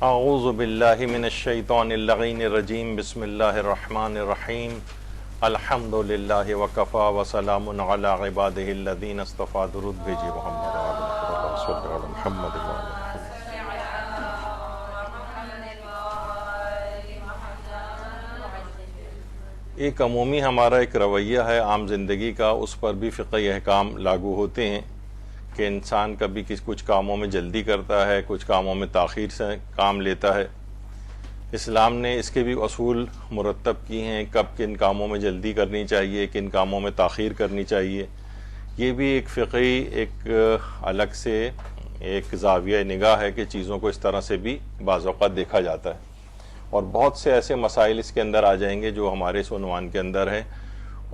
اعوذ باللہ من الشیطان اللعین الرجیم بسم اللہ الرحمن الرحیم الحمد للہ وکفا وسلام علی عبادہ الذین اصطفیٰ. درود بھیجیے محمد ایک عمومی ہمارا ایک رویہ ہے عام زندگی کا، اس پر بھی فقہی احکام لاگو ہوتے ہیں کہ انسان کبھی کچھ کاموں میں جلدی کرتا ہے، کچھ کاموں میں تاخیر سے کام لیتا ہے. اسلام نے اس کے بھی اصول مرتب کی ہیں، کب کن کاموں میں جلدی کرنی چاہیے، کن کاموں میں تاخیر کرنی چاہیے. یہ بھی ایک فقہی ایک الگ سے ایک زاویہ نگاہ ہے کہ چیزوں کو اس طرح سے بھی بعض اوقات دیکھا جاتا ہے. اور بہت سے ایسے مسائل اس کے اندر آ جائیں گے جو ہمارے اس عنوان کے اندر ہیں،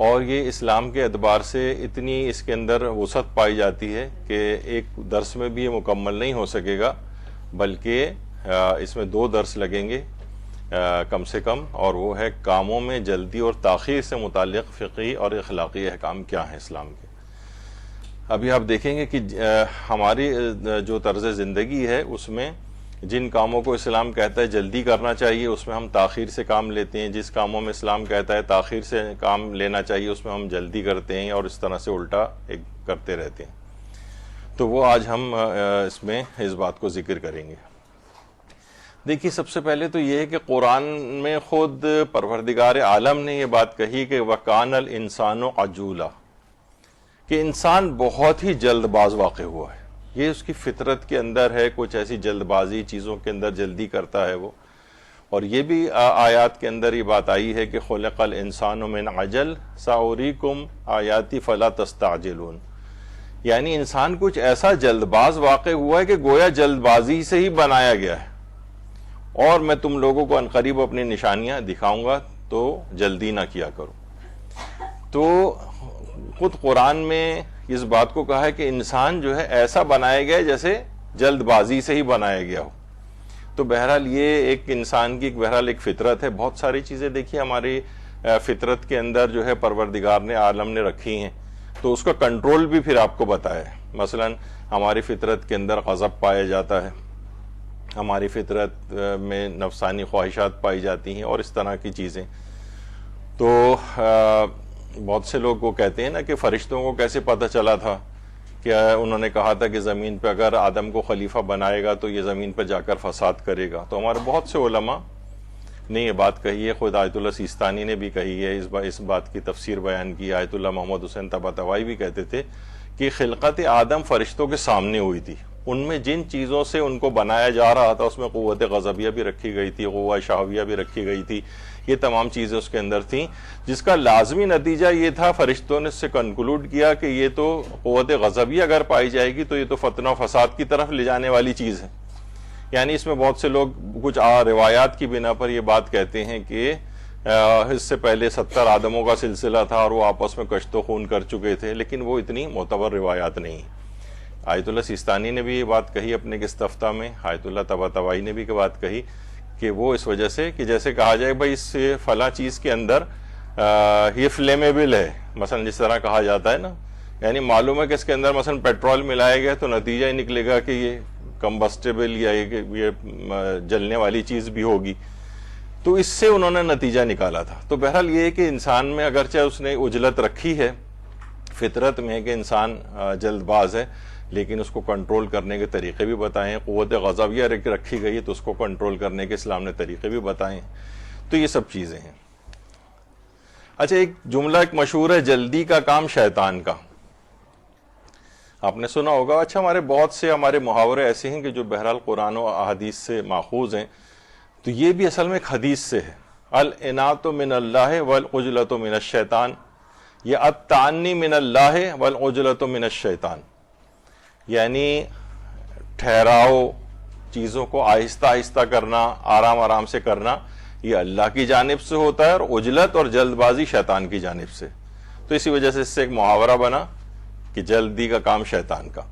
اور یہ اسلام کے اعتبار سے اتنی اس کے اندر وسعت پائی جاتی ہے کہ ایک درس میں بھی یہ مکمل نہیں ہو سکے گا، بلکہ اس میں 2 درس لگیں گے کم سے کم، اور وہ ہے کاموں میں جلدی اور تاخیر سے متعلق فقہی اور اخلاقی احکام کیا ہیں اسلام کے. ابھی آپ دیکھیں گے کہ ہماری جو طرز زندگی ہے اس میں جن کاموں کو اسلام کہتا ہے جلدی کرنا چاہیے اس میں ہم تاخیر سے کام لیتے ہیں، جس کاموں میں اسلام کہتا ہے تاخیر سے کام لینا چاہیے اس میں ہم جلدی کرتے ہیں، اور اس طرح سے الٹا کرتے رہتے ہیں. تو وہ آج ہم اس میں اس بات کو ذکر کریں گے. دیکھیے، سب سے پہلے تو یہ ہے کہ قرآن میں خود پروردگار عالم نے یہ بات کہی کہ وَكَانَ الْإِنسَانُ عَجُولًا، کہ انسان بہت ہی جلد باز واقع ہوا ہے. یہ اس کی فطرت کے اندر ہے، کچھ ایسی جلد بازی چیزوں کے اندر جلدی کرتا ہے وہ. اور یہ بھی آیات کے اندر یہ بات آئی ہے کہ خلق الانسان من عجل سأریکم آیاتی فلا تستعجلون، یعنی انسان کچھ ایسا جلد باز واقع ہوا ہے کہ گویا جلد بازی سے ہی بنایا گیا ہے، اور میں تم لوگوں کو عنقریب اپنی نشانیاں دکھاؤں گا تو جلدی نہ کیا کرو. تو خود قرآن میں اس بات کو کہا ہے کہ انسان جو ہے ایسا بنایا گیا ہے جیسے جلد بازی سے ہی بنایا گیا ہو. تو بہرحال یہ ایک انسان کی بہرحال ایک فطرت ہے. بہت ساری چیزیں دیکھیے ہماری فطرت کے اندر جو ہے پروردگار نے عالم نے رکھی ہیں، تو اس کا کنٹرول بھی پھر آپ کو بتایا ہے. مثلا ہماری فطرت کے اندر غضب پایا جاتا ہے، ہماری فطرت میں نفسانی خواہشات پائی جاتی ہیں اور اس طرح کی چیزیں. تو بہت سے لوگ وہ کہتے ہیں نا کہ فرشتوں کو کیسے پتہ چلا تھا کہ انہوں نے کہا تھا کہ زمین پہ اگر آدم کو خلیفہ بنائے گا تو یہ زمین پہ جا کر فساد کرے گا. تو ہمارے بہت سے علماء نے یہ بات کہی ہے، خود آیت اللہ سیستانی نے بھی کہی ہے، اس بات کی تفسیر بیان کی. آیت اللہ محمد حسین طباطبائی بھی کہتے تھے کہ خلقت آدم فرشتوں کے سامنے ہوئی تھی. ان میں جن چیزوں سے ان کو بنایا جا رہا تھا اس میں قوت غضبیہ بھی رکھی گئی تھی، قوہ شہویہ بھی رکھی گئی تھی، یہ تمام چیزیں اس کے اندر تھیں، جس کا لازمی نتیجہ یہ تھا، فرشتوں نے اس سے کنکلوڈ کیا کہ یہ تو قوت غضبیہ اگر پائی جائے گی تو یہ تو فتنہ و فساد کی طرف لے جانے والی چیز ہے. یعنی اس میں بہت سے لوگ کچھ روایات کی بنا پر یہ بات کہتے ہیں کہ اس سے پہلے 70 آدموں کا سلسلہ تھا اور وہ آپس میں کشت و خون کر چکے تھے، لیکن وہ اتنی معتبر روایات نہیں ہیں. آیت اللہ سیستانی نے بھی یہ بات کہی اپنے استفتاء میں، آیت اللہ طباطبائی نے بھی یہ بات کہی کہ وہ اس وجہ سے کہ جیسے کہا جائے بھائی اس فلاں چیز کے اندر یہ فلیمیبل ہے، مثلا جس طرح کہا جاتا ہے نا، یعنی معلوم ہے کہ اس کے اندر مثلا پیٹرول ملایا گیا تو نتیجہ ہی نکلے گا کہ یہ کمبسٹیبل یا یہ جلنے والی چیز بھی ہوگی. تو اس سے انہوں نے نتیجہ نکالا تھا. تو بہرحال یہ ہے کہ انسان میں اگرچہ اس نے عجلت رکھی ہے فطرت میں کہ انسان جلد باز ہے، لیکن اس کو کنٹرول کرنے کے طریقے بھی بتائے ہیں. قوت غضبیہ رکھی گئی ہے تو اس کو کنٹرول کرنے کے اسلام نے طریقے بھی بتائے ہیں. تو یہ سب چیزیں ہیں. اچھا، ایک جملہ ایک مشہور ہے، جلدی کا کام شیطان کا، آپ نے سنا ہوگا. اچھا، بہت سے ہمارے محاورے ایسے ہیں کہ جو بہرحال قرآن و احادیث سے ماخوذ ہیں. تو یہ بھی اصل میں ایک حدیث سے ہے، العنات من اللہ والعجلۃ من الشیطان، یا التعنی من اللہ والعجلۃ من الشیطان، یعنی ٹھہراؤ، چیزوں کو آہستہ آہستہ کرنا، آرام آرام سے کرنا، یہ اللہ کی جانب سے ہوتا ہے، اور عجلت اور جلد بازی شیطان کی جانب سے. تو اسی وجہ سے اس سے ایک محاورہ بنا کہ جلدی کا کام شیطان کا.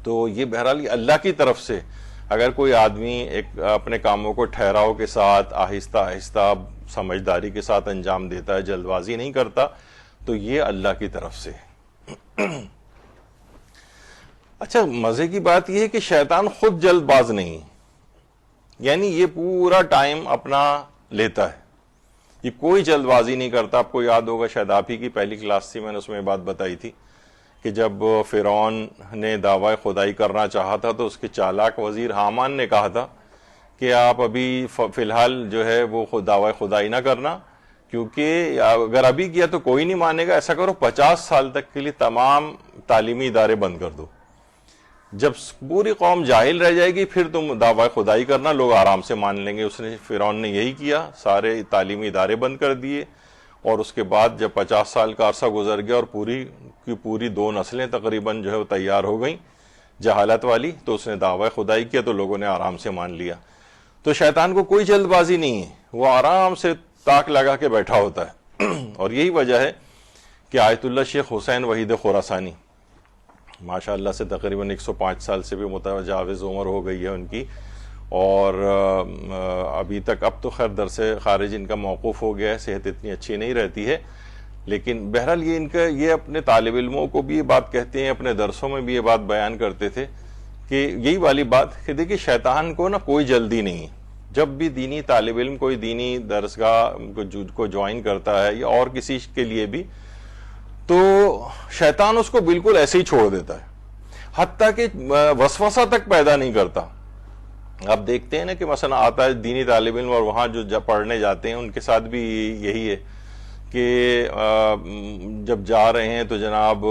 تو یہ بہرحال یہ اللہ کی طرف سے اگر کوئی آدمی ایک اپنے کاموں کو ٹھہراؤ کے ساتھ آہستہ آہستہ سمجھداری کے ساتھ انجام دیتا ہے، جلد بازی نہیں کرتا، تو یہ اللہ کی طرف سے. اچھا، مزے کی بات یہ ہے کہ شیطان خود جلد باز نہیں. یعنی یہ پورا ٹائم اپنا لیتا ہے، یہ کوئی جلد بازی نہیں کرتا. آپ کو یاد ہوگا شاید آپ ہی کی پہلی کلاس تھی، میں نے اس میں بات بتائی تھی کہ جب فرعون نے دعوی خدائی کرنا چاہا تھا تو اس کے چالاک وزیر حامان نے کہا تھا کہ آپ ابھی فی الحال جو ہے وہ دعوی خدائی نہ کرنا، کیونکہ اگر ابھی کیا تو کوئی نہیں مانے گا. ایسا کرو 50 سال تک کے لیے تمام تعلیمی ادارے بند کر دو، جب پوری قوم جاہل رہ جائے گی پھر تم دعوی خدائی کرنا، لوگ آرام سے مان لیں گے. اس نے فرعون نے یہی کیا، سارے تعلیمی ادارے بند کر دیے. اور اس کے بعد جب 50 سال کا عرصہ گزر گیا اور پوری کی پوری 2 نسلیں تقریباً جو ہے وہ تیار ہو گئیں جہالت والی، تو اس نے دعوی خدائی کیا تو لوگوں نے آرام سے مان لیا. تو شیطان کو کوئی جلد بازی نہیں ہے، وہ آرام سے تاک لگا کے بیٹھا ہوتا ہے. اور یہی وجہ ہے کہ آیت اللہ شیخ حسین وحید خراسانی ماشاء اللہ سے تقریباً 105 سال سے بھی متجاوز عمر ہو گئی ہے ان کی، اور ابھی تک اب تو خیر درس خارج ان کا موقوف ہو گیا ہے، صحت اتنی اچھی نہیں رہتی ہے، لیکن بہرحال یہ اپنے طالب علموں کو بھی یہ بات کہتے ہیں، اپنے درسوں میں بھی یہ بات بیان کرتے تھے کہ یہی والی بات کہ دیکھیے شیطان کو نا کوئی جلدی نہیں ہے. جب بھی دینی طالب علم کوئی دینی درسگاہ کو جوائن کرتا ہے یا اور کسی کے لیے بھی، تو شیطان اس کو بالکل ایسے ہی چھوڑ دیتا ہے، حتیٰ کہ وسوسہ تک پیدا نہیں کرتا. آپ دیکھتے ہیں نا کہ مثلا آتا ہے دینی طالب علم اور وہاں جو پڑھنے جاتے ہیں ان کے ساتھ بھی یہی ہے کہ جب جا رہے ہیں تو جناب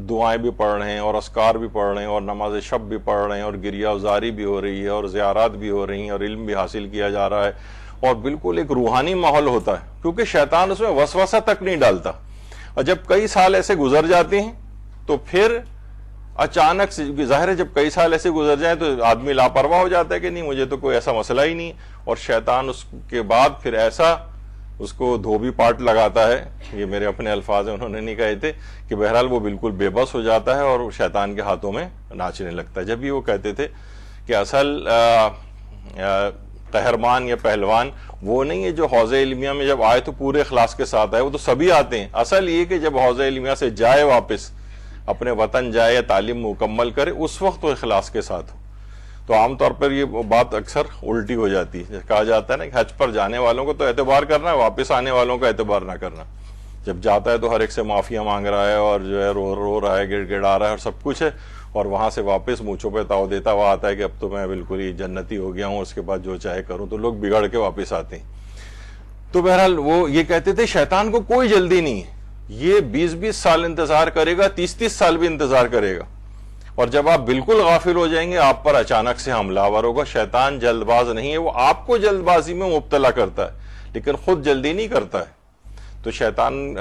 دعائیں بھی پڑھ رہے ہیں اور اذکار بھی پڑھ رہے ہیں اور نماز شب بھی پڑھ رہے ہیں اور گریہ وزاری بھی ہو رہی ہے اور زیارات بھی ہو رہی ہیں اور علم بھی حاصل کیا جا رہا ہے، اور بالکل ایک روحانی ماحول ہوتا ہے، کیونکہ شیطان اس میں وسوسہ تک نہیں ڈالتا. اور جب کئی سال ایسے گزر جاتے ہیں تو پھر اچانک سے، ظاہر ہے جب کئی سال ایسے گزر جائیں تو آدمی لاپرواہ ہو جاتا ہے کہ نہیں مجھے تو کوئی ایسا مسئلہ ہی نہیں، اور شیطان اس کے بعد پھر ایسا اس کو دھوبی پاٹ لگاتا ہے، یہ میرے اپنے الفاظ ہیں، انہوں نے نہیں کہے تھے، کہ بہرحال وہ بالکل بے بس ہو جاتا ہے اور شیطان کے ہاتھوں میں ناچنے لگتا ہے. جب بھی وہ کہتے تھے کہ اصل قہرمان یا پہلوان وہ نہیں ہے جو حوض علمیہ میں جب آئے تو پورے اخلاص کے ساتھ آئے، وہ تو سبھی آتے ہیں، اصل یہ کہ جب حوض علمیہ سے جائے واپس اپنے وطن جائے یا تعلیم مکمل کرے اس وقت وہ اخلاص کے ساتھ ہو. تو عام طور پر یہ بات اکثر الٹی ہو جاتی ہے، کہا جاتا ہے نا کہ حج پر جانے والوں کو تو اعتبار کرنا ہے، واپس آنے والوں کا اعتبار نہ کرنا. جب جاتا ہے تو ہر ایک سے معافیاں مانگ رہا ہے اور جو ہے رو رہا ہے، گڑ گڑا رہا ہے اور سب کچھ ہے، اور وہاں سے واپس مونچھوں پہ تاؤ دیتا ہوا آتا ہے کہ اب تو میں بالکل ہی جنتی ہو گیا ہوں، اس کے بعد جو چاہے کروں. تو لوگ بگڑ کے واپس آتے ہیں. تو بہرحال وہ یہ کہتے تھے شیطان کو کوئی جلدی نہیں ہے، یہ 20-20 سال انتظار کرے گا، 30-30 سال بھی انتظار کرے گا، اور جب آپ بالکل غافل ہو جائیں گے آپ پر اچانک سے حملہ آور ہوگا. شیطان جلد باز نہیں ہے، وہ آپ کو جلد بازی میں مبتلا کرتا ہے لیکن خود جلدی نہیں کرتا ہے. تو شیطان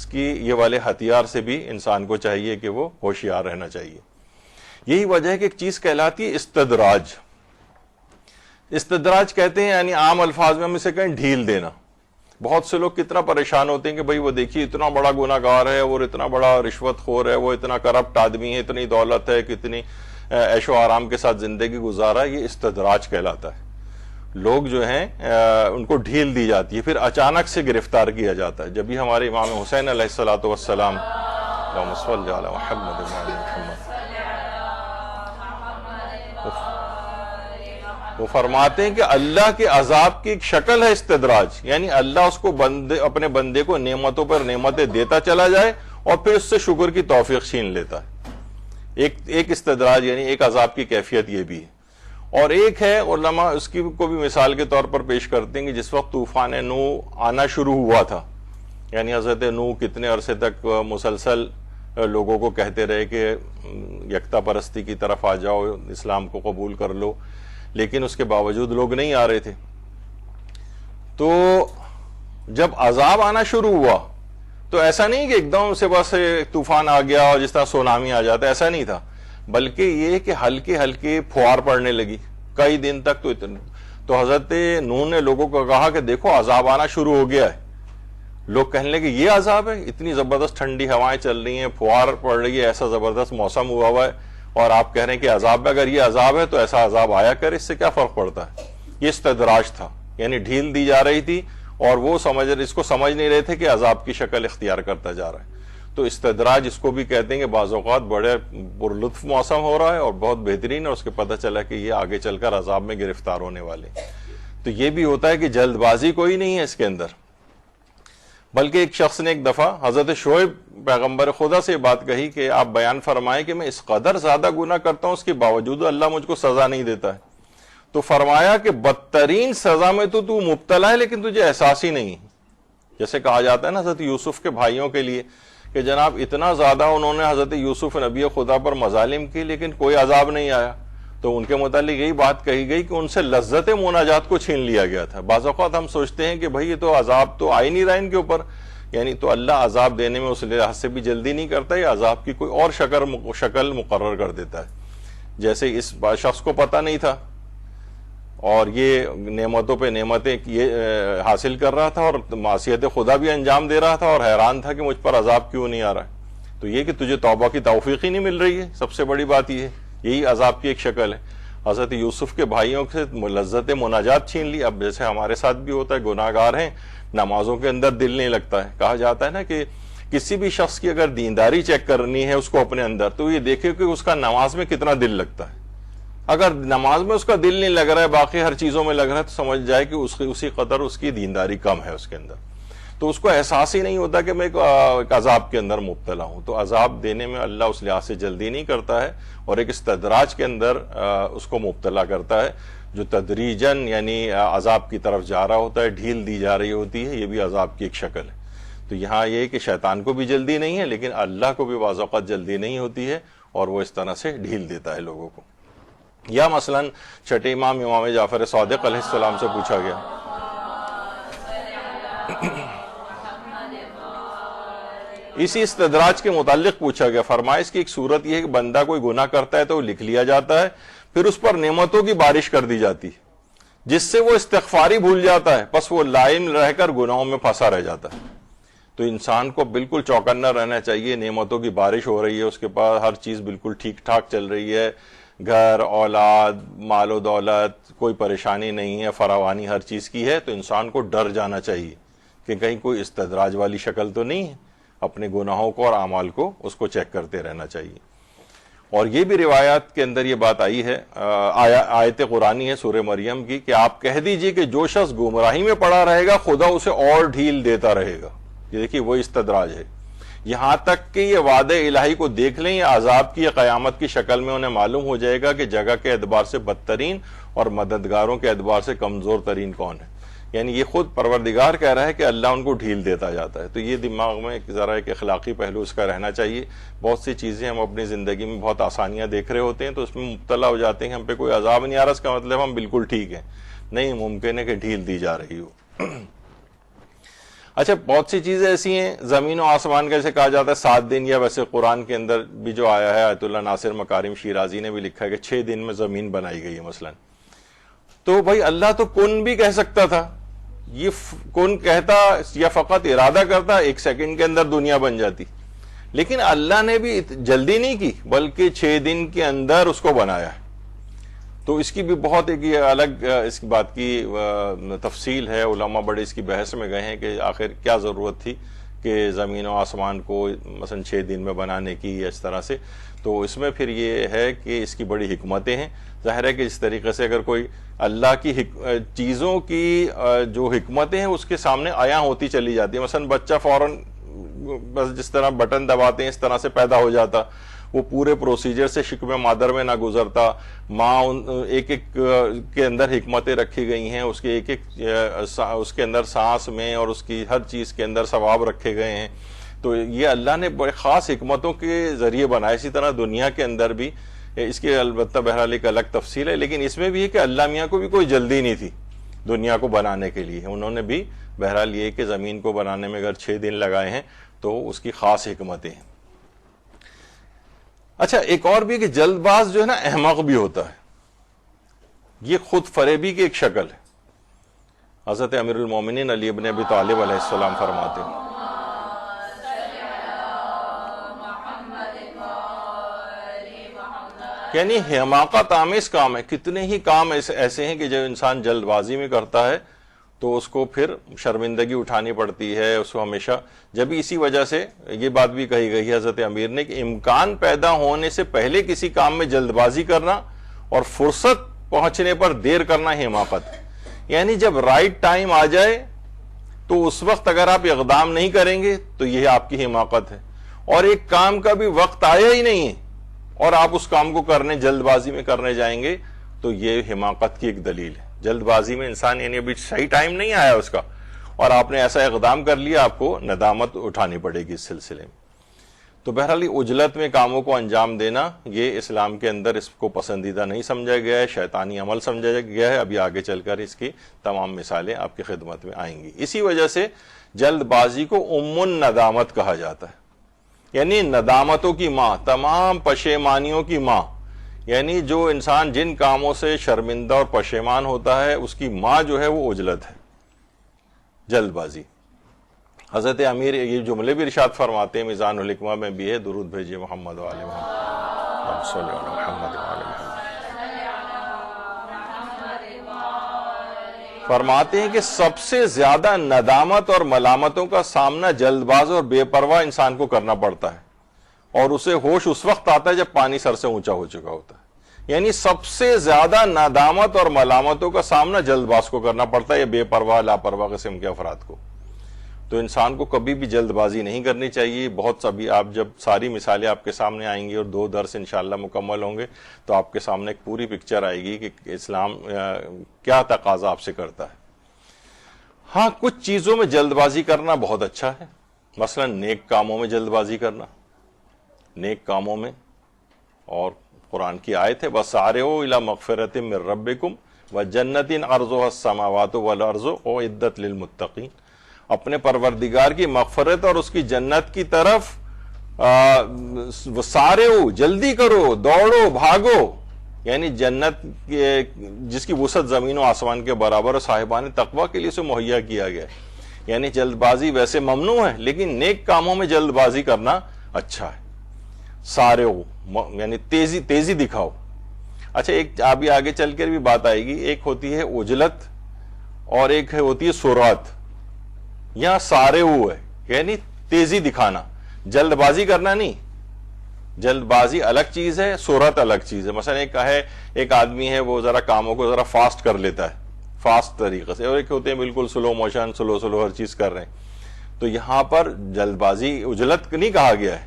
کی یہ والے ہتھیار سے بھی انسان کو چاہیے کہ وہ ہوشیار رہنا چاہیے. یہی وجہ ہے کہ ایک چیز کہلاتی ہے استدراج. استدراج کہتے ہیں یعنی عام الفاظ میں ہم اسے کہیں ڈھیل دینا. بہت سے لوگ کتنا پریشان ہوتے ہیں کہ بھئی وہ دیکھیے اتنا بڑا گناہ گار ہے اور اتنا بڑا رشوت خور ہے، وہ اتنا کرپٹ آدمی ہے، اتنی دولت ہے، کتنی عیش و آرام کے ساتھ زندگی گزارا ہے. یہ استدراج کہلاتا ہے. لوگ جو ہیں ان کو ڈھیل دی جاتی ہے، پھر اچانک سے گرفتار کیا جاتا ہے. جب بھی ہمارے امام حسین علیہ الصلوۃ والسلام اللہم صل علی محمد وعلی محمد، وہ فرماتے ہیں کہ اللہ کے عذاب کی ایک شکل ہے استدراج، یعنی اللہ اس کو اپنے بندے کو نعمتوں پر نعمتیں دیتا چلا جائے اور پھر اس سے شکر کی توفیق چھین لیتا ہے. ایک استدراج یعنی ایک عذاب کی کیفیت یہ بھی ہے. اور ایک ہے علماء اس کی کو بھی مثال کے طور پر پیش کرتے ہیں کہ جس وقت طوفان نوح آنا شروع ہوا تھا، یعنی حضرت نوح کتنے عرصے تک مسلسل لوگوں کو کہتے رہے کہ یکتا پرستی کی طرف آ جاؤ، اسلام کو قبول کر لو، لیکن اس کے باوجود لوگ نہیں آ رہے تھے. تو جب عذاب آنا شروع ہوا تو ایسا نہیں کہ ایک دم سے بس طوفان آ گیا اور جس طرح سونامی آ جاتا، ایسا نہیں تھا، بلکہ یہ کہ ہلکے ہلکے پھوار پڑنے لگی کئی دن تک. تو حضرت نوح نے لوگوں کو کہا کہ دیکھو عذاب آنا شروع ہو گیا ہے. لوگ کہنے لگے یہ عذاب ہے، اتنی زبردست ٹھنڈی ہوائیں چل رہی ہیں، پھوار پڑ رہی ہے، ایسا زبردست موسم ہوا ہے، اور آپ کہہ رہے ہیں کہ عذاب ہے. اگر یہ عذاب ہے تو ایسا عذاب آیا کرے، اس سے کیا فرق پڑتا ہے. یہ استدراج تھا، یعنی ڈھیل دی جا رہی تھی اور وہ اس کو سمجھ نہیں رہے تھے کہ عذاب کی شکل اختیار کرتا جا رہا ہے. تو استدراج اس کو بھی کہتے ہیں کہ بعض اوقات بڑے پرلطف موسم ہو رہا ہے اور بہت بہترین ہے، اس کے پتہ چلا کہ یہ آگے چل کر عذاب میں گرفتار ہونے والے. تو یہ بھی ہوتا ہے کہ جلد بازی کوئی نہیں ہے اس کے اندر. بلکہ ایک شخص نے ایک دفعہ حضرت شعیب پیغمبر خدا سے بات کہی کہ آپ بیان فرمائیں کہ میں اس قدر زیادہ گناہ کرتا ہوں، اس کے باوجود اللہ مجھ کو سزا نہیں دیتا ہے. تو فرمایا کہ بدترین سزا میں تو مبتلا ہے لیکن تجھے احساس ہی نہیں. جیسے کہا جاتا ہے نا حضرت یوسف کے بھائیوں کے لیے کہ جناب اتنا زیادہ انہوں نے حضرت یوسف نبی خدا پر مظالم کی لیکن کوئی عذاب نہیں آیا. تو ان کے متعلق یہی بات کہی گئی کہ ان سے لذت مناجات کو چھین لیا گیا تھا. بعض اوقات ہم سوچتے ہیں کہ بھائی یہ تو عذاب تو آ ہی نہیں رہا ان کے اوپر، یعنی تو اللہ عذاب دینے میں اس لحاظ سے بھی جلدی نہیں کرتا، یہ عذاب کی کوئی اور شکل مقرر کر دیتا ہے. جیسے اس شخص کو پتہ نہیں تھا اور یہ نعمتوں پہ نعمتیں یہ حاصل کر رہا تھا اور معصیت خدا بھی انجام دے رہا تھا اور حیران تھا کہ مجھ پر عذاب کیوں نہیں آ رہا ہے. تو یہ کہ تجھے توبہ کی توفیق ہی نہیں مل رہی ہے، سب سے بڑی بات یہ ہے، یہی عذاب کی ایک شکل ہے. حضرت یوسف کے بھائیوں سے لذت مناجات چھین لی. اب جیسے ہمارے ساتھ بھی ہوتا ہے، گناہ گار ہیں، نمازوں کے اندر دل نہیں لگتا ہے. کہا جاتا ہے نا کہ کسی بھی شخص کی اگر دینداری چیک کرنی ہے اس کو اپنے اندر، تو یہ دیکھے کہ اس کا نماز میں کتنا دل لگتا ہے. اگر نماز میں اس کا دل نہیں لگ رہا ہے، باقی ہر چیزوں میں لگ رہا ہے، تو سمجھ جائے کہ اسی قدر اس کی دینداری کم ہے اس کے اندر. تو اس کو احساس ہی نہیں ہوتا کہ میں ایک عذاب کے اندر مبتلا ہوں. تو عذاب دینے میں اللہ اس لحاظ سے جلدی نہیں کرتا ہے اور ایک استدراج کے اندر اس کو مبتلا کرتا ہے، جو تدریجاً یعنی عذاب کی طرف جا رہا ہوتا ہے، ڈھیل دی جا رہی ہوتی ہے. یہ بھی عذاب کی ایک شکل ہے. تو یہاں یہ کہ شیطان کو بھی جلدی نہیں ہے لیکن اللہ کو بھی بعض اوقات جلدی نہیں ہوتی ہے اور وہ اس طرح سے ڈھیل دیتا ہے لوگوں کو. یا مثلاً چھٹے امام جعفر صادق علیہ السلام سے پوچھا گیا اسی استدراج کے متعلق پوچھا گیا. فرمایا اس کی ایک صورت یہ ہے کہ بندہ کوئی گناہ کرتا ہے تو وہ لکھ لیا جاتا ہے، پھر اس پر نعمتوں کی بارش کر دی جاتی ہے جس سے وہ استغفاری بھول جاتا ہے، بس وہ لائم رہ کر گناہوں میں پھنسا رہ جاتا ہے. تو انسان کو بالکل چوکنا رہنا چاہیے. نعمتوں کی بارش ہو رہی ہے، اس کے پاس ہر چیز بالکل ٹھیک ٹھاک چل رہی ہے، گھر، اولاد، مال و دولت، کوئی پریشانی نہیں ہے، فراوانی ہر چیز کی ہے. تو انسان کو ڈر جانا چاہیے کہ کہیں کوئی استدراج والی شکل تو نہیں ہے. اپنے گناہوں کو اور اعمال کو اس کو چیک کرتے رہنا چاہیے. اور یہ بھی روایات کے اندر یہ بات آئی ہے، آیت قرآنی ہے سورہ مریم کی کہ آپ کہہ دیجئے کہ جو شخص گمراہی میں پڑا رہے گا خدا اسے اور ڈھیل دیتا رہے گا. یہ دیکھیے وہ استدراج ہے. یہاں تک کہ یہ وعدے الہی کو دیکھ لیں یا عذاب کی یا قیامت کی شکل میں انہیں معلوم ہو جائے گا کہ جگہ کے اعتبار سے بدترین اور مددگاروں کے اعتبار سے کمزور ترین کون ہے. یعنی یہ خود پروردگار کہہ رہا ہے کہ اللہ ان کو ڈھیل دیتا جاتا ہے. تو یہ دماغ میں ذرا ایک اخلاقی پہلو اس کا رہنا چاہیے. بہت سی چیزیں ہم اپنی زندگی میں بہت آسانیاں دیکھ رہے ہوتے ہیں تو اس میں مبتلا ہو جاتے ہیں، ہم پہ کوئی عذاب نہیں آ رہا، اس کا مطلب ہم بالکل ٹھیک ہیں. نہیں، ممکن ہے کہ ڈھیل دی جا رہی ہو. اچھا، بہت سی چیزیں ایسی ہیں زمین و آسمان کا، جیسے کہا جاتا ہے 7 دن، یا ویسے قرآن کے اندر بھی جو آیا ہے، آیت اللہ ناصر مکارم شیرازی نے بھی لکھا ہے کہ 6 دن میں زمین بنائی گئی ہے مثلا. تو بھائی اللہ تو کن بھی کہہ سکتا تھا، یہ کن کہتا یا فقط ارادہ کرتا 1 سیکنڈ کے اندر دنیا بن جاتی. لیکن اللہ نے بھی جلدی نہیں کی بلکہ 6 دن کے اندر اس کو بنایا ہے. تو اس کی بھی بہت ایک الگ اس کی بات کی تفصیل ہے. علماء بڑے اس کی بحث میں گئے ہیں کہ آخر کیا ضرورت تھی کہ زمین و آسمان کو مثلا 6 دن میں بنانے کی یا اس طرح سے. تو اس میں پھر یہ ہے کہ اس کی بڑی حکمتیں ہیں. ظاہر ہے کہ اس طریقے سے اگر کوئی اللہ کی چیزوں کی جو حکمتیں ہیں اس کے سامنے عیاں ہوتی چلی جاتی ہیں. مثلا بچہ فوراً بس جس طرح بٹن دباتے ہیں اس طرح سے پیدا ہو جاتا، وہ پورے پروسیجر سے شکم مادر میں نہ گزرتا. ماں ایک ایک کے اندر حکمتیں رکھی گئی ہیں، اس کے ایک ایک اس کے اندر سانس میں اور اس کی ہر چیز کے اندر ثواب رکھے گئے ہیں. تو یہ اللہ نے بڑے خاص حکمتوں کے ذریعے بنایا. اسی طرح دنیا کے اندر بھی اس کی البتہ بہرحال ایک الگ تفصیل ہے، لیکن اس میں بھی ہے کہ اللہ میاں کو بھی کوئی جلدی نہیں تھی دنیا کو بنانے کے لیے. انہوں نے بھی بہرحال یہ کہ زمین کو بنانے میں اگر 6 دن لگائے ہیں تو اس کی خاص حکمتیں ہیں. اچھا، ایک اور بھی کہ جلد باز جو ہے نا احمق بھی ہوتا ہے. یہ خود فریبی کی ایک شکل ہے. حضرت امیر المومنین علی ابن ابی طالب علیہ السلام فرماتے ہیں یعنی حماقت آمیز کام ہے. کتنے ہی کام ایسے ہیں کہ جو انسان جلد بازی میں کرتا ہے تو اس کو پھر شرمندگی اٹھانی پڑتی ہے اس کو ہمیشہ. جب اسی وجہ سے یہ بات بھی کہی گئی ہے حضرت امیر نے کہ امکان پیدا ہونے سے پہلے کسی کام میں جلد بازی کرنا اور فرصت پہنچنے پر دیر کرنا حماقت. یعنی جب رائٹ ٹائم آ جائے تو اس وقت اگر آپ اقدام نہیں کریں گے تو یہ آپ کی حماقت ہے. اور ایک کام کا بھی وقت آیا ہی نہیں ہے اور آپ اس کام کو کرنے جلد بازی میں کرنے جائیں گے تو یہ حماقت کی ایک دلیل ہے. جلد بازی میں انسان یعنی ابھی صحیح ٹائم نہیں آیا اس کا اور آپ نے ایسا اقدام کر لیا, آپ کو ندامت اٹھانی پڑے گی اس سلسلے میں. تو بہرحال اجلت میں کاموں کو انجام دینا یہ اسلام کے اندر اس کو پسندیدہ نہیں سمجھا گیا ہے, شیطانی عمل سمجھا گیا ہے. ابھی آگے چل کر اس کی تمام مثالیں آپ کی خدمت میں آئیں گی. اسی وجہ سے جلد بازی کو ام الندامت کہا جاتا ہے, یعنی ندامتوں کی ماں, تمام پشیمانیوں کی ماں. یعنی جو انسان جن کاموں سے شرمندہ اور پشیمان ہوتا ہے اس کی ماں جو ہے وہ عجلت ہے, جلد بازی. حضرت امیر یہ جملے بھی ارشاد فرماتے ہیں, میزان الحکمہ میں بھی ہے, درود بھیجیے محمد و آل محمد صلی اللہ علیہ محمد و آل محمد. فرماتے ہیں کہ سب سے زیادہ ندامت اور ملامتوں کا سامنا جلد باز اور بے پرواہ انسان کو کرنا پڑتا ہے, اور اسے ہوش اس وقت آتا ہے جب پانی سر سے اونچا ہو چکا ہوتا ہے. یعنی سب سے زیادہ ندامت اور ملامتوں کا سامنا جلد باز کو کرنا پڑتا ہے, یہ بے پرواہ لاپرواہ قسم کے افراد کو. تو انسان کو کبھی بھی جلد بازی نہیں کرنی چاہیے. بہت سبھی آپ جب ساری مثالیں آپ کے سامنے آئیں گی اور 2 درس انشاءاللہ مکمل ہوں گے تو آپ کے سامنے ایک پوری پکچر آئے گی کہ اسلام کیا تقاضا آپ سے کرتا ہے. ہاں, کچھ چیزوں میں جلد بازی کرنا بہت اچھا ہے, مثلا نیک کاموں میں جلد بازی کرنا, نیک کاموں میں. اور قرآن کی آیت ہے وَسَارِعُوا إِلَىٰ مَغْفِرَةٍ مِّن رَّبِّكُمْ وَجَنَّةٍ عَرْضُهَا السَّمَاوَاتُ وَالْأَرْضُ أُعِدَّتْ لِلْمُتَّقِينَ. اپنے پروردگار کی مغفرت اور اس کی جنت کی طرف وَسَارِعُوا, جلدی کرو, دوڑو, بھاگو. یعنی جنت جس کی وسعت زمین و آسمان کے برابر اور صاحبان تقویٰ کے لیے اسے مہیا کیا گیا. یعنی جلد بازی ویسے ممنوع ہے لیکن نیک کاموں میں جلد بازی کرنا اچھا ہے. سارے یعنی تیزی دکھاؤ. اچھا, ایک ابھی آگے چل کر بھی بات آئے گی, ایک ہوتی ہے عجلت اور ایک ہوتی ہے سرعت. یہاں سارے ہے یعنی تیزی دکھانا, جلد بازی کرنا نہیں. جلد بازی الگ چیز ہے, سرعت الگ چیز ہے. مثلا ایک آدمی ہے وہ ذرا کاموں کو ذرا فاسٹ کر لیتا ہے, فاسٹ طریقے سے, اور ایک ہوتے ہیں بالکل سلو موشن, سلو ہر چیز کر رہے ہیں. تو یہاں پر جلد بازی عجلت نہیں کہا گیا ہے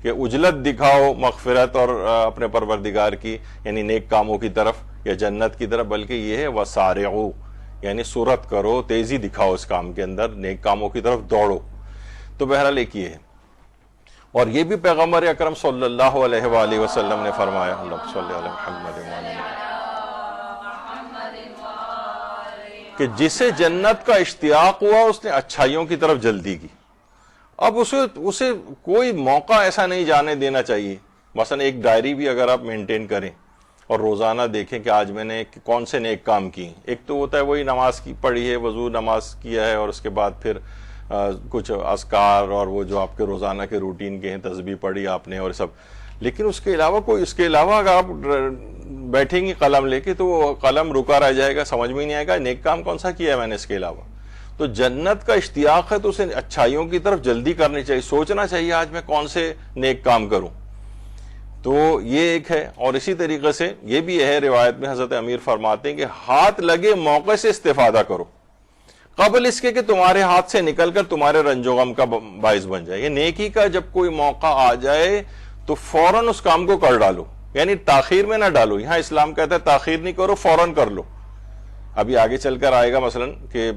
کہ عجلت دکھاؤ مغفرت اور اپنے پروردگار کی یعنی نیک کاموں کی طرف یا جنت کی طرف, بلکہ یہ ہے وَسَارِعُوا یعنی سرعت کرو, تیزی دکھاؤ اس کام کے اندر, نیک کاموں کی طرف دوڑو. تو بہرحال ایک یہ ہے. اور یہ بھی پیغمبر اکرم صلی اللہ علیہ وآلہ وسلم نے فرمایا, اللہ صلی علی محمد کہ جسے جنت کا اشتیاق ہوا اس نے اچھائیوں کی طرف جلدی کی. اب اسے کوئی موقع ایسا نہیں جانے دینا چاہیے. مثلا ایک ڈائری بھی اگر آپ مینٹین کریں اور روزانہ دیکھیں کہ آج میں نے کون سے نیک کام کیے. ایک تو ہوتا ہے وہی نماز کی پڑھی ہے, وضو نماز کیا ہے, اور اس کے بعد پھر کچھ اذکار اور وہ جو آپ کے روزانہ کے روٹین کے ہیں, تسبیح پڑھی آپ نے اور سب. لیکن اس کے علاوہ اگر آپ بیٹھیں گی قلم لے کے تو وہ قلم رکا رہ جائے گا, سمجھ میں نہیں آئے گا نیک کام کون سا کیا ہے میں نے اس کے علاوہ. تو جنت کا اشتیاق ہے تو اسے اچھائیوں کی طرف جلدی کرنی چاہیے, سوچنا چاہیے آج میں کون سے نیک کام کروں. تو یہ ایک ہے. اور اسی طریقے سے یہ بھی ہے روایت میں حضرت امیر فرماتے ہیں کہ ہاتھ لگے موقع سے استفادہ کرو قبل اس کے کہ تمہارے ہاتھ سے نکل کر تمہارے رنج و غم کا باعث بن جائے. یہ نیکی کا جب کوئی موقع آ جائے تو فوراً اس کام کو کر ڈالو, یعنی تاخیر میں نہ ڈالو. یہاں اسلام کہتا ہے تاخیر نہیں کرو, فوراً کر لو. ابھی آگے چل کر آئے گا مثلا کہ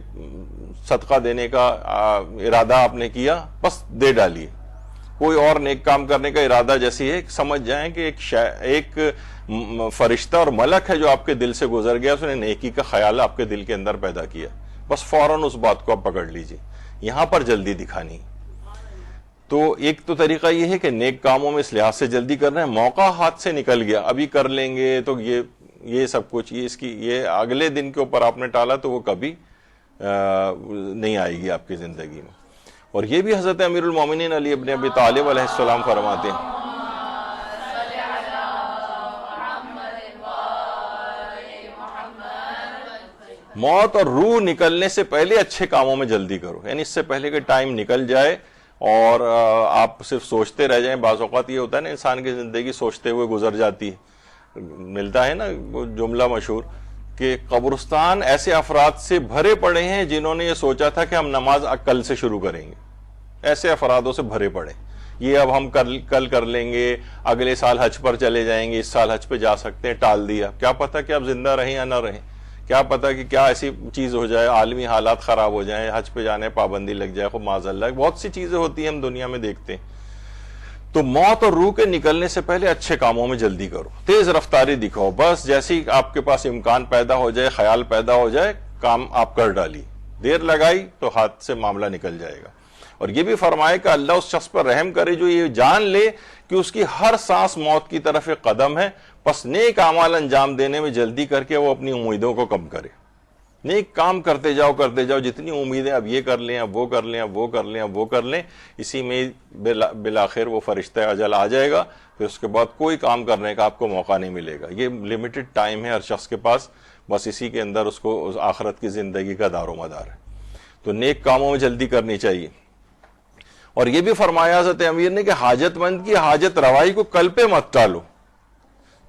صدقہ دینے کا ارادہ آپ نے کیا, بس دے ڈالیے. کوئی اور نیک کام کرنے کا ارادہ جیسی ہے, سمجھ جائیں کہ ایک فرشتہ اور ملک ہے جو آپ کے دل سے گزر گیا, اس نے نیکی کا خیال آپ کے دل کے اندر پیدا کیا, بس فوراً اس بات کو آپ پکڑ لیجئے. یہاں پر جلدی دکھانی. تو ایک تو طریقہ یہ ہے کہ نیک کاموں میں اس لحاظ سے جلدی کرنا ہے, موقع ہاتھ سے نکل گیا, ابھی کر لیں گے تو یہ سب کچھ یہ اگلے دن کے اوپر آپ نے ٹالا تو وہ کبھی نہیں آئے گی آپ کی زندگی میں. اور یہ بھی حضرت امیر المومنین علی ابن ابی طالب علیہ السلام فرماتے ہیں موت اور روح نکلنے سے پہلے اچھے کاموں میں جلدی کرو، یعنی اس سے پہلے کہ ٹائم نکل جائے اور آپ صرف سوچتے رہ جائیں. بعض اوقات یہ ہوتا ہے نا انسان کی زندگی سوچتے ہوئے گزر جاتی ہے. ملتا ہے نا وہ جملہ مشہور کہ قبرستان ایسے افراد سے بھرے پڑے ہیں جنہوں نے یہ سوچا تھا کہ ہم نماز کل سے شروع کریں گے. ایسے افرادوں سے بھرے پڑے، یہ اب ہم کل کر لیں گے، اگلے سال حج پر چلے جائیں گے، اس سال حج پہ جا سکتے ہیں، ٹال دیا. کیا پتہ کہ آپ زندہ رہیں یا نہ رہیں، کیا پتہ کہ کیا ایسی چیز ہو جائے، عالمی حالات خراب ہو جائیں، حج پہ جانے پابندی لگ جائے، خب معاذ اللہ. بہت سی چیزیں ہوتی ہیں ہم دنیا میں دیکھتے ہیں. تو موت اور روح کے نکلنے سے پہلے اچھے کاموں میں جلدی کرو، تیز رفتاری دکھاؤ. بس جیسی آپ کے پاس امکان پیدا ہو جائے، خیال پیدا ہو جائے، کام آپ کر ڈالی. دیر لگائی تو ہاتھ سے معاملہ نکل جائے گا. اور یہ بھی فرمائے کہ اللہ اس شخص پر رحم کرے جو یہ جان لے کہ اس کی ہر سانس موت کی طرف ایک قدم ہے، پس نیک اعمال انجام دینے میں جلدی کر کے وہ اپنی امیدوں کو کم کرے. نیک کام کرتے جاؤ، جتنی امیدیں اب یہ کر لیں، اب وہ کر لیں، اب وہ کر لیں، اب وہ کر لیں، اسی میں بالآخر وہ فرشتہ اجل آ جائے گا. پھر اس کے بعد کوئی کام کرنے کا آپ کو موقع نہیں ملے گا. یہ لمیٹڈ ٹائم ہے ہر شخص کے پاس، بس اسی کے اندر اس کو آخرت کی زندگی کا دار و مدار ہے. تو نیک کاموں میں جلدی کرنی چاہیے. اور یہ بھی فرمایا حضرت امیر نے کہ حاجت مند کی حاجت روائی کو کل پہ مت ٹالو،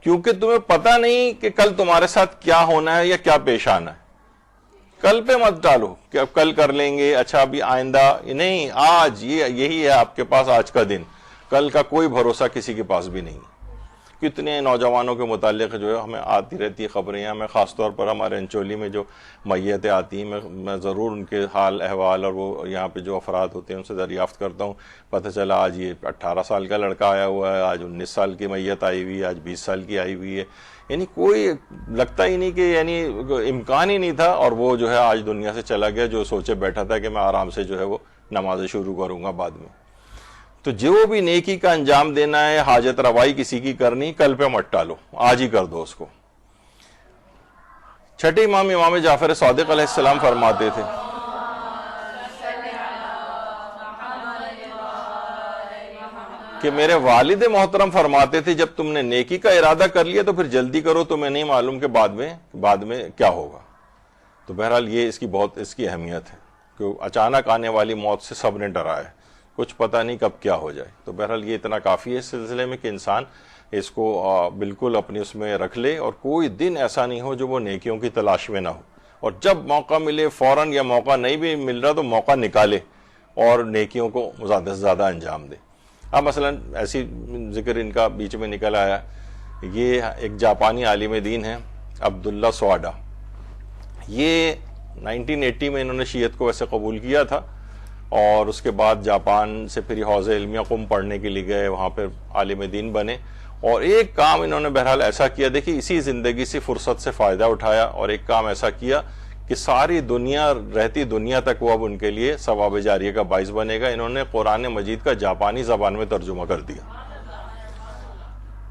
کیونکہ تمہیں پتہ نہیں کہ کل تمہارے ساتھ کیا ہونا ہے یا کیا پیش آنا ہے. کل پہ مت ڈالو کہ اب کل کر لیں گے، اچھا ابھی آئندہ نہیں. آج یہی ہے آپ کے پاس آج کا دن، کل کا کوئی بھروسہ کسی کے پاس بھی نہیں. کتنے نوجوانوں کے متعلق جو ہے ہمیں آتی رہتی خبریں. ہمیں خاص طور پر ہمارے انچولی میں جو میتیں آتی ہیں، میں ضرور ان کے حال احوال اور وہ یہاں پہ جو افراد ہوتے ہیں ان سے دریافت کرتا ہوں. پتہ چلا آج یہ 18 سال کا لڑکا آیا ہوا ہے، آج 19 سال کی میت آئی ہوئی ہے، آج 20 سال کی آئی ہوئی ہے. یعنی کوئی لگتا ہی نہیں کہ یعنی امکان ہی نہیں تھا، اور وہ جو ہے آج دنیا سے چلا گیا جو سوچے بیٹھا تھا کہ میں آرام سے جو ہے وہ نمازیں شروع کروں گا بعد میں. تو جو بھی نیکی کا انجام دینا ہے، حاجت روائی کسی کی کرنی، کل پہ مت ٹالو، آج ہی کر دو اس کو. چھٹے امام جعفر صادق علیہ السلام فرماتے تھے کہ میرے والد محترم فرماتے تھے جب تم نے نیکی کا ارادہ کر لیا تو پھر جلدی کرو، تمہیں نہیں معلوم کہ بعد میں کیا ہوگا. تو بہرحال یہ اس کی اہمیت ہے کہ اچانک آنے والی موت سے سب نے ڈرا ہے، کچھ پتہ نہیں کب کیا ہو جائے. تو بہرحال یہ اتنا کافی ہے اس سلسلے میں کہ انسان اس کو بالکل اپنے اس میں رکھ لے، اور کوئی دن ایسا نہیں ہو جو وہ نیکیوں کی تلاش میں نہ ہو. اور جب موقع ملے فوراً، یا موقع نہیں بھی مل رہا تو موقع نکالے اور نیکیوں کو زیادہ سے زیادہ انجام دے. اب مثلا ایسی ذکر ان کا بیچ میں نکل آیا، یہ ایک جاپانی عالم دین ہے عبداللہ سواڈا. یہ 1980 میں انہوں نے شیعت کو ویسے قبول کیا تھا، اور اس کے بعد جاپان سے پھر حوزہ علمیہ قم پڑھنے کے لیے گئے، وہاں پہ عالم دین بنے. اور ایک کام انہوں نے بہرحال ایسا کیا، دیکھیے اسی زندگی سے فرصت سے فائدہ اٹھایا، اور ایک کام ایسا کیا کہ ساری دنیا رہتی دنیا تک وہ اب ان کے لیے ثواب جاریہ کا باعث بنے گا. انہوں نے قرآن مجید کا جاپانی زبان میں ترجمہ کر دیا.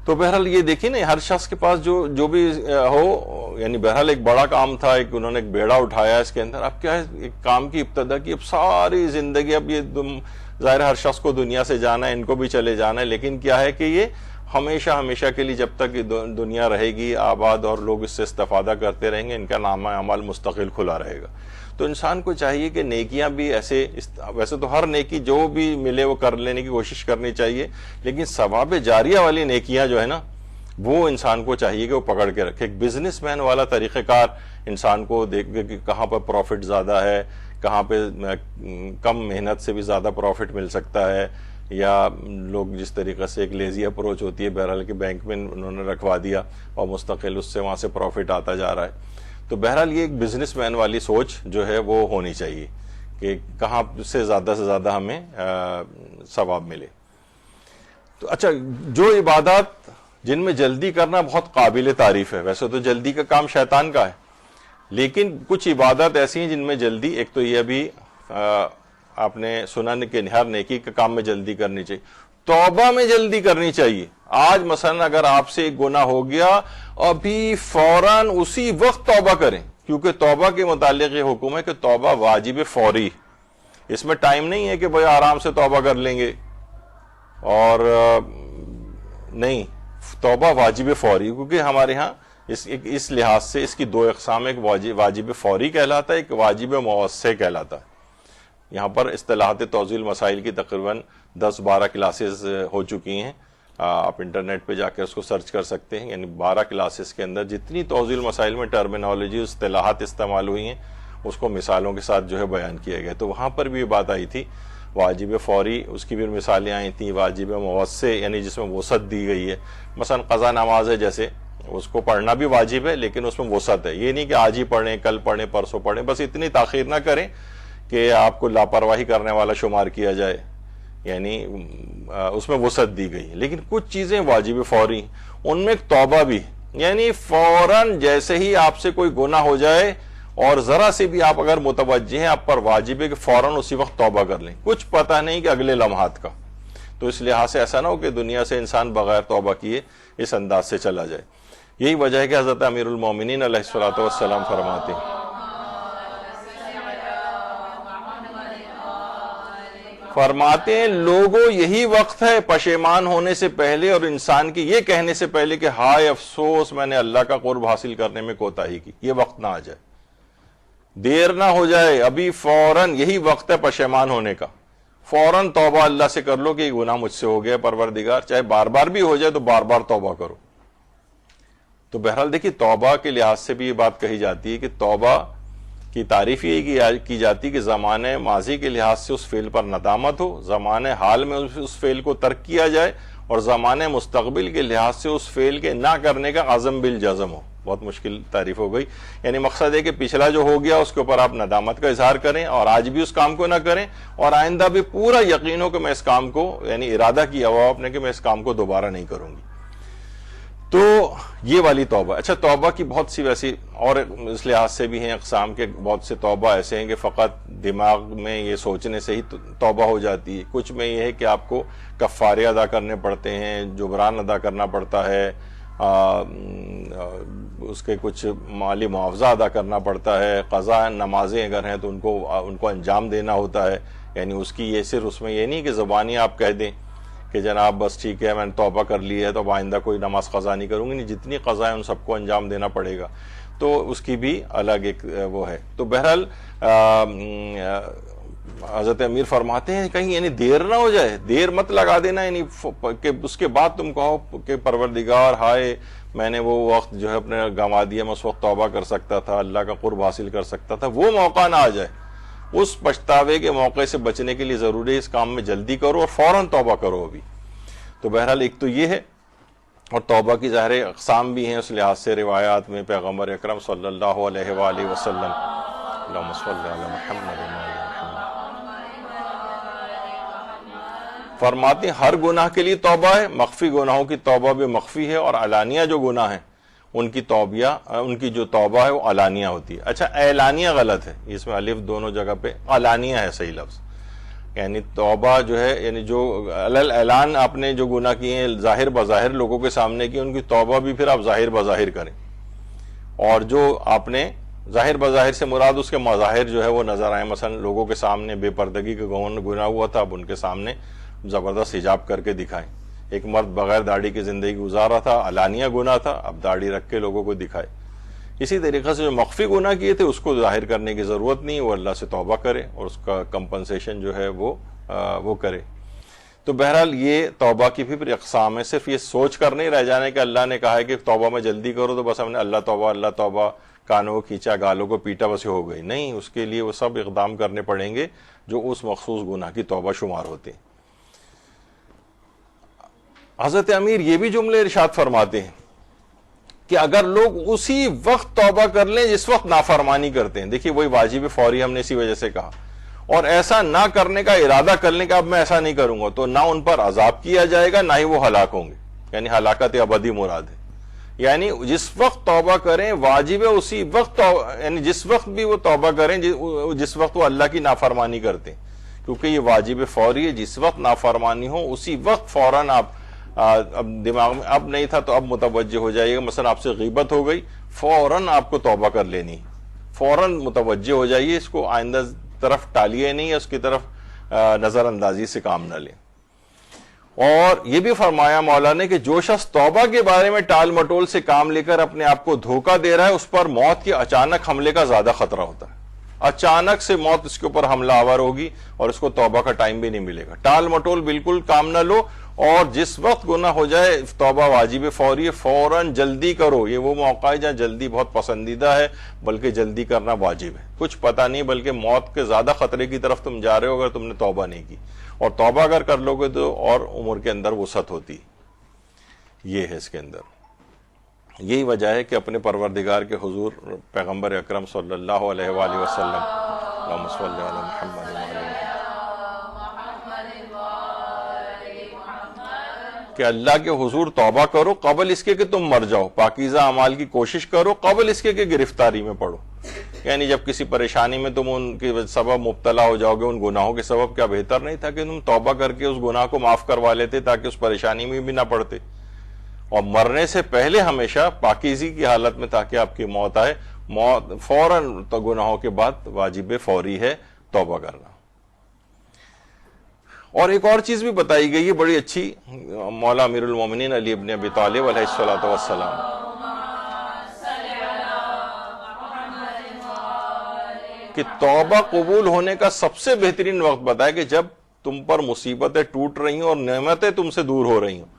تو بہرحال یہ دیکھیے نا، ہر شخص کے پاس جو بھی ہو، یعنی بہرحال ایک بڑا کام تھا، انہوں نے ایک بیڑا اٹھایا اس کے اندر. اب کیا ہے، ایک کام کی ابتدا کی، اب ساری زندگی، اب یہ ظاہر ہر شخص کو دنیا سے جانا ہے، ان کو بھی چلے جانا ہے، لیکن کیا ہے کہ یہ ہمیشہ کے لیے جب تک دنیا رہے گی آباد اور لوگ اس سے استفادہ کرتے رہیں گے، ان کا نامہ اعمال مستقل کھلا رہے گا. تو انسان کو چاہیے کہ نیکیاں بھی ویسے تو ہر نیکی جو بھی ملے وہ کر لینے کی کوشش کرنی چاہیے، لیکن ثواب جاریہ والی نیکیاں جو ہے نا، وہ انسان کو چاہیے کہ وہ پکڑ کے رکھے. ایک بزنس مین والا طریقہ کار انسان کو دیکھ کہ کہاں پر پروفٹ زیادہ ہے، کہاں پہ کم محنت سے بھی زیادہ پروفٹ مل سکتا ہے، یا لوگ جس طریقے سے ایک لیزی اپروچ ہوتی ہے بہرحال کہ بینک میں انہوں نے رکھوا دیا اور مستقل اس سے وہاں سے پروفٹ آتا جا رہا ہے. تو بہرحال یہ ایک بزنس مین والی سوچ جو ہے وہ ہونی چاہیے کہ کہاں سے زیادہ ہمیں ثواب ملے. تو اچھا، جو عبادات جن میں جلدی کرنا بہت قابل تعریف ہے، ویسے تو جلدی کا کام شیطان کا ہے، لیکن کچھ عبادات ایسی ہیں جن میں جلدی، ایک تو یہ بھی آپ نے سنا کہ ہر نیکی کے کام میں جلدی کرنی چاہیے، توبہ میں جلدی کرنی چاہیے. آج مثلا اگر آپ سے ایک گناہ ہو گیا، ابھی فوراً اسی وقت توبہ کریں، کیونکہ توبہ کے متعلق یہ حکم ہے کہ توبہ واجب فوری. اس میں ٹائم نہیں ہے کہ بھائی آرام سے توبہ کر لیں گے، اور نہیں، توبہ واجب فوری. کیونکہ ہمارے ہاں اس لحاظ سے اس کی دو اقسام، ایک واجب فوری کہلاتا ہے، ایک واجب موسع کہلاتا ہے۔ یہاں پر اصطلاحات توضیح المسائل کی تقریباً 10-12 کلاسز ہو چکی ہیں، آپ انٹرنیٹ پہ جا کے اس کو سرچ کر سکتے ہیں، یعنی 12 کلاسز کے اندر جتنی توضیح المسائل میں ٹرمینالوجی اصطلاحات استعمال ہوئی ہیں اس کو مثالوں کے ساتھ جو ہے بیان کیا گیا۔ تو وہاں پر بھی یہ بات آئی تھی، واجب فوری اس کی بھی مثالیں آئی تھیں، واجب موسع یعنی جس میں وسعت دی گئی ہے، مثلا قضا نماز ہے جیسے، اس کو پڑھنا بھی واجب ہے لیکن اس میں وسعت ہے، یہ نہیں کہ آج ہی پڑھیں، کل پڑھیں، پرسوں پڑھیں، بس اتنی تاخیر نہ کریں کہ آپ کو لاپرواہی کرنے والا شمار کیا جائے، یعنی اس میں وسعت دی گئی۔ لیکن کچھ چیزیں واجب فوری، ان میں ایک توبہ بھی، یعنی فوراً جیسے ہی آپ سے کوئی گناہ ہو جائے اور ذرا سے بھی آپ اگر متوجہ ہیں آپ پر واجب ہے کہ فوراً اسی وقت توبہ کر لیں، کچھ پتہ نہیں کہ اگلے لمحات کا۔ تو اس لحاظ سے ایسا نہ ہو کہ دنیا سے انسان بغیر توبہ کیے اس انداز سے چلا جائے۔ یہی وجہ ہے کہ حضرت امیر المومنین علیہ الصلوۃ والسلام فرماتے ہیں، لوگوں یہی وقت ہے پشیمان ہونے سے پہلے اور انسان کی یہ کہنے سے پہلے کہ ہائے افسوس میں نے اللہ کا قرب حاصل کرنے میں کوتاہی کی، یہ وقت نہ آ جائے، دیر نہ ہو جائے، ابھی فوراً یہی وقت ہے پشیمان ہونے کا، فوراً توبہ اللہ سے کر لو کہ یہ گناہ مجھ سے ہو گیا پروردگار، چاہے بار بار بھی ہو جائے تو بار بار توبہ کرو۔ تو بہرحال دیکھیے توبہ کے لحاظ سے بھی یہ بات کہی جاتی ہے کہ توبہ کی تعریف یہ کی جاتی کہ زمانے ماضی کے لحاظ سے اس فعل پر ندامت ہو، زمانے حال میں اس فعل کو ترک کیا جائے، اور زمانے مستقبل کے لحاظ سے اس فعل کے نہ کرنے کا عزم بالجزم ہو۔ بہت مشکل تعریف ہو گئی، یعنی مقصد ہے کہ پچھلا جو ہو گیا اس کے اوپر آپ ندامت کا اظہار کریں اور آج بھی اس کام کو نہ کریں، اور آئندہ بھی پورا یقین ہو کہ میں اس کام کو، یعنی ارادہ کیا ہوا آپ نے کہ میں اس کام کو دوبارہ نہیں کروں گی۔ تو یہ والی توبہ۔ اچھا، توبہ کی بہت سی ویسی اور اس لحاظ سے بھی ہیں اقسام کے، بہت سے توبہ ایسے ہیں کہ فقط دماغ میں یہ سوچنے سے ہی توبہ ہو جاتی ہے، کچھ میں یہ ہے کہ آپ کو کفارے ادا کرنے پڑتے ہیں، جبران ادا کرنا پڑتا ہے، اس کے کچھ مالی معاوضہ ادا کرنا پڑتا ہے، قضا نمازیں اگر ہیں تو ان کو انجام دینا ہوتا ہے، یعنی اس کی یہ صرف اس میں یہ نہیں کہ زبانی آپ کہہ دیں کہ جناب بس ٹھیک ہے میں نے توبہ کر لی ہے تو اب آئندہ کوئی نماز قضا نہیں کروں گی، نہیں، جتنی قضا ہے ان سب کو انجام دینا پڑے گا، تو اس کی بھی الگ ایک وہ ہے۔ تو بہرحال حضرت امیر فرماتے ہیں کہیں یعنی دیر نہ ہو جائے، دیر مت لگا دینا، یعنی کہ اس کے بعد تم کہو کہ پروردگار ہائے میں نے وہ وقت جو ہے اپنے گنوا دیا، میں اس وقت توبہ کر سکتا تھا، اللہ کا قرب حاصل کر سکتا تھا، وہ موقع نہ آ جائے۔ اس پچھتاوے کے موقع سے بچنے کے لیے ضروری ہے اس کام میں جلدی کرو اور فوراً توبہ کرو ابھی۔ تو بہرحال ایک تو یہ ہے، اور توبہ کی ظاہر اقسام بھی ہیں اس لحاظ سے روایات میں، پیغمبر اکرم صلی اللہ علیہ وآلہ وسلم، اللہم صلی علی محمد فرماتے ہیں ہر گناہ کے لیے توبہ ہے، مخفی گناہوں کی توبہ بھی مخفی ہے، اور علانیہ جو گناہ ہیں ان کی جو توبہ ہے وہ علانیہ ہوتی ہے۔ اچھا، اعلانیہ غلط ہے، اس میں الف دونوں جگہ پہ، علانیہ ہے صحیح لفظ، یعنی توبہ جو ہے یعنی جو اعلان آپ نے جو گناہ کیے ہیں ظاہر بظاہر لوگوں کے سامنے کی، ان کی توبہ بھی پھر آپ ظاہر بظاہر کریں، اور جو آپ نے ظاہر بظاہر سے مراد اس کے مظاہر جو ہے وہ نظر آئے، مثلا لوگوں کے سامنے بے پردگی کا گناہ ہوا تھا، اب ان کے سامنے زبردست حجاب کر کے دکھائیں۔ ایک مرد بغیر داڑھی کی زندگی گزار رہا تھا، علانیہ گناہ تھا، اب داڑھی رکھ کے لوگوں کو دکھائے۔ اسی طریقے سے جو مخفی گناہ کیے تھے اس کو ظاہر کرنے کی ضرورت نہیں، وہ اللہ سے توبہ کرے اور اس کا کمپنسیشن جو ہے وہ کرے۔ تو بہرحال یہ توبہ کی بھی اقسام ہے، صرف یہ سوچ کر نہیں رہ جانے کہ اللہ نے کہا ہے کہ توبہ میں جلدی کرو تو بس ہم نے اللہ توبہ کانوں کو کھینچا، گالوں کو پیٹا، بس ہو گئی، نہیں، اس کے لیے وہ سب اقدام کرنے پڑیں گے جو اس مخصوص گناہ کی توبہ شمار ہوتے ہیں۔ حضرت امیر یہ بھی جملے ارشاد فرماتے ہیں کہ اگر لوگ اسی وقت توبہ کر لیں جس وقت نافرمانی کرتے ہیں، دیکھیے وہی واجب فوری ہم نے اسی وجہ سے کہا، اور ایسا نہ کرنے کا ارادہ کر لیں کہ اب میں ایسا نہیں کروں گا، تو نہ ان پر عذاب کیا جائے گا، نہ ہی وہ ہلاک ہوں گے، یعنی ہلاکت ابدی مراد ہے۔ یعنی جس وقت توبہ کریں واجب ہے اسی وقت، یعنی جس وقت بھی وہ توبہ کریں جس وقت وہ اللہ کی نافرمانی کرتے ہیں، کیونکہ یہ واجب فوری ہے، جس وقت نافرمانی ہو اسی وقت فوراً آپ، اب دماغ میں اب نہیں تھا تو اب متوجہ ہو جائیے گا، مثلا آپ سے غیبت ہو گئی، فوراً آپ کو توبہ کر لینی، فوراً متوجہ ہو جائیے، اس کو آئندہ طرف ٹالیے نہیں، اس کی طرف نظر اندازی سے کام نہ لیں۔ اور یہ بھی فرمایا مولا نے کہ جو شخص توبہ کے بارے میں ٹال مٹول سے کام لے کر اپنے آپ کو دھوکہ دے رہا ہے اس پر موت کے اچانک حملے کا زیادہ خطرہ ہوتا ہے. اچانک سے موت اس کے اوپر حملہ آور ہوگی اور اس کو توبہ کا ٹائم بھی نہیں ملے گا. ٹال مٹول بالکل کام نہ لو, اور جس وقت گناہ ہو جائے توبہ واجب فوری ہے, فوراً جلدی کرو. یہ وہ موقع ہے جہاں جلدی بہت پسندیدہ ہے, بلکہ جلدی کرنا واجب ہے. کچھ پتہ نہیں, بلکہ موت کے زیادہ خطرے کی طرف تم جا رہے ہو اگر تم نے توبہ نہیں کی, اور توبہ اگر کر لو گے تو اور عمر کے اندر وسعت ہوتی. یہ ہے اس کے اندر. یہی وجہ ہے کہ اپنے پروردگار کے حضور پیغمبر اکرم صلی اللہ علیہ وآلہ وسلم, اللہم صلی علی محمد وعلی کہ اللہ کے حضور توبہ کرو قبل اس کے کہ تم مر جاؤ, پاکیزہ اعمال کی کوشش کرو قبل اس کے کہ گرفتاری میں پڑو. یعنی جب کسی پریشانی میں تم ان کے سبب مبتلا ہو جاؤ گے, ان گناہوں کے سبب, کیا بہتر نہیں تھا کہ تم توبہ کر کے اس گناہ کو معاف کروا لیتے تاکہ اس پریشانی میں بھی نہ پڑتے. اور مرنے سے پہلے ہمیشہ پاکیزی کی حالت میں تاکہ آپ کی موت آئے, موت فوراً تو گناہوں کے بعد واجب فوری ہے توبہ کرنا. اور ایک اور چیز بھی بتائی گئی ہے بڑی اچھی, مولا امیر المومنین علی ابن ابی طالب علیہ الصلوۃ والسلام کہ توبہ قبول ہونے کا سب سے بہترین وقت بتایا کہ جب تم پر مصیبتیں ٹوٹ رہی ہوں اور نعمتیں تم سے دور ہو رہی ہوں,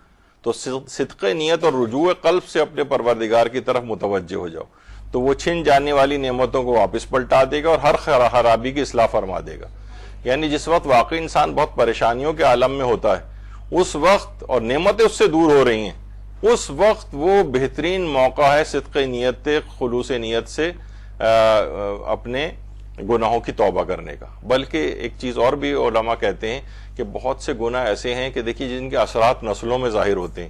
تو صدق نیت اور رجوع قلب سے اپنے پروردگار کی طرف متوجہ ہو جاؤ, تو وہ چھن جانے والی نعمتوں کو واپس پلٹا دے گا اور ہر خرابی کی اصلاح فرما دے گا. یعنی جس وقت واقعی انسان بہت پریشانیوں کے عالم میں ہوتا ہے اس وقت, اور نعمتیں اس سے دور ہو رہی ہیں, اس وقت وہ بہترین موقع ہے صدق نیت, خلوص نیت سے اپنے گناہوں کی توبہ کرنے کا. بلکہ ایک چیز اور بھی علماء کہتے ہیں کہ بہت سے گناہ ایسے ہیں کہ دیکھیے جن کے اثرات نسلوں میں ظاہر ہوتے ہیں,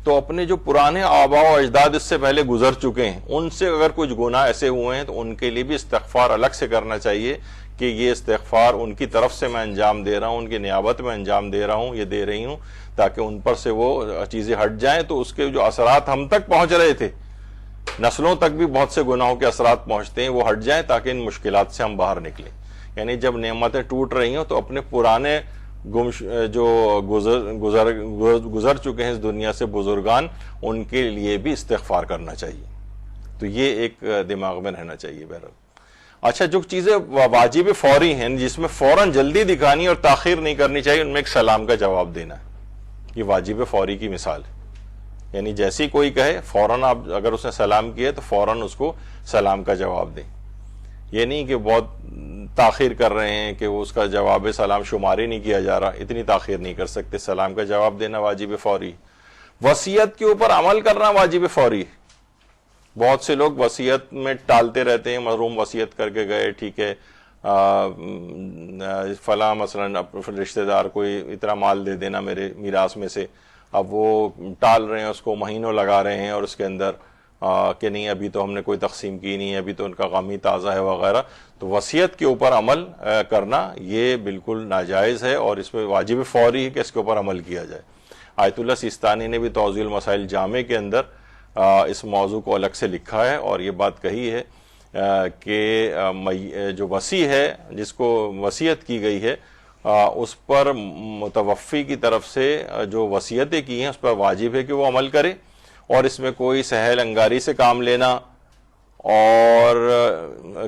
تو اپنے جو پرانے آباء و اجداد اس سے پہلے گزر چکے ہیں ان سے اگر کچھ گناہ ایسے ہوئے ہیں تو ان کے لیے بھی استغفار الگ سے کرنا چاہیے کہ یہ استغفار ان کی طرف سے میں انجام دے رہا ہوں, ان کی نیابت میں انجام دے رہا ہوں, یہ دے رہی ہوں تاکہ ان پر سے وہ چیزیں ہٹ جائیں. تو اس کے جو اثرات ہم تک پہنچ رہے تھے, نسلوں تک بھی بہت سے گناہوں کے اثرات پہنچتے ہیں, وہ ہٹ جائیں تاکہ ان مشکلات سے ہم باہر نکلیں. یعنی جب نعمتیں ٹوٹ رہی ہوں تو اپنے پرانے جو گزر چکے ہیں اس دنیا سے بزرگان, ان کے لیے بھی استغفار کرنا چاہیے. تو یہ ایک دماغ میں رہنا چاہیے. بہرحال اچھا, جو چیزیں واجب فوری ہیں جس میں فوراً جلدی دکھانی اور تاخیر نہیں کرنی چاہیے, ان میں ایک سلام کا جواب دینا ہے. یہ واجب فوری کی مثال ہے. یعنی جیسی کوئی کہے فوراً آپ, اگر اس نے سلام کیا تو فوراً اس کو سلام کا جواب دیں. یہ نہیں کہ بہت تاخیر کر رہے ہیں کہ وہ اس کا جواب سلام شمار ہی نہیں کیا جا رہا, اتنی تاخیر نہیں کر سکتے. سلام کا جواب دینا واجب فوری. وصیت کے اوپر عمل کرنا واجب فوری. بہت سے لوگ وصیت میں ٹالتے رہتے ہیں, محروم وصیت کر کے گئے, ٹھیک ہے فلاں مثلا رشتہ دار کو اتنا مال دے دینا میرے میراث میں سے, اب وہ ٹال رہے ہیں, اس کو مہینوں لگا رہے ہیں, اور اس کے اندر کہ نہیں ابھی تو ہم نے کوئی تقسیم کی نہیں, ابھی تو ان کا غم ہی تازہ ہے وغیرہ. تو وصیت کے اوپر عمل کرنا یہ بالکل ناجائز ہے, اور اس میں واجب فوری ہے کہ اس کے اوپر عمل کیا جائے. آیت اللہ سیستانی نے بھی توضیح المسائل جامع کے اندر اس موضوع کو الگ سے لکھا ہے, اور یہ بات کہی ہے کہ جو وصی ہے, جس کو وصیت کی گئی ہے, اس پر متوفی کی طرف سے جو وصیتیں کی ہیں اس پر واجب ہے کہ وہ عمل کرے, اور اس میں کوئی سہل انگاری سے کام لینا اور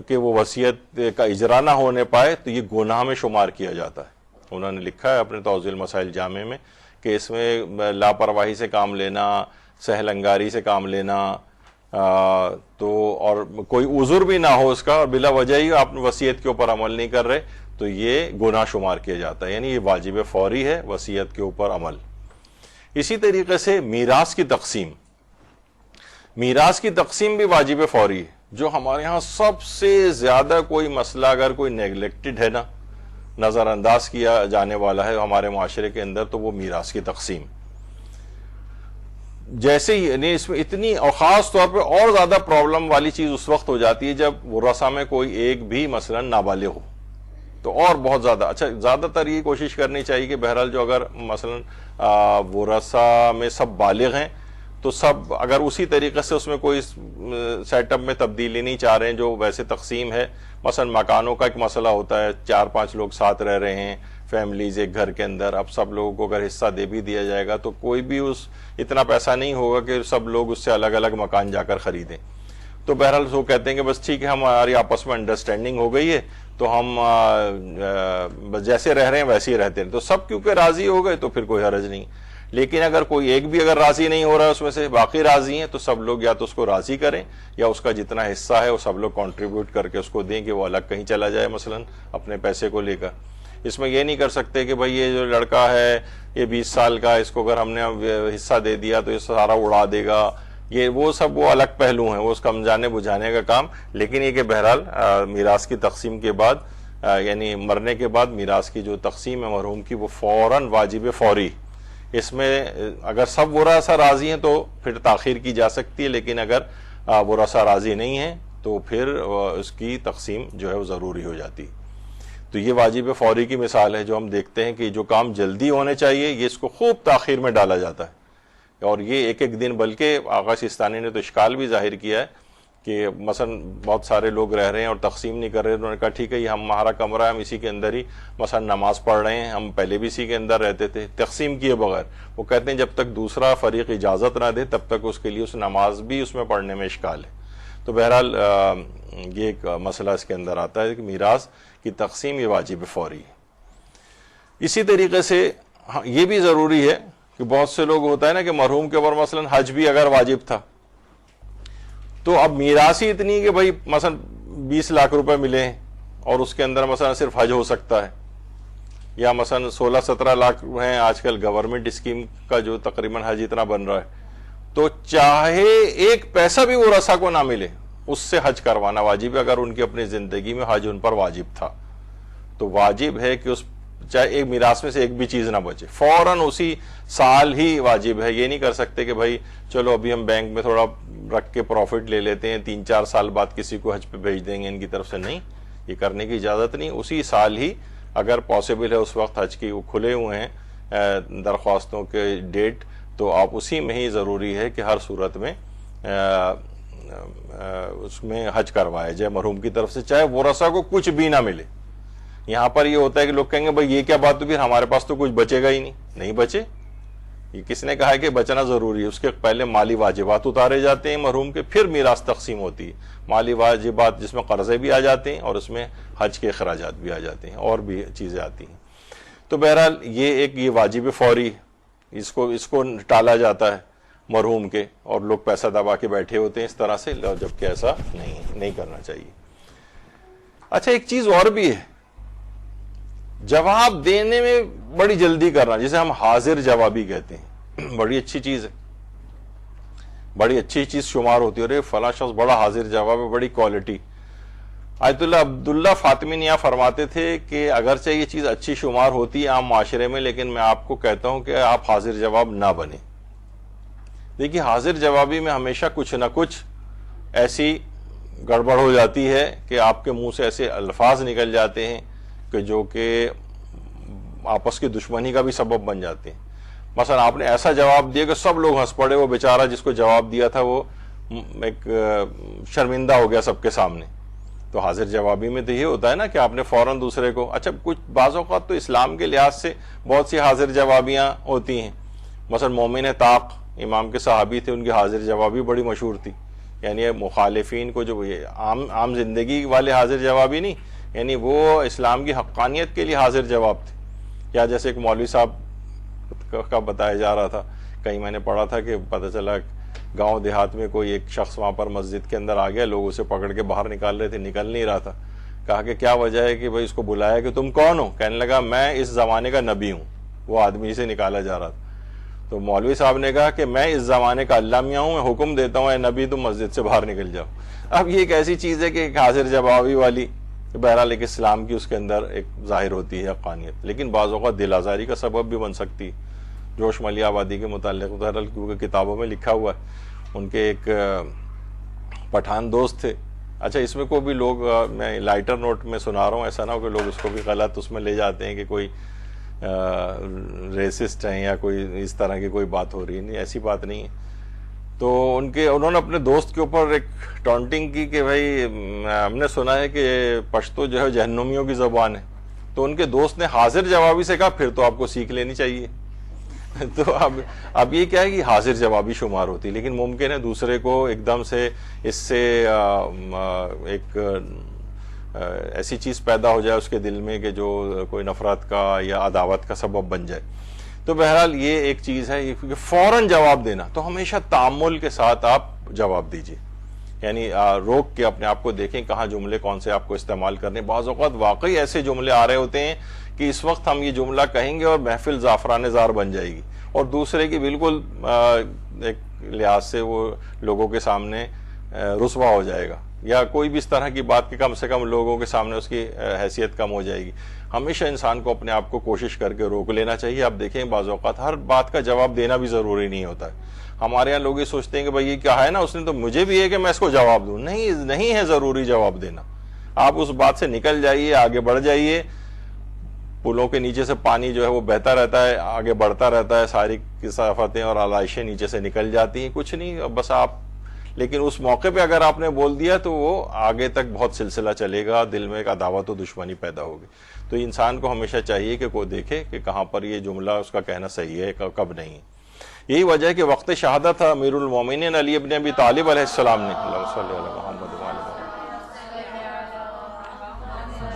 کہ وہ وصیت کا اجرا نہ ہونے پائے تو یہ گناہ میں شمار کیا جاتا ہے. انہوں نے لکھا ہے اپنے توضیح المسائل جامع میں کہ اس میں لاپرواہی سے کام لینا, سہل انگاری سے کام لینا, تو اور کوئی عذر بھی نہ ہو اس کا, اور بلا وجہ ہی آپ وصیت کے اوپر عمل نہیں کر رہے, تو یہ گناہ شمار کیا جاتا ہے. یعنی یہ واجب فوری ہے وصیت کے اوپر عمل. اسی طریقے سے میراث کی تقسیم, میراث کی تقسیم بھی واجب فوری ہے. جو ہمارے ہاں سب سے زیادہ کوئی مسئلہ اگر کوئی نیگلیکٹڈ ہے نا, نظر انداز کیا جانے والا ہے ہمارے معاشرے کے اندر, تو وہ میراث کی تقسیم. جیسے ہی یعنی اس میں اتنی, اور خاص طور پہ اور زیادہ پرابلم والی چیز اس وقت ہو جاتی ہے جب ورثہ میں کوئی ایک بھی مثلا نابالغ ہو, تو اور بہت زیادہ. اچھا, زیادہ تر یہ کوشش کرنی چاہیے کہ بہرحال جو اگر مثلا ورثہ میں سب بالغ ہیں تو سب اگر اسی طریقے سے اس میں کوئی سیٹ اپ میں تبدیلی نہیں چاہ رہے ہیں جو ویسے تقسیم ہے. مثلا مکانوں کا ایک مسئلہ ہوتا ہے, 4-5 لوگ ساتھ رہ رہے ہیں, فیملیز ایک گھر کے اندر. اب سب لوگوں کو اگر حصہ دے بھی دیا جائے گا تو کوئی بھی اتنا پیسہ نہیں ہوگا کہ سب لوگ اس سے الگ الگ مکان جا کر خریدیں. تو بہرحال وہ کہتے ہیں کہ بس ٹھیک ہے, ہماری آپس میں انڈرسٹینڈنگ ہو گئی ہے تو ہم جیسے رہ رہے ہیں ویسے ہی رہتے ہیں. تو سب کیونکہ راضی ہو گئے تو پھر کوئی حرج نہیں. لیکن اگر کوئی ایک بھی اگر راضی نہیں ہو رہا ہے اس میں سے, باقی راضی ہیں, تو سب لوگ یا تو اس کو راضی کریں یا اس کا جتنا حصہ ہے وہ سب لوگ کنٹریبیوٹ کر کے اس کو دیں کہ وہ الگ کہیں چلا جائے مثلا اپنے پیسے کو لے کر. اس میں یہ نہیں کر سکتے کہ بھئی یہ جو لڑکا ہے یہ 20 سال کا, اس کو اگر ہم نے حصہ دے دیا تو یہ سارا اڑا دے گا. یہ وہ سب وہ الگ پہلو ہیں, وہ اس کا سمجھانے بجھانے کا کام. لیکن یہ کہ بہرحال میراث کی تقسیم کے بعد یعنی مرنے کے بعد میراث کی جو تقسیم ہے مرحوم کی وہ فوراً واجب فوری. اس میں اگر سب ورثہ راضی ہیں تو پھر تاخیر کی جا سکتی ہے, لیکن اگر ورثہ راضی نہیں ہیں تو پھر اس کی تقسیم جو ہے وہ ضروری ہو جاتی. تو یہ واجب فوری کی مثال ہے جو ہم دیکھتے ہیں کہ جو کام جلدی ہونے چاہیے یہ اس کو خوب تاخیر میں ڈالا جاتا ہے. اور یہ ایک ایک دن, بلکہ آغا سیستانی نے تو اشکال بھی ظاہر کیا ہے کہ مثلا بہت سارے لوگ رہ رہے ہیں اور تقسیم نہیں کر رہے. انہوں نے کہا ٹھیک ہے یہ ہمارا کمرہ ہے, ہم اسی کے اندر ہی مثلا نماز پڑھ رہے ہیں, ہم پہلے بھی اسی کے اندر رہتے تھے تقسیم کیے بغیر. وہ کہتے ہیں جب تک دوسرا فریق اجازت نہ دے تب تک اس کے لیے اس نماز بھی اس میں پڑھنے میں اشکال ہے. تو بہرحال یہ ایک مسئلہ اس کے اندر آتا ہے کہ میراث کی تقسیم یہ واجب فوری ہے. اسی طریقے سے یہ بھی ضروری ہے کہ بہت سے لوگ ہوتا ہے نا کہ مرحوم کے اوپر مثلا حج بھی اگر واجب تھا تو اب میراث ہی اتنی کہ بھائی مثلا 20 لاکھ روپے ملے ہیں اور اس کے اندر مثلا صرف حج ہو سکتا ہے, یا مثلا 16-17 لاکھ ہیں آج کل گورنمنٹ اسکیم کا جو تقریباً حج اتنا بن رہا ہے, تو چاہے ایک پیسہ بھی ورثہ کو نہ ملے اس سے حج کروانا واجب ہے. اگر ان کی اپنی زندگی میں حج ان پر واجب تھا تو واجب ہے کہ اس چاہے ایک میراث میں سے ایک بھی چیز نہ بچے, فوراً اسی سال ہی واجب ہے. یہ نہیں کر سکتے کہ بھائی چلو ابھی ہم بینک میں تھوڑا رکھ کے پروفٹ لے لیتے ہیں, 3-4 سال بعد کسی کو حج پہ بھیج دیں گے ان کی طرف سے. نہیں, یہ کرنے کی اجازت نہیں. اسی سال ہی اگر پاسبل ہے اس وقت حج کی وہ کھلے ہوئے ہیں درخواستوں کے ڈیٹ, تو آپ اسی میں ہی ضروری ہے کہ ہر صورت میں اس میں حج کروائے جائے مرحوم کی طرف سے, چاہے ورثہ کو کچھ بھی نہ ملے. یہاں پر یہ ہوتا ہے کہ لوگ کہیں گے بھائی یہ کیا بات ہوئی, ہمارے پاس تو کچھ بچے گا ہی نہیں. نہیں بچے, یہ کس نے کہا ہے کہ بچنا ضروری ہے؟ اس کے پہلے مالی واجبات اتارے جاتے ہیں مرحوم کے, پھر میراث تقسیم ہوتی ہے. مالی واجبات جس میں قرضے بھی آ جاتے ہیں اور اس میں حج کے اخراجات بھی آ جاتے ہیں اور بھی چیزیں آتی ہیں. تو بہرحال یہ واجب فوری, اس کو ٹالا جاتا ہے مرحوم کے, اور لوگ پیسہ دبا کے بیٹھے ہوتے ہیں اس طرح سے, جبکہ ایسا نہیں کرنا چاہیے. اچھا ایک چیز اور بھی ہے, جواب دینے میں بڑی جلدی کرنا, جسے ہم حاضر جوابی کہتے ہیں. بڑی اچھی چیز ہے, بڑی اچھی چیز شمار ہوتی ہے. فلاں شخص بڑا حاضر جواب ہے, بڑی کوالٹی. آیت اللہ عبداللہ فاطمی نے فرماتے تھے کہ اگرچہ یہ چیز اچھی شمار ہوتی ہے عام معاشرے میں, لیکن میں آپ کو کہتا ہوں کہ آپ حاضر جواب نہ بنیں. دیکھیے حاضر جوابی میں ہمیشہ کچھ نہ کچھ ایسی گڑبڑ ہو جاتی ہے کہ آپ کے منہ سے ایسے الفاظ نکل جاتے ہیں کہ جو کہ آپس کی دشمنی کا بھی سبب بن جاتے ہیں. مثلا آپ نے ایسا جواب دیا کہ سب لوگ ہنس پڑے, وہ بیچارہ جس کو جواب دیا تھا وہ ایک شرمندہ ہو گیا سب کے سامنے. تو حاضر جوابی میں تو یہ ہوتا ہے نا کہ آپ نے فوراً دوسرے کو, اچھا کچھ بعض اوقات تو اسلام کے لحاظ سے بہت سی حاضر جوابیاں ہوتی ہیں. مثلا مومن طاق امام کے صحابی تھے, ان کی حاضر جوابی بڑی مشہور تھی. یعنی مخالفین کو جو عام زندگی والے حاضر جوابی نہیں, یعنی وہ اسلام کی حقانیت کے لیے حاضر جواب تھے. یا جیسے ایک مولوی صاحب کا بتایا جا رہا تھا, کہیں میں نے پڑھا تھا کہ پتہ چلا گاؤں دیہات میں کوئی ایک شخص وہاں پر مسجد کے اندر آ گیا, لوگ اسے پکڑ کے باہر نکال رہے تھے, نکل نہیں رہا تھا. کہا کہ کیا وجہ ہے کہ بھائی اس کو بلایا کہ تم کون ہو؟ کہنے لگا میں اس زمانے کا نبی ہوں. وہ آدمی سے نکالا جا رہا تھا. تو مولوی صاحب نے کہا کہ میں اس زمانے کا اللہ میاں ہوں, میں حکم دیتا ہوں اے نبی تم مسجد سے باہر نکل جاؤ. اب یہ ایک ایسی چیز ہے کہ ایک حاضر جوابی والی, بہرحال ایک اسلام کی اس کے اندر ایک ظاہر ہوتی ہے حقانیت, لیکن بعض اوقات دل آزاری کا سبب بھی بن سکتی. جوش ملی آبادی کے متعلق بہرحال کیونکہ کتابوں میں لکھا ہوا ہے, ان کے ایک پٹھان دوست تھے. اچھا اس میں کوئی بھی لوگ, میں لائٹر نوٹ میں سنا رہا ہوں, ایسا نہ ہو کہ لوگ اس کو بھی غلط اس میں لے جاتے ہیں کہ کوئی ریسسٹ ہیں یا کوئی اس طرح کی کوئی بات ہو رہی ہے. نہیں, ایسی بات نہیں ہے. تو انہوں نے اپنے دوست کے اوپر ایک ٹانٹنگ کی کہ بھائی ہم نے سنا ہے کہ پشتو جو ہے جہنمیوں کی زبان ہے. تو ان کے دوست نے حاضر جوابی سے کہا پھر تو آپ کو سیکھ لینی چاہیے. تو اب یہ کیا ہے کہ حاضر جوابی شمار ہوتی ہے، لیکن ممکن ہے دوسرے کو ایک دم سے اس سے ایک ایسی چیز پیدا ہو جائے اس کے دل میں کہ جو کوئی نفرت کا یا عداوت کا سبب بن جائے. تو بہرحال یہ ایک چیز ہے کہ فوراً جواب دینا، تو ہمیشہ تأمل کے ساتھ آپ جواب دیجئے، یعنی روک کے اپنے آپ کو دیکھیں کہاں جملے کون سے آپ کو استعمال کرنے. بعض اوقات واقعی ایسے جملے آ رہے ہوتے ہیں کہ اس وقت ہم یہ جملہ کہیں گے اور محفل زعفران زار بن جائے گی، اور دوسرے کی بالکل ایک لحاظ سے وہ لوگوں کے سامنے رسوا ہو جائے گا، یا کوئی بھی اس طرح کی بات کہ کم سے کم لوگوں کے سامنے اس کی حیثیت کم ہو جائے گی. ہمیشہ انسان کو اپنے آپ کو کوشش کر کے روک لینا چاہیے. آپ دیکھیں بعض اوقات ہر بات کا جواب دینا بھی ضروری نہیں ہوتا ہے. ہمارے یہاں لوگ یہ سوچتے ہیں کہ بھائی یہ کیا ہے نا، اس نے تو مجھے بھی ہے کہ میں اس کو جواب دوں. نہیں ہے ضروری جواب دینا. آپ اس بات سے نکل جائیے، آگے بڑھ جائیے. پلوں کے نیچے سے پانی جو ہے وہ بہتا رہتا ہے، آگے بڑھتا رہتا ہے، ساری کثافتیں اور علائشیں نیچے سے نکل جاتی ہیں، کچھ نہیں بس آپ. لیکن اس موقع پہ اگر آپ نے بول دیا تو وہ آگے تک بہت سلسلہ چلے گا، دل میں ایک عداوت و دشمنی پیدا ہوگی. تو انسان کو ہمیشہ چاہیے کہ کوئی دیکھے کہ کہاں پر یہ جملہ اس کا کہنا صحیح ہے، کب نہیں. یہی وجہ ہے کہ وقت شہادت تھا امیر المومنین علی ابن ابی طالب علیہ السلام نے اللہم صلی علی محمد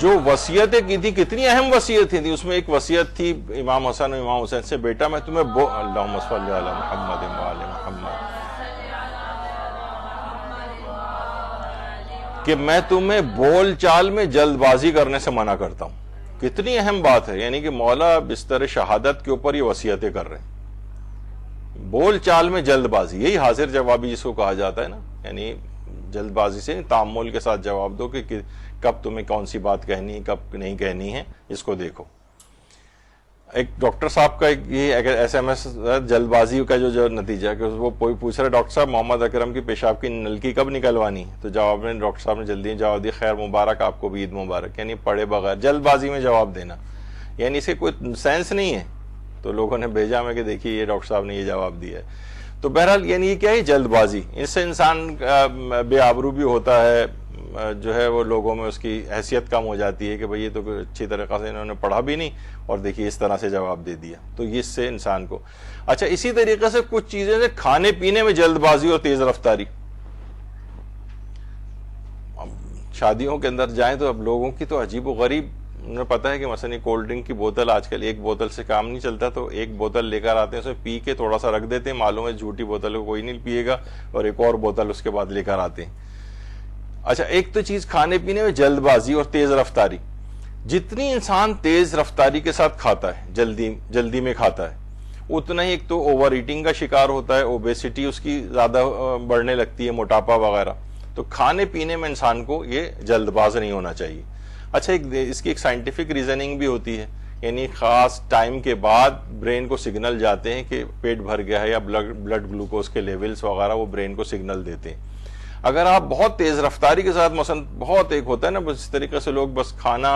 جو وصیتیں کی تھی، کتنی اہم وصیتیں تھیں. اس میں ایک وصیت تھی امام حسن و امام حسین سے، بیٹا میں تمہیں اللہم صلی علی محمد وآل محمد، کہ میں تمہیں بول چال میں جلد بازی کرنے سے منع کرتا ہوں. کتنی اہم بات ہے، یعنی کہ مولا بستر شہادت کے اوپر یہ وصیتیں کر رہے ہیں. بول چال میں جلد بازی، یہی حاضر جوابی جس کو کہا جاتا ہے نا، یعنی جلد بازی سے تعامل کے ساتھ جواب دو کہ کب تمہیں کون سی بات کہنی ہے، کب نہیں کہنی ہے، اس کو دیکھو. ایک ڈاکٹر صاحب کا یہ ایس ایم ایس جلد بازی کا جو نتیجہ کہ وہ کوئی پوچھ رہا ڈاکٹر صاحب محمد اکرم کی پیشاب کی نلکی کب نکلوانی ہے، تو جواب میں ڈاکٹر صاحب نے جلدی جواب دیا خیر مبارک آپ کو بھی عید مبارک، یعنی پڑھے بغیر جلد بازی میں جواب دینا، یعنی اسے کوئی سینس نہیں ہے. تو لوگوں نے بھیجا میں کہ دیکھیے یہ ڈاکٹر صاحب نے یہ جواب دیا ہے. تو بہرحال یعنی یہ کیا ہے جلد بازی، اس سے انسان بے آبرو بھی ہوتا ہے، جو ہے وہ لوگوں میں اس کی حیثیت کم ہو جاتی ہے کہ بھئی یہ تو اچھی طریقہ سے انہوں نے پڑھا بھی نہیں اور دیکھیے اس طرح سے جواب دے دیا. تو اس سے انسان کو اچھا اسی طریقے سے کچھ چیزیں سے کھانے پینے میں جلد بازی اور تیز رفتاری. شادیوں کے اندر جائیں تو اب لوگوں کی تو عجیب و غریب، انہیں پتا ہے کہ مثلا کولڈ ڈرنک کی بوتل آج کل ایک بوتل سے کام نہیں چلتا، تو ایک بوتل لے کر آتے ہیں، اس میں پی کے تھوڑا سا رکھ دیتے ہیں، معلوم ہے جھوٹی بوتل کو کوئی نہیں پیے گا، اور ایک اور بوتل اس کے بعد لے کر آتے ہیں. اچھا ایک تو چیز کھانے پینے میں جلد بازی اور تیز رفتاری. جتنی انسان تیز رفتاری کے ساتھ کھاتا ہے، جلدی میں کھاتا ہے، اتنا ہی ایک تو اوور ایٹنگ کا شکار ہوتا ہے، اوبیسٹی اس کی زیادہ بڑھنے لگتی ہے، موٹاپا وغیرہ. تو کھانے پینے میں انسان کو یہ جلد باز نہیں ہونا چاہیے. اچھا اس کی ایک سائنٹیفک ریزننگ بھی ہوتی ہے، یعنی خاص ٹائم کے بعد برین کو سگنل جاتے ہیں کہ پیٹ بھر گیا ہے، یا بلڈ گلوکوز کے لیولز وغیرہ وہ برین کو سگنل دیتے ہیں. اگر آپ بہت تیز رفتاری کے ساتھ مثلا بہت ایک ہوتا ہے نا، بس اس طریقے سے لوگ بس کھانا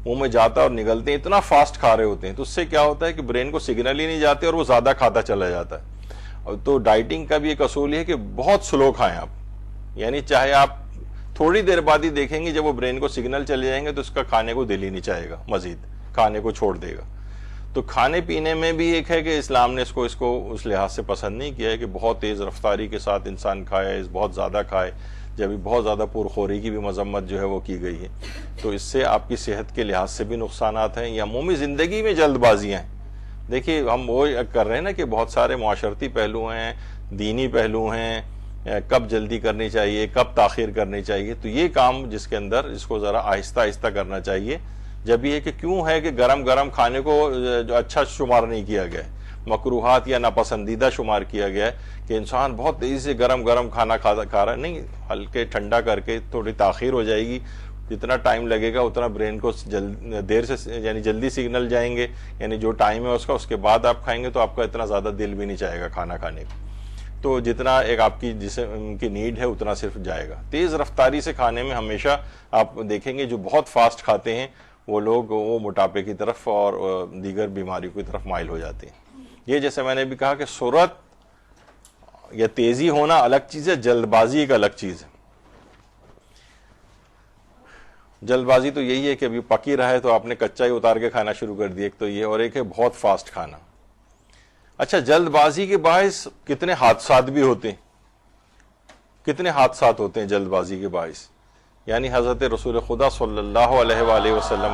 منہ میں جاتا اور نگلتے ہیں، اتنا فاسٹ کھا رہے ہوتے ہیں، تو اس سے کیا ہوتا ہے کہ برین کو سگنل ہی نہیں جاتے اور وہ زیادہ کھاتا چلا جاتا ہے. تو ڈائٹنگ کا بھی ایک اصول ہے کہ بہت سلو کھائیں آپ، یعنی چاہے آپ تھوڑی دیر بعد ہی دیکھیں گے جب وہ برین کو سگنل چلے جائیں گے تو اس کا کھانے کو دل ہی نہیں چاہے گا، مزید کھانے کو چھوڑ دے گا. تو کھانے پینے میں بھی ایک ہے کہ اسلام نے اس کو اس لحاظ سے پسند نہیں کیا ہے کہ بہت تیز رفتاری کے ساتھ انسان کھائے، بہت زیادہ کھائے، جب بہت زیادہ پرخوری کی بھی مذمت جو ہے وہ کی گئی ہے. تو اس سے آپ کی صحت کے لحاظ سے بھی نقصانات ہیں، یا عمومی زندگی میں جلد بازیاں ہیں. دیکھیے ہم وہ کر رہے ہیں نا کہ بہت سارے معاشرتی پہلو ہیں، دینی پہلو ہیں، کب جلدی کرنی چاہیے، کب تاخیر کرنی چاہیے. تو یہ کام جس کے اندر اس کو ذرا آہستہ آہستہ کرنا چاہیے. جب یہ کہ کیوں ہے کہ گرم کھانے کو جو اچھا شمار نہیں کیا گیا ہے، مکروہات یا ناپسندیدہ شمار کیا گیا ہے کہ انسان بہت تیزی سے گرم کھانا کھا رہا ہے. نہیں، ہلکے ٹھنڈا کر کے تھوڑی تاخیر ہو جائے گی، جتنا ٹائم لگے گا اتنا برین کو دیر سے یعنی جلدی سگنل جائیں گے، یعنی جو ٹائم ہے اس کے بعد آپ کھائیں گے تو آپ کا اتنا زیادہ دل بھی نہیں چاہے گا کھانا کھانے کو. تو جتنا ایک آپ کی جسم کی نیڈ ہے اتنا صرف جائے گا. تیز رفتاری سے کھانے میں ہمیشہ آپ دیکھیں گے جو بہت فاسٹ کھاتے ہیں وہ لوگ وہ موٹاپے کی طرف اور دیگر بیماریوں کی طرف مائل ہو جاتے ہیں. یہ جیسے میں نے بھی کہا کہ سرعت یا تیزی ہونا الگ چیز ہے، جلد بازی ایک الگ چیز ہے. جلد بازی تو یہی ہے کہ ابھی پکی رہا ہے تو آپ نے کچا ہی اتار کے کھانا شروع کر دیا، ایک تو یہ، اور ایک ہے بہت فاسٹ کھانا۔ اچھا، جلد بازی کے باعث کتنے حادثات بھی ہوتے ہیں، کتنے حادثات ہوتے ہیں جلد بازی کے باعث۔ یعنی حضرت رسول خدا صلی اللہ علیہ وآلہ وسلم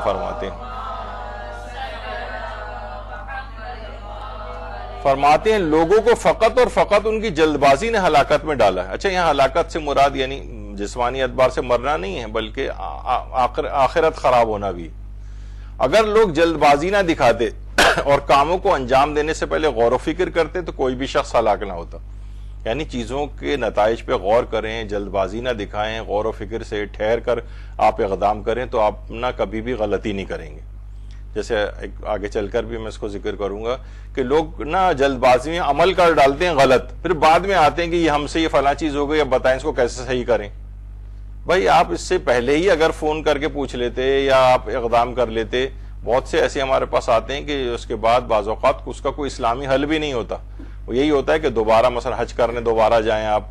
فرماتے ہیں لوگوں کو فقط اور فقط ان کی جلد بازی نے ہلاکت میں ڈالا ہے۔ اچھا، یہاں ہلاکت سے مراد یعنی جسمانی اعتبار سے مرنا نہیں ہے، بلکہ آخرت خراب ہونا بھی۔ اگر لوگ جلد بازی نہ دکھاتے اور کاموں کو انجام دینے سے پہلے غور و فکر کرتے تو کوئی بھی شخص ہلاک نہ ہوتا۔ یعنی چیزوں کے نتائج پہ غور کریں، جلد بازی نہ دکھائیں، غور و فکر سے ٹھہر کر آپ اقدام کریں تو آپ نہ کبھی بھی غلطی نہیں کریں گے۔ جیسے آگے چل کر بھی میں اس کو ذکر کروں گا کہ لوگ نہ جلد بازی میں عمل کر ڈالتے ہیں غلط، پھر بعد میں آتے ہیں کہ یہ ہم سے یہ فلاں چیز ہو گئی، اب بتائیں اس کو کیسے صحیح کریں۔ بھائی آپ اس سے پہلے ہی اگر فون کر کے پوچھ لیتے یا آپ اقدام کر لیتے، بہت سے ایسے ہمارے پاس آتے ہیں کہ اس کے بعد بعض اوقات اس کا کوئی اسلامی حل بھی نہیں ہوتا۔ وہ یہی ہوتا ہے کہ دوبارہ مثلا حج کرنے دوبارہ جائیں، آپ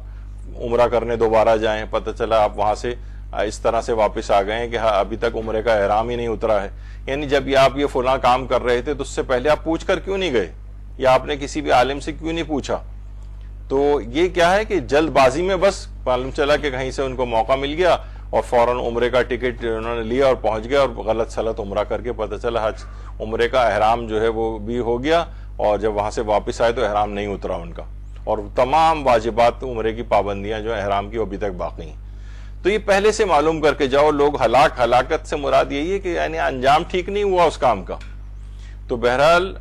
عمرہ کرنے دوبارہ جائیں، پتہ چلا آپ وہاں سے اس طرح سے واپس آ گئے ہیں کہ ابھی تک عمرے کا احرام ہی نہیں اترا ہے۔ یعنی جب آپ یہ فلاں کام کر رہے تھے تو اس سے پہلے آپ پوچھ کر کیوں نہیں گئے، یا آپ نے کسی بھی عالم سے کیوں نہیں پوچھا؟ تو یہ کیا ہے کہ جلد بازی میں بس معلوم چلا کہ کہیں سے ان کو موقع مل گیا اور فوراً عمرے کا ٹکٹ انہوں نے لیا اور پہنچ گیا، اور غلط سلط عمرہ کر کے پتہ چلا حج عمرے کا احرام جو ہے وہ بھی ہو گیا، اور جب وہاں سے واپس آئے تو احرام نہیں اترا ان کا، اور تمام واجبات عمرے کی پابندیاں جو احرام کی ابھی تک باقی ہیں۔ تو یہ پہلے سے معلوم کر کے جاؤ۔ لوگ ہلاکت سے مراد یہی ہے کہ یعنی انجام ٹھیک نہیں ہوا اس کام کا۔ تو بہرحال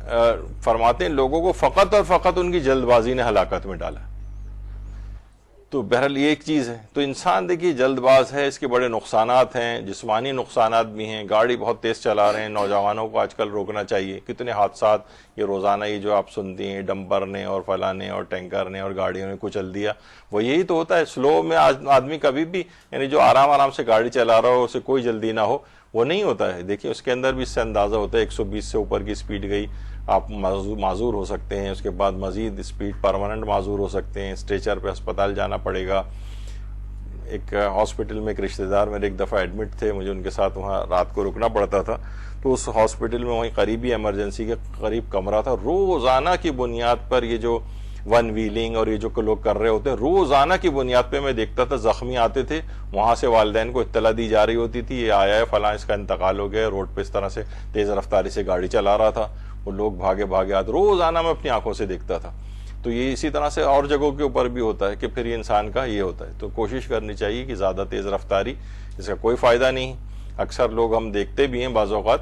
فرماتے ہیں لوگوں کو فقط اور فقط ان کی جلد بازی نے ہلاکت میں ڈالا۔ تو بہرحال یہ ایک چیز ہے۔ تو انسان دیکھیے جلد باز ہے، اس کے بڑے نقصانات ہیں، جسمانی نقصانات بھی ہیں، گاڑی بہت تیز چلا رہے ہیں، نوجوانوں کو آج کل روکنا چاہیے۔ کتنے حادثات یہ روزانہ یہ جو آپ سنتی ہیں، ڈمپر نے اور فلاں نے اور ٹینکر نے اور گاڑیوں نے کچل دیا، وہ یہی تو ہوتا ہے۔ سلو میں آدمی کبھی بھی یعنی جو آرام سے گاڑی چلا رہا ہو، اسے کوئی جلدی نہ ہو، وہ نہیں ہوتا ہے۔ دیکھیے اس کے اندر بھی اس سے اندازہ ہوتا ہے 120 سے اوپر کی سپیڈ گئی، آپ معذور ہو سکتے ہیں، اس کے بعد مزید سپیڈ پرماننٹ معذور ہو سکتے ہیں، اسٹریچر پہ اسپتال جانا پڑے گا۔ ایک ہاسپٹل میں ایک رشتہ دار میرے ایک دفعہ ایڈمٹ تھے، مجھے ان کے ساتھ وہاں رات کو رکنا پڑتا تھا، تو اس ہاسپٹل میں وہیں قریبی ایمرجنسی کے قریب کمرہ تھا۔ روزانہ کی بنیاد پر یہ جو ون ویلنگ اور یہ جو لوگ کر رہے ہوتے ہیں، روزانہ کی بنیاد پہ میں دیکھتا تھا زخمی آتے تھے، وہاں سے والدین کو اطلاع دی جا رہی ہوتی تھی یہ آیا ہے فلاں، اس کا انتقال ہو گیا، روڈ پہ اس طرح سے تیز رفتاری سے گاڑی چلا رہا تھا، وہ لوگ بھاگے آتے، روزانہ میں اپنی آنکھوں سے دیکھتا تھا۔ تو یہ اسی طرح سے اور جگہوں کے اوپر بھی ہوتا ہے کہ پھر یہ انسان کا یہ ہوتا ہے۔ تو کوشش کرنی چاہیے کہ زیادہ تیز رفتاری اس کا کوئی فائدہ نہیں۔ اکثر لوگ ہم دیکھتے بھی ہیں بعض اوقات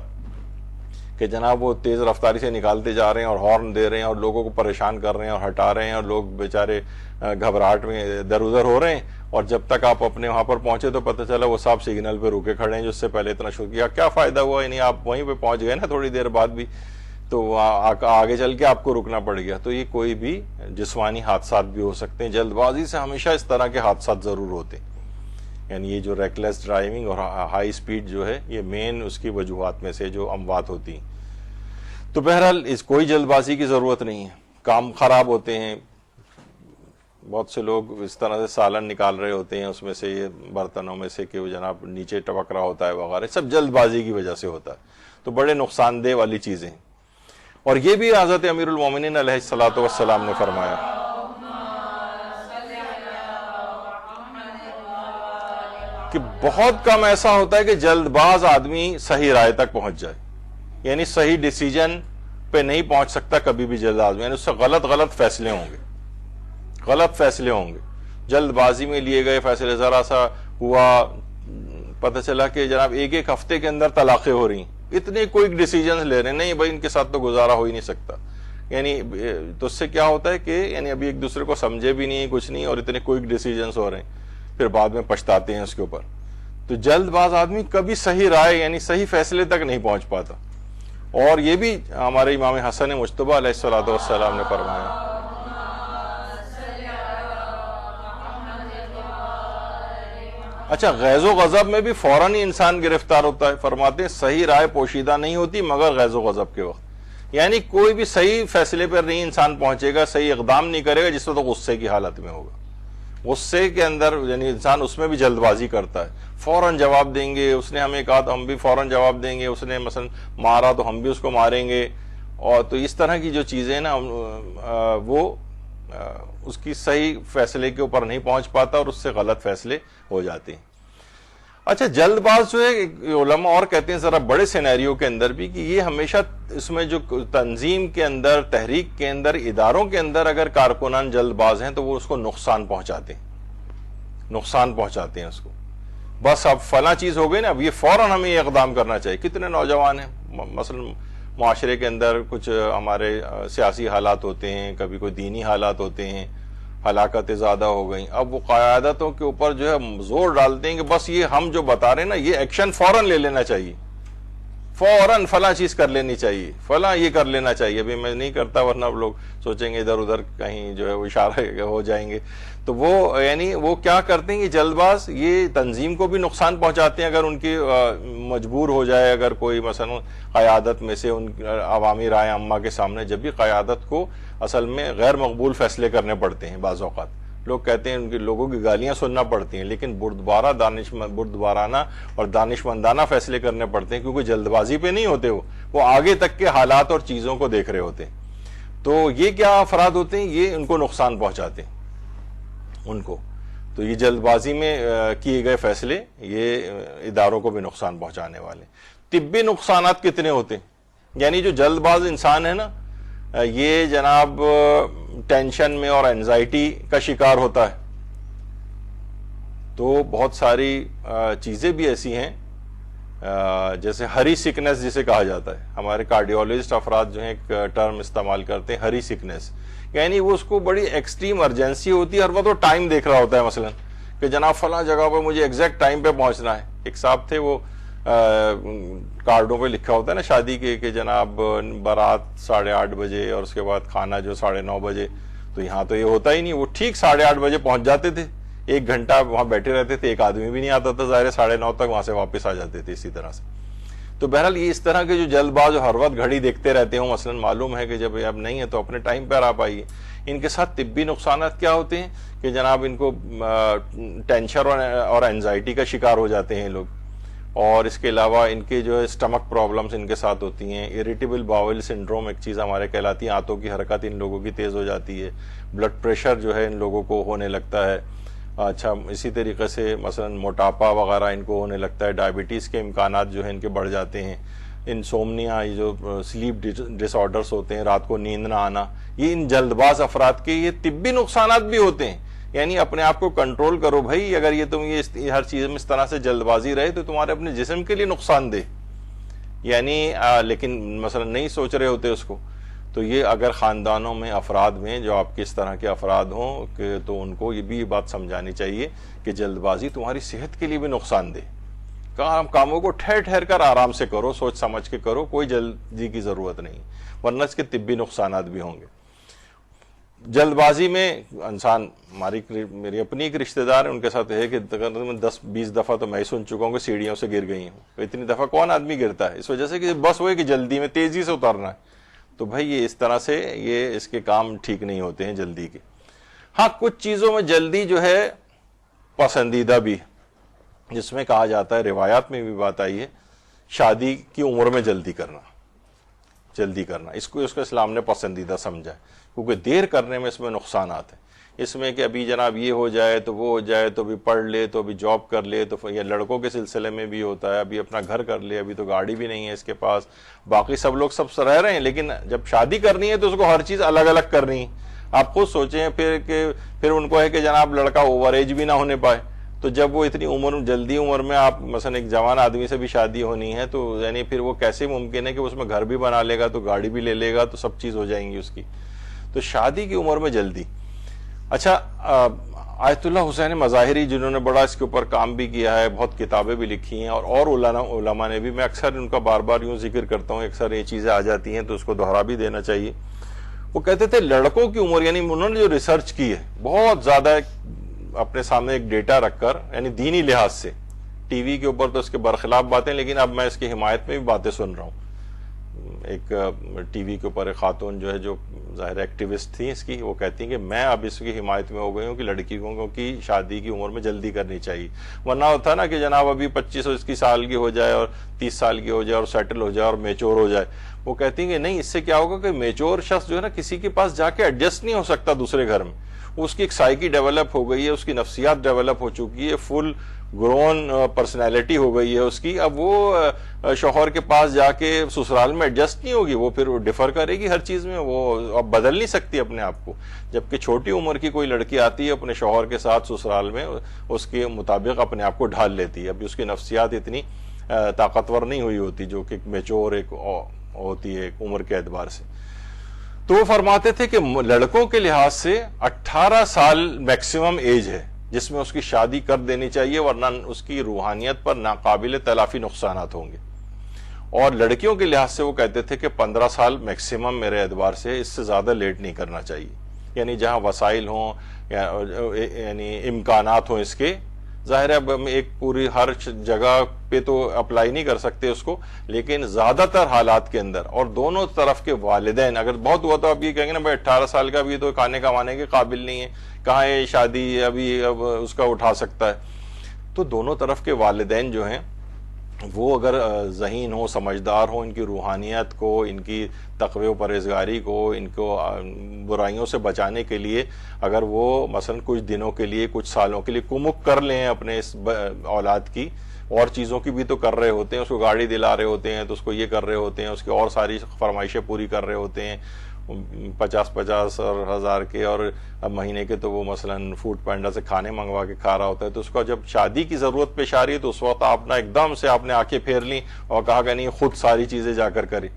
کہ جناب وہ تیز رفتاری سے نکالتے جا رہے ہیں اور ہارن دے رہے ہیں اور لوگوں کو پریشان کر رہے ہیں اور ہٹا رہے ہیں، اور لوگ بیچارے گھبراہٹ میں ادھر ادھر ہو رہے ہیں، اور جب تک آپ اپنے وہاں پر پہنچے تو پتہ چلا وہ صاحب سگنل پہ رکے کھڑے ہیں جو اس سے پہلے اتنا شروع کیا۔ کیا فائدہ ہوا؟ یعنی آپ وہیں پہ پہنچ گئے نا تھوڑی دیر بعد بھی، تو آگے چل کے آپ کو رکنا پڑ گیا۔ تو یہ کوئی بھی جسمانی حادثات بھی ہو سکتے ہیں۔ جلد بازی سے ہمیشہ اس طرح کے حادثات ضرور ہوتے ہیں، یعنی یہ جو ریکلیس ڈرائیونگ اور ہائی سپیڈ جو ہے یہ مین اس کی وجوہات میں سے جو اموات ہوتی ہیں۔ تو بہرحال اس کوئی جلد بازی کی ضرورت نہیں ہے، کام خراب ہوتے ہیں۔ بہت سے لوگ اس طرح سے سالن نکال رہے ہوتے ہیں اس میں سے، یہ برتنوں میں سے کہ وہ جناب نیچے ٹپک رہا ہوتا ہے وغیرہ، سب جلد بازی کی وجہ سے ہوتا ہے۔ تو بڑے نقصان دہ والی چیزیں ہیں، اور یہ بھی حضرت امیر المومنین علیہ الصلوۃ والسلام نے فرمایا کہ بہت کم ایسا ہوتا ہے کہ جلد باز آدمی صحیح رائے تک پہنچ جائے، یعنی صحیح ڈیسیجن پہ نہیں پہنچ سکتا کبھی بھی جلد آدمی، یعنی اس سے غلط فیصلے ہوں گے، جلد بازی میں لیے گئے فیصلے، ذرا سا ہوا پتہ چلا کہ جناب ایک ہفتے کے اندر طلاقیں ہو رہی ہیں، اتنے کوئک ڈیسیجنز لے رہے ہیں، نہیں بھائی ان کے ساتھ تو گزارا ہو ہی نہیں سکتا، یعنی تو اس سے کیا ہوتا ہے کہ یعنی ابھی ایک دوسرے کو سمجھے بھی نہیں کچھ نہیں، اور اتنے کوئک ڈیسیجنز ہو رہے ہیں، پھر بعد میں پچھتاتے ہیں اس کے اوپر۔ تو جلد باز آدمی کبھی صحیح رائے یعنی صحیح فیصلے تک نہیں پہنچ پاتا، اور یہ بھی ہمارے امام حسن مجتبیٰ علیہ الصلوۃ والسلام نے فرمایا۔ اچھا، غیظ و غضب میں بھی فوراً ہی انسان گرفتار ہوتا ہے۔ فرماتے ہیں صحیح رائے پوشیدہ نہیں ہوتی مگر غیظ و غضب کے وقت، یعنی کوئی بھی صحیح فیصلے پر نہیں انسان پہنچے گا، صحیح اقدام نہیں کرے گا جس وقت غصے کی حالت میں ہوگا، غصے کے اندر یعنی انسان اس میں بھی جلد بازی کرتا ہے، فوراً جواب دیں گے، اس نے ہمیں کہا تو ہم بھی فوراً جواب دیں گے، اس نے مثلا مارا تو ہم بھی اس کو ماریں گے، اور تو اس طرح کی جو چیزیں نا وہ اس کی صحیح فیصلے کے اوپر نہیں پہنچ پاتا اور اس سے غلط فیصلے ہو جاتے ہیں۔ اچھا جلد باز جو ہے علماء اور کہتے ہیں ذرا بڑے سینیریو کے اندر بھی کہ یہ ہمیشہ اس میں جو تنظیم کے اندر، تحریک کے اندر، اداروں کے اندر اگر کارکنان جلد باز ہیں تو وہ اس کو نقصان پہنچاتے ہیں اس کو، بس اب فلاں چیز ہو گئی نا، اب یہ فوراً ہمیں یہ اقدام کرنا چاہیے۔ کتنے نوجوان ہیں مثلا معاشرے کے اندر، کچھ ہمارے سیاسی حالات ہوتے ہیں، کبھی کوئی دینی حالات ہوتے ہیں، ہلاکتیں زیادہ ہو گئیں، اب وہ قیادتوں کے اوپر جو ہے زور ڈالتے ہیں کہ بس یہ ہم جو بتا رہے ہیں نا یہ ایکشن فوراً لے لینا چاہیے، فوراً فلاں چیز کر لینی چاہیے، فلاں یہ کر لینا چاہیے، ابھی میں نہیں کرتا ورنہ اب لوگ سوچیں گے ادھر ادھر کہیں جو ہے وہ اشارہ ہو جائیں گے۔ تو وہ یعنی وہ کیا کرتے ہیں، یہ جلد باز یہ تنظیم کو بھی نقصان پہنچاتے ہیں اگر ان کی مجبور ہو جائے، اگر کوئی مثلا قیادت میں سے ان عوامی رائے عامہ کے سامنے جب بھی قیادت کو اصل میں غیر مقبول فیصلے کرنے پڑتے ہیں، بعض اوقات لوگ کہتے ہیں ان کے لوگوں کی گالیاں سننا پڑتی ہیں، لیکن بردبارانہ اور دانشمندانہ فیصلے کرنے پڑتے ہیں، کیونکہ جلد بازی پہ نہیں ہوتے، وہ آگے تک کے حالات اور چیزوں کو دیکھ رہے ہوتے ہیں۔ تو یہ کیا افراد ہوتے ہیں، یہ ان کو نقصان پہنچاتے ہیں ان کو۔ تو یہ جلد بازی میں کیے گئے فیصلے یہ اداروں کو بھی نقصان پہنچانے والے۔ طبی نقصانات کتنے ہوتے ہیں، یعنی جو جلد باز انسان ہے نا یہ جناب ٹینشن میں اور اینزائٹی کا شکار ہوتا ہے، تو بہت ساری چیزیں بھی ایسی ہیں جیسے ہری سکنس جسے کہا جاتا ہے، ہمارے کارڈیولوجسٹ افراد جو ہیں ایک ٹرم استعمال کرتے ہیں ہری سکنس، یعنی وہ اس کو بڑی ایکسٹریم ارجنسی ہوتی ہے، ہر وقت وہ ٹائم دیکھ رہا ہوتا ہے، مثلا کہ جناب فلاں جگہ پہ مجھے ایگزیکٹ ٹائم پہ پہنچنا ہے۔ ایک صاحب تھے وہ کارڈوں پہ لکھا ہوتا ہے نا شادی کے کہ جناب بارات 8:30 بجے اور اس کے بعد کھانا جو 9:30 بجے، تو یہاں تو یہ ہوتا ہی نہیں، وہ ٹھیک 8:30 بجے پہنچ جاتے تھے، 1 گھنٹہ وہاں بیٹھے رہتے تھے، ایک آدمی بھی نہیں آتا تھا، ظاہر 9:30 تک وہاں سے واپس آ جاتے تھے اسی طرح سے۔ تو بہرحال یہ اس طرح کے جو جلد باز ہر وقت گھڑی دیکھتے رہتے ہوں، مثلا معلوم ہے کہ جب اب نہیں ہے تو اپنے ٹائم پر آپ آئیے۔ ان کے ساتھ طبی نقصانات کیا ہوتے ہیں کہ جناب ان کو ٹینشن اور اینزائٹی کا شکار ہو جاتے ہیں لوگ، اور اس کے علاوہ ان کے جو ہے اسٹمک پرابلمز ان کے ساتھ ہوتی ہیں، اریٹیبل باول سنڈروم ایک چیز ہمارے کہلاتی ہے، آنتوں کی حرکت ان لوگوں کی تیز ہو جاتی ہے، بلڈ پریشر جو ہے ان لوگوں کو ہونے لگتا ہے، اچھا اسی طریقے سے مثلا موٹاپا وغیرہ ان کو ہونے لگتا ہے، ڈائبٹیز کے امکانات جو ہیں ان کے بڑھ جاتے ہیں، انسومنیا یہ جو سلیپ ڈس آرڈرز ہوتے ہیں، رات کو نیند نہ آنا، یہ ان جلد باز افراد کے یہ طبی نقصانات بھی ہوتے ہیں۔ یعنی اپنے آپ کو کنٹرول کرو بھائی، اگر یہ تم یہ ہر چیز میں اس طرح سے جلد بازی رہے تو تمہارے اپنے جسم کے لیے نقصان دہ، یعنی لیکن مثلا نہیں سوچ رہے ہوتے اس کو۔ تو یہ اگر خاندانوں میں افراد میں جو آپ کے اس طرح کے افراد ہوں کہ تو ان کو یہ بھی بات سمجھانی چاہیے کہ جلد بازی تمہاری صحت کے لیے بھی نقصان دہ، کاموں کو ٹھہر ٹھہر کر آرام سے کرو، سوچ سمجھ کے کرو، کوئی جلدی کی ضرورت نہیں، ورنہ اس کے طبی نقصانات بھی ہوں گے۔ جلد بازی میں انسان میری اپنی ایک رشتہ دار ہے، ان کے ساتھ ہے کہ 10-20 دفعہ تو میں ہی سن چکا ہوں کہ سیڑھیوں سے گر گئی ہوں۔ اتنی دفعہ کون آدمی گرتا ہے؟ اس وجہ سے کہ بس وہ ہے کہ جلدی میں تیزی سے اترنا ہے، تو بھائی یہ اس طرح سے یہ اس کے کام ٹھیک نہیں ہوتے ہیں جلدی کے۔ ہاں کچھ چیزوں میں جلدی جو ہے پسندیدہ بھی، جس میں کہا جاتا ہے، روایات میں بھی بات آئی ہے، شادی کی عمر میں جلدی کرنا، اس کو اسلام نے پسندیدہ سمجھا ہے، کیونکہ دیر کرنے میں اس میں نقصانات ہیں، اس میں کہ ابھی جناب یہ ہو جائے تو وہ ہو جائے، تو ابھی پڑھ لے تو ابھی جاب کر لے، تو یہ لڑکوں کے سلسلے میں بھی ہوتا ہے، ابھی اپنا گھر کر لے، ابھی تو گاڑی بھی نہیں ہے اس کے پاس، باقی سب لوگ سب رہ رہے ہیں، لیکن جب شادی کرنی ہے تو اس کو ہر چیز الگ الگ کرنی ہے۔ آپ خود سوچیں پھر ان کو ہے کہ جناب لڑکا اوور ایج بھی نہ ہونے پائے، تو جب وہ اتنی جلدی عمر میں آپ مثلا ایک جوان آدمی سے بھی شادی ہونی ہے تو یعنی پھر وہ کیسے ممکن ہے کہ اس میں گھر بھی بنا لے گا، تو گاڑی بھی لے لے گا، تو سب چیز ہو جائیں گی اس کی۔ تو شادی کی عمر میں جلدی۔ اچھا آیت اللہ حسین مظاہری جنہوں نے بڑا اس کے اوپر کام بھی کیا ہے، بہت کتابیں بھی لکھی ہیں، اور علماء نے بھی، میں اکثر ان کا بار بار یوں ذکر کرتا ہوں، اکثر یہ چیزیں آ جاتی ہیں تو اس کو دوہرا بھی دینا چاہیے۔ وہ کہتے تھے لڑکوں کی عمر، یعنی انہوں نے جو ریسرچ کی ہے بہت زیادہ اپنے سامنے ایک ڈیٹا رکھ کر، یعنی دینی لحاظ سے، ٹی وی کے اوپر تو اس کے برخلاف باتیں، لیکن اب میں اس کی حمایت میں بھی باتیں سن رہا ہوں، ایک ٹی وی کے اوپر ایک خاتون جو ہے جو ظاہر ایکٹیوسٹ تھی اس کی، وہ کہتی ہیں کہ میں اب اس کی حمایت میں ہو گئی ہوں کہ لڑکیوں کی شادی کی عمر میں جلدی کرنی چاہیے. ورنہ ہوتا نا کہ جناب ابھی 25 سال کی ہو جائے اور 30 سال کی ہو جائے اور سیٹل ہو جائے اور میچور ہو جائے. وہ کہتی ہیں کہ نہیں، اس سے کیا ہوگا کہ میچور شخص جو ہے نا کسی کے پاس جا کے ایڈجسٹ نہیں ہو سکتا دوسرے گھر میں. اس کی ایک سائیکی ڈیولپ ہو گئی ہے، اس کی نفسیات ڈیولپ ہو چکی ہے، فل گرون پرسنالٹی ہو گئی ہے اس کی. اب وہ شوہر کے پاس جا کے سسرال میں ایڈجسٹ نہیں ہوگی، وہ پھر ڈیفر کرے گی ہر چیز میں، وہ اب بدل نہیں سکتی اپنے آپ کو. جبکہ چھوٹی عمر کی کوئی لڑکی آتی ہے اپنے شوہر کے ساتھ سسرال میں، اس کے مطابق اپنے آپ کو ڈھال لیتی ہے. ابھی اس کی نفسیات اتنی طاقتور نہیں ہوئی ہوتی جو کہ میچور ایک ہوتی ہے عمر کے اعتبار سے. تو وہ فرماتے تھے کہ لڑکوں کے لحاظ سے 18 سال میکسیمم ایج ہے جس میں اس کی شادی کر دینی چاہیے، ورنہ اس کی روحانیت پر ناقابل تلافی نقصانات ہوں گے. اور لڑکیوں کے لحاظ سے وہ کہتے تھے کہ 15 سال میکسیمم میرے اعتبار سے، اس سے زیادہ لیٹ نہیں کرنا چاہیے. یعنی جہاں وسائل ہوں یعنی امکانات ہوں اس کے. ظاہر ہے اب ہم ایک پوری ہر جگہ پہ تو اپلائی نہیں کر سکتے اس کو، لیکن زیادہ تر حالات کے اندر اور دونوں طرف کے والدین، اگر بہت ہوا تو آپ یہ کہیں گے نا بھائی 18 سال کا بھی تو کھانے کمانے کے قابل نہیں ہے، کہاں ہے شادی ابھی اب اس کا اٹھا سکتا ہے. تو دونوں طرف کے والدین جو ہیں وہ اگر ذہین ہوں، سمجھدار ہوں، ان کی روحانیت کو، ان کی تقوی و پرہیزگاری کو، ان کو برائیوں سے بچانے کے لیے اگر وہ مثلا کچھ دنوں کے لیے، کچھ سالوں کے لیے کمک کر لیں اپنے اس اولاد کی، اور چیزوں کی بھی تو کر رہے ہوتے ہیں، اس کو گاڑی دلا رہے ہوتے ہیں تو اس کو یہ کر رہے ہوتے ہیں، اس کی اور ساری فرمائشیں پوری کر رہے ہوتے ہیں 50 اور 1000 کے، اور اب مہینے کے تو وہ مثلا فوڈ پینڈا سے کھانے منگوا کے کھا رہا ہوتا ہے. تو اس کو جب شادی کی ضرورت پیش آ رہی ہے تو اس وقت آپ نے ایک دم سے آپ نے آنکھیں پھیر لیں اور کہا کہ نہیں خود ساری چیزیں جا کر کریں.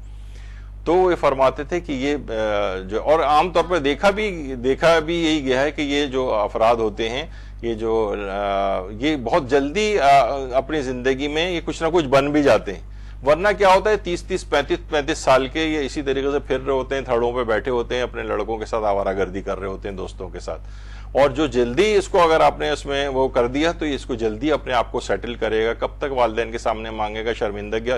تو وہ یہ فرماتے تھے کہ یہ جو، اور عام طور پہ دیکھا بھی یہی گیا ہے کہ یہ جو افراد ہوتے ہیں یہ بہت جلدی اپنی زندگی میں یہ کچھ نہ کچھ بن بھی جاتے ہیں. ورنہ کیا ہوتا ہے 30 35 سال کے یہ اسی طریقے سے پھر رہے ہوتے ہیں، تھڑوں پہ بیٹھے ہوتے ہیں، اپنے لڑکوں کے ساتھ آوارہ گردی کر رہے ہوتے ہیں دوستوں کے ساتھ. اور جو جلدی اس کو اگر آپ نے اس میں وہ کر دیا تو اس کو جلدی اپنے آپ کو سیٹل کرے گا. کب تک والدین کے سامنے مانگے گا؟ شرمندگی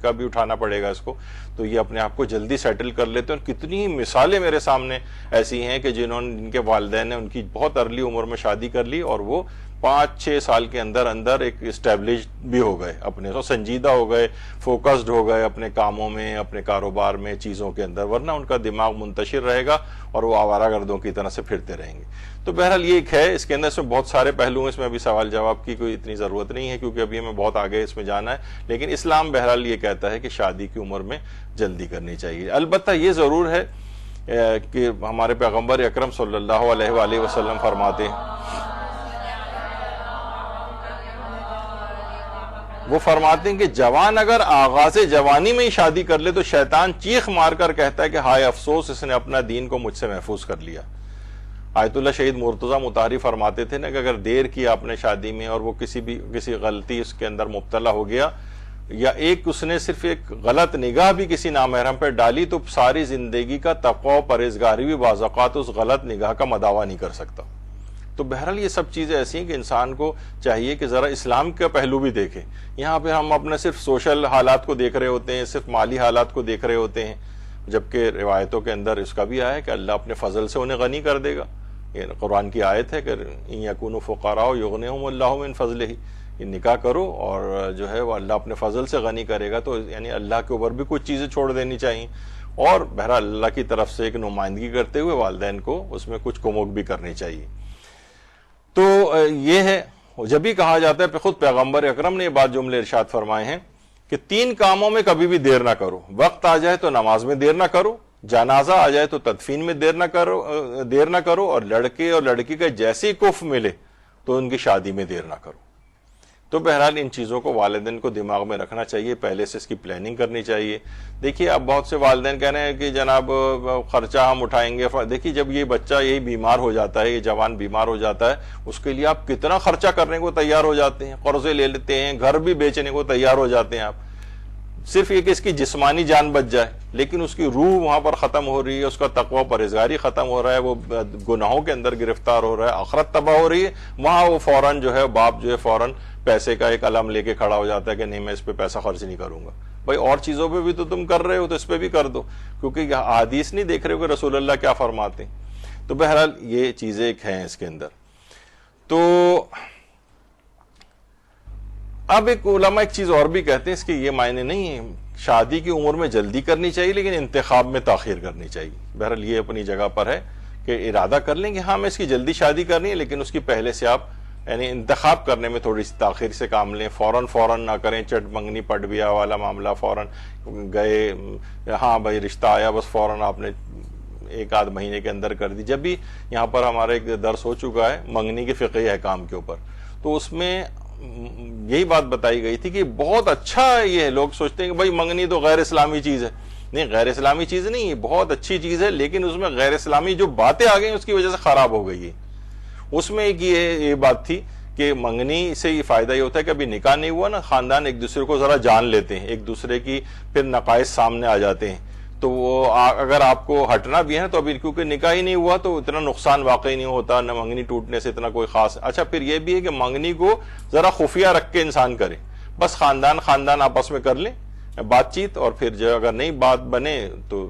کا بھی اٹھانا پڑے گا اس کو. تو یہ اپنے آپ کو جلدی سیٹل کر لیتے ہیں. اور کتنی مثالیں میرے سامنے ایسی ہیں کہ جن کے والدین نے ان کی بہت ارلی عمر میں شادی کر لی اور وہ 5-6 سال کے اندر ایک اسٹیبلش بھی ہو گئے، اپنے تو سنجیدہ ہو گئے، فوکسڈ ہو گئے اپنے کاموں میں، اپنے کاروبار میں، چیزوں کے اندر. ورنہ ان کا دماغ منتشر رہے گا اور وہ آوارہ گردوں کی طرح سے پھرتے رہیں گے. تو بہرحال یہ ایک ہے، اس کے اندر اس میں بہت سارے پہلو ہیں، اس میں ابھی سوال جواب کی کوئی اتنی ضرورت نہیں ہے کیونکہ ابھی ہمیں بہت آگے اس میں جانا ہے. لیکن اسلام بہرحال یہ کہتا ہے کہ شادی کی عمر میں جلدی کرنی چاہیے. البتہ یہ ضرور ہے کہ ہمارے پیغمبر اکرم صلی اللہ علیہ وآلہ وسلم فرماتے ہیں، وہ فرماتے ہیں کہ جوان اگر آغاز جوانی میں ہی شادی کر لے تو شیطان چیخ مار کر کہتا ہے کہ ہائے افسوس، اس نے اپنا دین کو مجھ سے محفوظ کر لیا. آیت اللہ شہید مرتضیٰ مطہری فرماتے تھے نا کہ اگر دیر کیا اپنے شادی میں اور وہ کسی غلطی اس کے اندر مبتلا ہو گیا، یا اس نے صرف ایک غلط نگاہ بھی کسی نامحرم پہ ڈالی، تو ساری زندگی کا تقوی و پرہیزگاری بھی بعض اوقات اس غلط نگاہ کا مداوع نہیں کر سکتا. تو بہرحال یہ سب چیزیں ایسی ہیں کہ انسان کو چاہیے کہ ذرا اسلام کا پہلو بھی دیکھیں. یہاں پہ ہم اپنے صرف سوشل حالات کو دیکھ رہے ہوتے ہیں، صرف مالی حالات کو دیکھ رہے ہوتے ہیں، جبکہ روایتوں کے اندر اس کا بھی آیا ہے کہ اللہ اپنے فضل سے انہیں غنی کر دے گا. یہ قرآن کی آیت ہے کہ ان یکونوا فقراء یغنیہم اللہ من فضلہ، یہ نکاح کرو اور جو ہے وہ اللہ اپنے فضل سے غنی کرے گا. تو یعنی اللہ کے اوپر بھی کچھ چیزیں چھوڑ دینی چاہیے، اور بہرحال اللہ کی طرف سے ایک نمائندگی کرتے ہوئے والدین کو اس میں کچھ کمک بھی کرنی چاہیے. تو یہ ہے، جب بھی کہا جاتا ہے، خود پیغمبر اکرم نے یہ بات جملے ارشاد فرمائے ہیں کہ 3 کاموں میں کبھی بھی دیر نہ کرو. وقت آ جائے تو نماز میں دیر نہ کرو، جنازہ آ جائے تو تدفین میں دیر نہ کرو، اور لڑکے اور لڑکی کا جیسی کف ملے تو ان کی شادی میں دیر نہ کرو. تو بہرحال ان چیزوں کو والدین کو دماغ میں رکھنا چاہیے، پہلے سے اس کی پلاننگ کرنی چاہیے. دیکھیے اب بہت سے والدین کہہ رہے ہیں کہ جناب خرچہ ہم اٹھائیں گے. دیکھیے جب یہ بچہ یہی بیمار ہو جاتا ہے، یہ جوان بیمار ہو جاتا ہے، اس کے لیے آپ کتنا خرچہ کرنے کو تیار ہو جاتے ہیں، قرضے لے لیتے ہیں، گھر بھی بیچنے کو تیار ہو جاتے ہیں آپ، صرف یہ کہ اس کی جسمانی جان بچ جائے، لیکن اس کی روح وہاں پر ختم ہو رہی ہے، اس کا تقوی و پرہیزگاری ختم ہو رہا ہے، وہ گناہوں کے اندر گرفتار ہو رہا ہے، آخرت تباہ ہو رہی ہے. وہاں وہ فوراً جو ہے باپ جو ہے فوراً پیسے کا ایک علم لے کے کھڑا ہو جاتا ہے کہ نہیں میں اس پہ پیسہ خرچ نہیں کروں گا. بھائی اور چیزوں پہ بھی تو تم کر رہے ہو تو اس پہ بھی کر دو، کیونکہ حدیث نہیں دیکھ رہے ہو کہ رسول اللہ کیا فرماتے ہیں۔ تو بہرحال یہ چیزیں ایک ہیں اس کے اندر۔ تو اب ایک علماء ایک چیز اور بھی کہتے ہیں، اس کے یہ معنی نہیں ہے شادی کی عمر میں جلدی کرنی چاہیے لیکن انتخاب میں تاخیر کرنی چاہیے۔ بہرحال یہ اپنی جگہ پر ہے کہ ارادہ کر لیں کہ ہاں میں اس کی جلدی شادی کرنی ہے، لیکن اس کی پہلے سے آپ یعنی انتخاب کرنے میں تھوڑی سی تاخیر سے کام لیں، فوراً نہ کریں، چٹ منگنی پٹ بیاہ والا معاملہ، فوراً گئے ہاں بھائی رشتہ آیا بس فوراً آپ نے 1 آدھ مہینے کے اندر کر دی۔ جب بھی یہاں پر ہمارا ایک درس ہو چکا ہے منگنی کے فقہی احکام کے اوپر، تو اس میں یہی بات بتائی گئی تھی کہ بہت اچھا ہے، یہ لوگ سوچتے ہیں کہ بھائی منگنی تو غیر اسلامی چیز ہے۔ نہیں، غیر اسلامی چیز نہیں ہے، بہت اچھی چیز ہے، لیکن اس میں غیر اسلامی جو باتیں آ گئی اس کی وجہ سے خراب ہو گئی ہے۔ اس میں ایک یہ بات تھی کہ منگنی سے یہ فائدہ یہ ہوتا ہے کہ ابھی نکاح نہیں ہوا نا، خاندان ایک دوسرے کو ذرا جان لیتے ہیں، ایک دوسرے کی پھر نقائص سامنے آ جاتے ہیں، تو وہ اگر آپ کو ہٹنا بھی ہے تو ابھی کیونکہ نکاح ہی نہیں ہوا تو اتنا نقصان واقعی نہیں ہوتا، نہ منگنی ٹوٹنے سے اتنا کوئی خاص۔ اچھا پھر یہ بھی ہے کہ منگنی کو ذرا خفیہ رکھ کے انسان کرے، بس خاندان آپس میں کر لیں بات چیت، اور پھر جو اگر نہیں بات بنے تو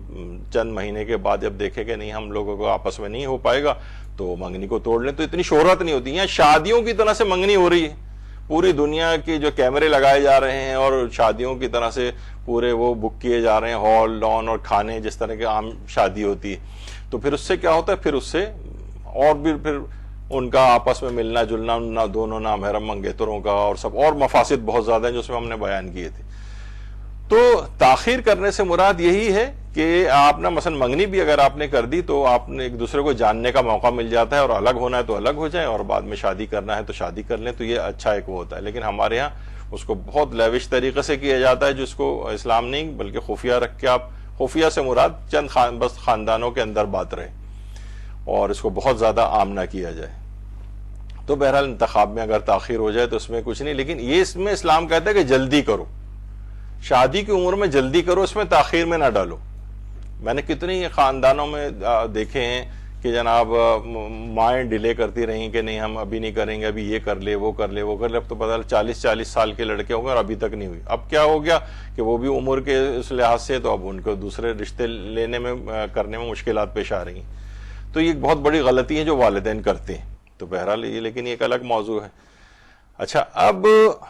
چند مہینے کے بعد جب دیکھے کہ نہیں ہم لوگوں کو آپس میں نہیں ہو پائے گا تو منگنی کو توڑ لیں۔ تو اتنی شہرت نہیں ہوتی، یہاں شادیوں کی طرح سے منگنی ہو رہی ہے، پوری دنیا کی جو کیمرے لگائے جا رہے ہیں اور شادیوں کی طرح سے پورے وہ بک کیے جا رہے ہیں، ہال لان اور کھانے جس طرح کی عام شادی ہوتی ہے۔ تو پھر اس سے کیا ہوتا ہے، پھر اس سے اور بھی پھر ان کا آپس میں ملنا جلنا، دونوں نامحرم منگیتروں کا اور سب اور مفاسد بہت زیادہ ہیں جو اس میں ہم نے بیان کیے تھے۔ تو تاخیر کرنے سے مراد یہی ہے کہ آپ نے مثلا منگنی بھی اگر آپ نے کر دی تو آپ نے ایک دوسرے کو جاننے کا موقع مل جاتا ہے، اور الگ ہونا ہے تو الگ ہو جائیں، اور بعد میں شادی کرنا ہے تو شادی کر لیں، تو یہ اچھا ایک وہ ہوتا ہے۔ لیکن ہمارے ہاں اس کو بہت لیوش طریقے سے کیا جاتا ہے، جس کو اسلام نہیں بلکہ خفیہ رکھ کے، آپ خفیہ سے مراد چند بس خاندانوں کے اندر بات رہے اور اس کو بہت زیادہ عام نہ کیا جائے۔ تو بہرحال انتخاب میں اگر تاخیر ہو جائے تو اس میں کچھ نہیں، لیکن یہ اس میں اسلام کہتا ہے کہ جلدی کرو، شادی کی عمر میں جلدی کرو، اس میں تاخیر میں نہ ڈالو۔ میں نے کتنی خاندانوں میں دیکھے ہیں کہ جناب مائیں ڈیلے کرتی رہیں کہ نہیں ہم ابھی نہیں کریں گے، ابھی یہ کر لے وہ کر لے وہ کر لے، اب تو پتہ 40 سال کے لڑکے ہوں گے اور ابھی تک نہیں ہوئی۔ اب کیا ہو گیا کہ وہ بھی عمر کے اس لحاظ سے تو اب ان کو دوسرے رشتے لینے میں کرنے میں مشکلات پیش آ رہی ہیں۔ تو یہ ایک بہت بڑی غلطی ہے جو والدین کرتے ہیں۔ تو بہرحال یہ لیکن یہ ایک الگ موضوع ہے۔ اچھا اب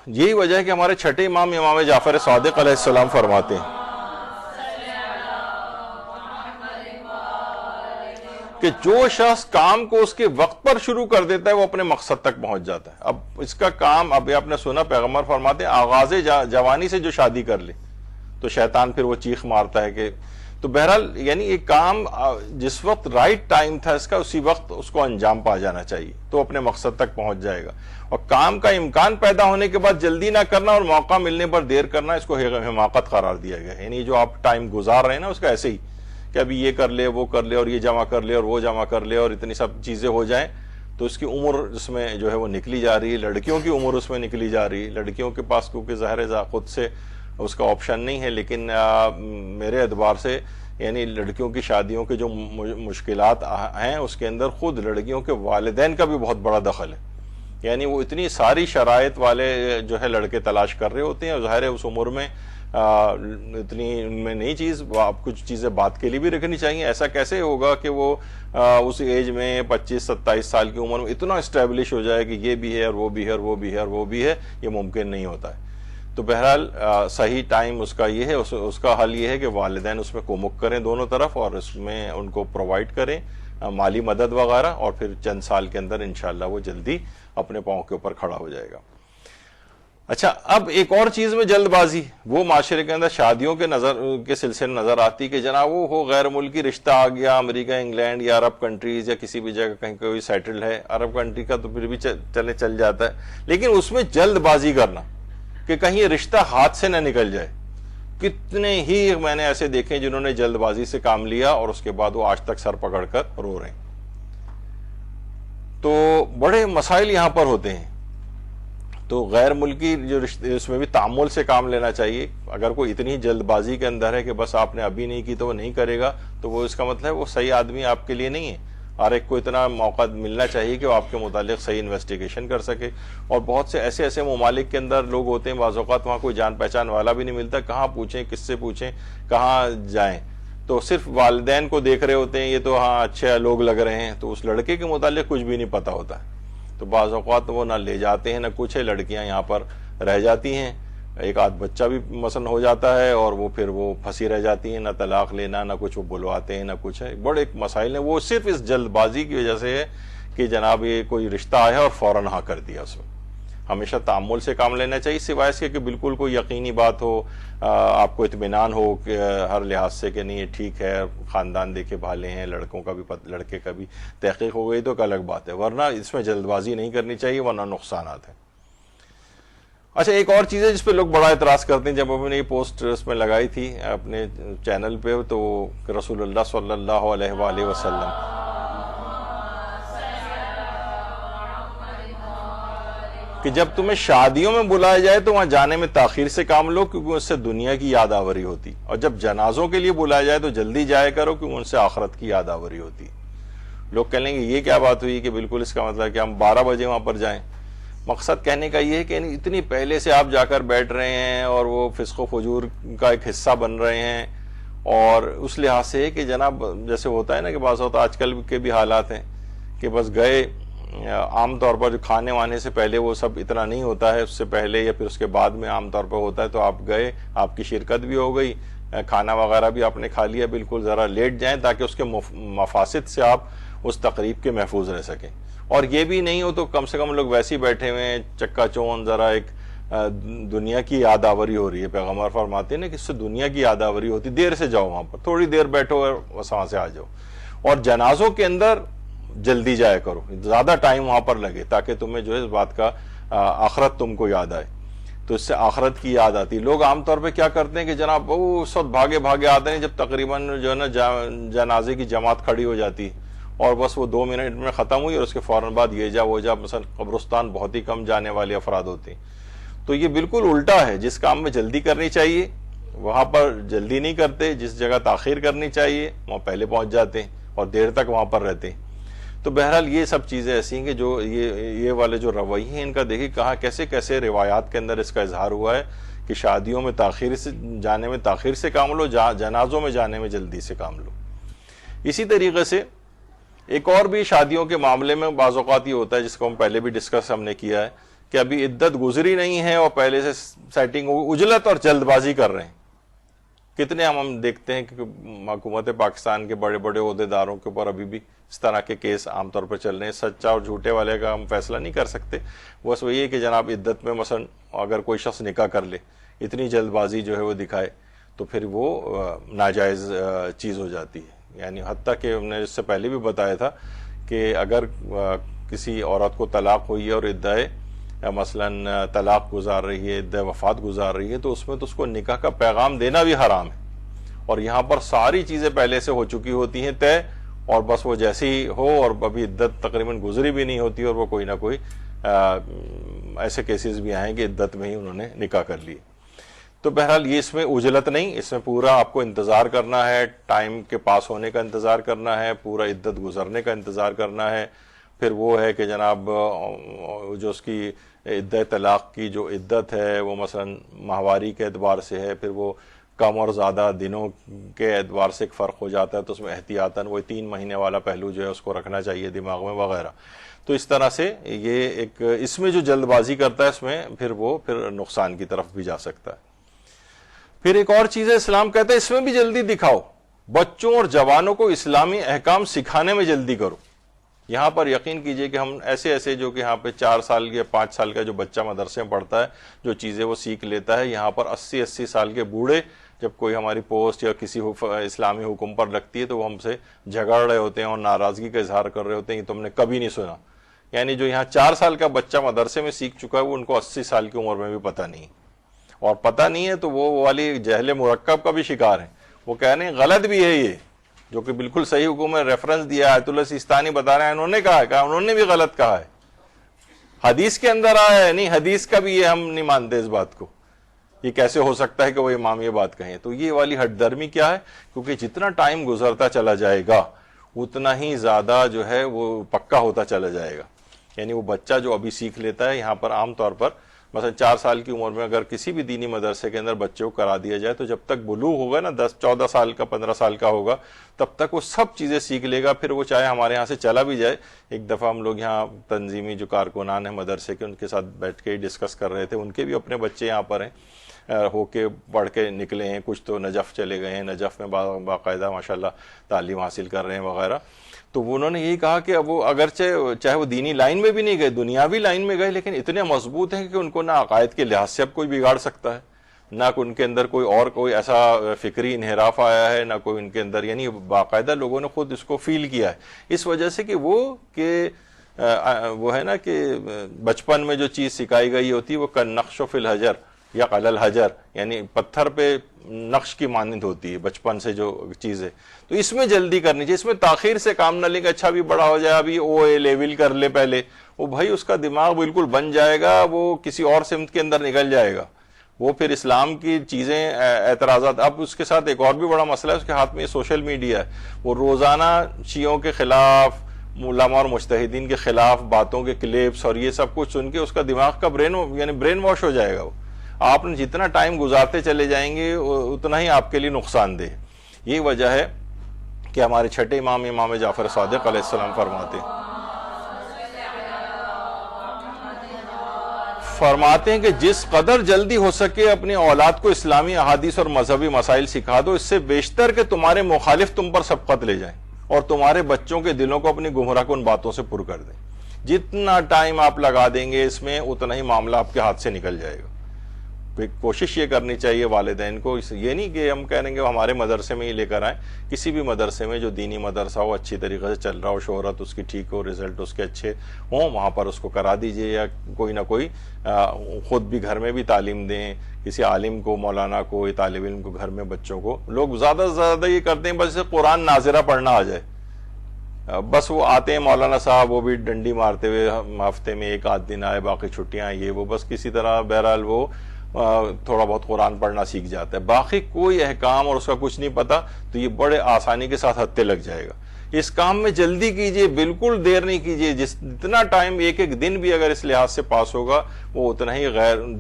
یہی وجہ ہے کہ ہمارے چھٹے امام جعفر صادق علیہ السلام فرماتے ہیں کہ جو شخص کام کو اس کے وقت پر شروع کر دیتا ہے وہ اپنے مقصد تک پہنچ جاتا ہے۔ اب اس کا کام، اب آپ نے سنا پیغمبر فرماتے ہیں آغاز جوانی سے جو شادی کر لے تو شیطان پھر وہ چیخ مارتا ہے کہ، تو بہرحال یعنی یہ کام جس وقت رائٹ ٹائم تھا اس کا اسی وقت اس کو انجام پا جانا چاہیے تو اپنے مقصد تک پہنچ جائے گا۔ اور کام کا امکان پیدا ہونے کے بعد جلدی نہ کرنا اور موقع ملنے پر دیر کرنا، اس کو حماقت قرار دیا گیا ہے۔ یعنی جو آپ ٹائم گزار رہے ہیں نا اس کا ایسے ہی کہ ابھی یہ کر لے وہ کر لے اور یہ جمع کر لے اور وہ جمع کر لے اور اتنی سب چیزیں ہو جائیں تو اس کی عمر اس میں جو ہے وہ نکلی جا رہی ہے، لڑکیوں کی عمر اس میں نکلی جا رہی ہے۔ لڑکیوں کے پاس کیونکہ ظاہر خود سے اس کا آپشن نہیں ہے، لیکن میرے اعتبار سے یعنی لڑکیوں کی شادیوں کے جو مشکلات ہیں اس کے اندر خود لڑکیوں کے والدین کا بھی بہت بڑا دخل ہے۔ یعنی وہ اتنی ساری شرائط والے جو ہے لڑکے تلاش کر رہے ہوتے ہیں، اور ظاہر ہے اس عمر میں اتنی ان میں نئی چیز، آپ کچھ چیزیں بات کے لیے بھی رکھنی چاہیے۔ ایسا کیسے ہوگا کہ وہ اس ایج میں 25-27 سال کی عمر میں اتنا اسٹیبلش ہو جائے کہ یہ بھی ہے اور وہ بھی ہے اور وہ بھی ہے اور وہ بھی ہے، یہ ممکن نہیں ہوتا ہے۔ تو بہرحال صحیح ٹائم اس کا یہ ہے، اس کا حل یہ ہے کہ والدین اس میں کومک کریں دونوں طرف اور اس میں ان کو پرووائڈ کریں مالی مدد وغیرہ، اور پھر چند سال کے اندر انشاءاللہ وہ جلدی اپنے پاؤں کے اوپر کھڑا ہو جائے گا۔ اچھا اب ایک اور چیز میں جلد بازی وہ معاشرے کے اندر شادیوں کے سلسلے میں نظر آتی کہ جناب وہ ہو غیر ملکی رشتہ آ گیا، امریکہ انگلینڈ یا عرب کنٹریز یا کسی بھی جگہ کہیں کوئی سیٹلڈ ہے، عرب کنٹری کا تو پھر بھی چل جاتا ہے، لیکن اس میں جلد بازی کرنا کہ کہیں یہ رشتہ ہاتھ سے نہ نکل جائے۔ کتنے ہی میں نے ایسے دیکھے جنہوں نے جلد بازی سے کام لیا اور اس کے بعد وہ آج تک سر پکڑ کر رو رہے ہیں۔ تو بڑے مسائل یہاں پر ہوتے ہیں۔ تو غیر ملکی جو رشتے اس میں بھی تعامل سے کام لینا چاہیے۔ اگر کوئی اتنی جلد بازی کے اندر ہے کہ بس آپ نے ابھی نہیں کی تو وہ نہیں کرے گا، تو وہ اس کا مطلب ہے وہ صحیح آدمی آپ کے لیے نہیں ہے۔ ہر ایک کو اتنا موقع ملنا چاہیے کہ وہ آپ کے متعلق صحیح انویسٹیگیشن کر سکے. اور بہت سے ایسے ممالک کے اندر لوگ ہوتے ہیں بعض اوقات وہاں کوئی جان پہچان والا بھی نہیں ملتا, کہاں پوچھیں, کس سے پوچھیں, کہاں جائیں, تو صرف والدین کو دیکھ رہے ہوتے ہیں, یہ تو ہاں اچھے لوگ لگ رہے ہیں, تو اس لڑکے کے متعلق کچھ بھی نہیں پتا ہوتا ہے. تو بعض اوقات وہ نہ لے جاتے ہیں نہ کچھ ہے, لڑکیاں یہاں پر رہ جاتی ہیں, ایک آدھ بچہ بھی مثلا ہو جاتا ہے اور وہ پھر وہ پھنسی رہ جاتی ہیں, نہ طلاق لینا نہ کچھ وہ بلواتے ہیں نہ کچھ ہے. بڑے ایک مسائل ہیں, وہ صرف اس جلد بازی کی وجہ سے ہے کہ جناب یہ کوئی رشتہ آیا اور فوراً ہاں کر دیا. اس میں ہمیشہ تعامل سے کام لینا چاہیے, سوائے اس کے کہ بالکل کوئی یقینی بات ہو, آپ کو اطمینان ہو کہ ہر لحاظ سے کہ نہیں یہ ٹھیک ہے, خاندان دیکھے بھالے ہیں, لڑکوں کا بھی لڑکے کا بھی تحقیق ہو گئی تو ایک الگ بات ہے, ورنہ اس میں جلد بازی نہیں کرنی چاہیے ورنہ نقصانات ہیں. اچھا, ایک اور چیز ہے جس پہ لوگ بڑا اعتراض کرتے ہیں, جب ہم نے یہ پوسٹ اس میں لگائی تھی اپنے چینل پہ, تو رسول اللہ صلی اللہ علیہ وآلہ وسلم کہ جب تمہیں شادیوں میں بلایا جائے تو وہاں جانے میں تاخیر سے کام لو کیونکہ اس سے دنیا کی یاد آوری ہوتی, اور جب جنازوں کے لیے بلایا جائے تو جلدی جایا کرو کیونکہ ان سے آخرت کی یاد آوری ہوتی. لوگ کہیں گے یہ کیا بات ہوئی کہ بالکل اس کا مطلب کہ ہم 12 بجے وہاں پر جائیں. مقصد کہنے کا یہ ہے کہ اتنی پہلے سے آپ جا کر بیٹھ رہے ہیں اور وہ فسق و فجور کا ایک حصہ بن رہے ہیں, اور اس لحاظ سے کہ جناب جیسے ہوتا ہے نا کہ بعض ہوتا آج کل کے بھی حالات ہیں کہ بس گئے, عام طور پر جو کھانے وانے سے پہلے وہ سب اتنا نہیں ہوتا ہے, اس سے پہلے یا پھر اس کے بعد میں عام طور پر ہوتا ہے, تو آپ گئے, آپ کی شرکت بھی ہو گئی, کھانا وغیرہ بھی آپ نے کھا لیا, بالکل ذرا لیٹ جائیں تاکہ اس کے مفاسد سے آپ اس تقریب کے محفوظ رہ سکیں. اور یہ بھی نہیں ہو تو کم سے کم لوگ ویسے ہی بیٹھے ہوئے ہیں چکا چون, ذرا ایک دنیا کی یاد آوری ہو رہی ہے. پیغمبر فرماتے ہیں نا کہ اس سے دنیا کی یاد آوری ہوتی, دیر سے جاؤ وہاں پر, تھوڑی دیر بیٹھو اور وہاں سے آ جاؤ. اور جنازوں کے اندر جلدی جایا کرو, زیادہ ٹائم وہاں پر لگے تاکہ تمہیں جو ہے اس بات کا آخرت تم کو یاد آئے, تو اس سے آخرت کی یاد آتی. لوگ عام طور پہ کیا کرتے ہیں کہ جناب وہ اس وقت بھاگے بھاگے آتے ہیں جب تقریباً جو ہے نا جنازے کی جماعت کھڑی ہو جاتی, اور بس وہ 2 منٹ میں ختم ہوئی اور اس کے فوراً بعد یہ جا وہ جا. مثلا قبرستان بہت ہی کم جانے والے افراد ہوتے ہیں, تو یہ بالکل الٹا ہے. جس کام میں جلدی کرنی چاہیے وہاں پر جلدی نہیں کرتے, جس جگہ تاخیر کرنی چاہیے وہاں پہلے پہنچ جاتے ہیں اور دیر تک وہاں پر رہتے ہیں. تو بہرحال یہ سب چیزیں ایسی ہیں کہ جو یہ والے جو رویے ہیں ان کا دیکھیں کہاں کیسے کیسے روایات کے اندر اس کا اظہار ہوا ہے کہ شادیوں میں تاخیر سے جانے میں تاخیر سے کام لو, جنازوں میں جانے میں جلدی سے کام لو. اسی طریقے سے ایک اور بھی شادیوں کے معاملے میں بعض اوقات یہ ہوتا ہے جس کو ہم پہلے بھی ڈسکس ہم نے کیا ہے کہ ابھی عدت گزری نہیں ہے اور پہلے سے سیٹنگ اجلت اور جلد بازی کر رہے ہیں. کتنے ہم دیکھتے ہیں کہ حکومت پاکستان کے بڑے بڑے عہدیداروں کے اوپر ابھی بھی اس طرح کے کیس عام طور پر چل رہے ہیں. سچا اور جھوٹے والے کا ہم فیصلہ نہیں کر سکتے, بس وہی ہے کہ جناب عدت میں مثلا اگر کوئی شخص نکاح کر لے, اتنی جلد بازی جو ہے وہ دکھائے تو پھر وہ ناجائز چیز ہو جاتی ہے. یعنی حتیٰ کہ ہم نے اس سے پہلے بھی بتایا تھا کہ اگر کسی عورت کو طلاق ہوئی ہے اور عدہ مثلا طلاق گزار رہی ہے, عدہ وفات گزار رہی ہے, تو اس میں تو اس کو نکاح کا پیغام دینا بھی حرام ہے. اور یہاں پر ساری چیزیں پہلے سے ہو چکی ہوتی ہیں طے, اور بس وہ جیسی ہو اور ابھی عدت تقریباً گزری بھی نہیں ہوتی اور وہ کوئی نہ کوئی ایسے کیسز بھی آئیں کہ عدت میں ہی انہوں نے نکاح کر لی. تو بہرحال یہ اس میں اجلت نہیں, اس میں پورا آپ کو انتظار کرنا ہے, ٹائم کے پاس ہونے کا انتظار کرنا ہے, پورا عدت گزرنے کا انتظار کرنا ہے. پھر وہ ہے کہ جناب جو اس کی عدہ طلاق کی جو عدت ہے وہ مثلا ماہواری کے اعتبار سے ہے, پھر وہ کم اور زیادہ دنوں کے اعتبار سے ایک فرق ہو جاتا ہے, تو اس میں احتیاطاً وہ 3 مہینے والا پہلو جو ہے اس کو رکھنا چاہیے دماغ میں وغیرہ. تو اس طرح سے یہ ایک اس میں جو جلد بازی کرتا ہے اس میں پھر نقصان کی طرف بھی جا سکتا ہے. پھر ایک اور چیز ہے, اسلام کہتا ہے اس میں بھی جلدی دکھاؤ, بچوں اور جوانوں کو اسلامی احکام سکھانے میں جلدی کرو. یہاں پر یقین کیجئے کہ ہم ایسے جو کہ یہاں پہ 4 سال یا 5 سال کا جو بچہ مدرسے میں پڑھتا ہے جو چیزیں وہ سیکھ لیتا ہے, یہاں پر 80 سال کے بوڑھے جب کوئی ہماری پوسٹ یا کسی اسلامی حکم پر لگتی ہے تو وہ ہم سے جھگڑ رہے ہوتے ہیں اور ناراضگی کا اظہار کر رہے ہوتے ہیں کہ تم نے کبھی نہیں سنا. یعنی جو یہاں 4 سال کا بچہ مدرسے میں سیکھ چکا ہے وہ ان کو 80 سال کی عمر میں بھی پتہ نہیں, اور پتہ نہیں ہے تو وہ والی جہل مرکب کا بھی شکار ہیں. وہ کہہ رہے ہیں غلط بھی ہے یہ, جو کہ بالکل صحیح حکم ہے, ریفرنس دیا ہے, آیت اللہ سیستانی بتا رہے ہیں انہوں نے کہا انہوں نے بھی غلط کہا ہے, حدیث کے اندر آیا ہے, نہیں حدیث کا بھی یہ ہم نہیں مانتے اس بات کو, یہ کیسے ہو سکتا ہے کہ وہ امام یہ بات کہیں. تو یہ والی ہٹ درمی کیا ہے, کیونکہ جتنا ٹائم گزرتا چلا جائے گا اتنا ہی زیادہ جو ہے وہ پکا ہوتا چلا جائے گا. یعنی وہ بچہ جو ابھی سیکھ لیتا ہے یہاں پر عام طور پر مثلا 4 سال کی عمر میں اگر کسی بھی دینی مدرسے کے اندر بچے کو کرا دیا جائے تو جب تک بلوغ ہوگا نا 14 سال کا 15 سال کا ہوگا تب تک وہ سب چیزیں سیکھ لے گا. پھر وہ چاہے ہمارے یہاں سے چلا بھی جائے. ایک دفعہ ہم لوگ یہاں تنظیمی جو کارکنان ہیں مدرسے کے ان کے ساتھ بیٹھ کے ڈسکس کر رہے تھے. ان کے بھی اپنے بچے یہاں پر ہیں ہو کے پڑھ کے نکلے ہیں. کچھ تو نجف چلے گئے ہیں, نجف میں باقاعدہ ماشاءاللہ تعلیم حاصل کر رہے ہیں وغیرہ. تو انہوں نے یہی کہا کہ اب وہ اگرچہ چاہے وہ دینی لائن میں بھی نہیں گئے, دنیاوی لائن میں گئے, لیکن اتنے مضبوط ہیں کہ ان کو نہ عقائد کے لحاظ سے اب کوئی بگاڑ سکتا ہے, نہ ان کے اندر کوئی ایسا فکری انحراف آیا ہے, نہ کوئی ان کے اندر, یعنی باقاعدہ لوگوں نے خود اس کو فیل کیا ہے. اس وجہ سے کہ وہ ہے نا کہ بچپن میں جو چیز سکھائی گئی ہوتی ہے وہ نقش فی الحجر یا قل الحجر, یعنی پتھر پہ نقش کی مانند ہوتی ہے بچپن سے جو چیز ہے. تو اس میں جلدی کرنی چاہیے, اس میں تاخیر سے کام نہ لے کہ اچھا بھی بڑا ہو جائے, ابھی او اے لیول کر لے پہلے, وہ بھائی اس کا دماغ بالکل بن جائے گا, وہ کسی اور سمت کے اندر نکل جائے گا, وہ پھر اسلام کی چیزیں اعتراضات. اب اس کے ساتھ ایک اور بھی بڑا مسئلہ ہے, اس کے ہاتھ میں یہ سوشل میڈیا ہے. وہ روزانہ شیعوں کے خلاف, علماء اور مجتہدین کے خلاف باتوں کے کلپس اور یہ سب کچھ سن کے اس کا دماغ کا برین واش ہو جائے گا. وہ آپ نے جتنا ٹائم گزارتے چلے جائیں گے اتنا ہی آپ کے لیے نقصان دہ. یہی وجہ ہے کہ ہمارے چھٹے امام جعفر صادق علیہ السلام فرماتے ہیں کہ جس قدر جلدی ہو سکے اپنی اولاد کو اسلامی احادیث اور مذہبی مسائل سکھا دو, اس سے بیشتر کہ تمہارے مخالف تم پر سبقت لے جائیں اور تمہارے بچوں کے دلوں کو اپنی گمراہ کن باتوں سے پر کر دیں. جتنا ٹائم آپ لگا دیں گے اس میں اتنا ہی معاملہ آپ کے ہاتھ سے نکل جائے گا. کوشش یہ کرنی چاہیے والدین کو, یہ نہیں کہ ہم کہہ رہے ہیں کہ ہمارے مدرسے میں ہی لے کر آئیں, کسی بھی مدرسے میں جو دینی مدرسہ ہو, اچھی طریقے سے چل رہا ہو, شہرت اس کی ٹھیک ہو, رزلٹ اس کے اچھے ہوں, وہاں پر اس کو کرا دیجئے. یا کوئی نہ کوئی خود بھی گھر میں بھی تعلیم دیں, کسی عالم کو, مولانا کو, طالب علم کو گھر میں بچوں کو. لوگ زیادہ سے زیادہ یہ کرتے ہیں بس قرآن ناظرہ پڑھنا آ جائے, بس وہ آتے ہیں مولانا صاحب, وہ بھی ڈنڈی مارتے ہوئے ہفتے میں 1 آدھ دن آئے, باقی چھٹیاں یہ وہ, بس کسی طرح بہرحال وہ تھوڑا بہت قرآن پڑھنا سیکھ جاتا ہے, باقی کوئی احکام اور اس کا کچھ نہیں پتا. تو یہ بڑے آسانی کے ساتھ ہتھے لگ جائے گا. اس کام میں جلدی کیجئے, بالکل دیر نہیں کیجئے. جتنا ٹائم ایک دن بھی اگر اس لحاظ سے پاس ہوگا وہ اتنا ہی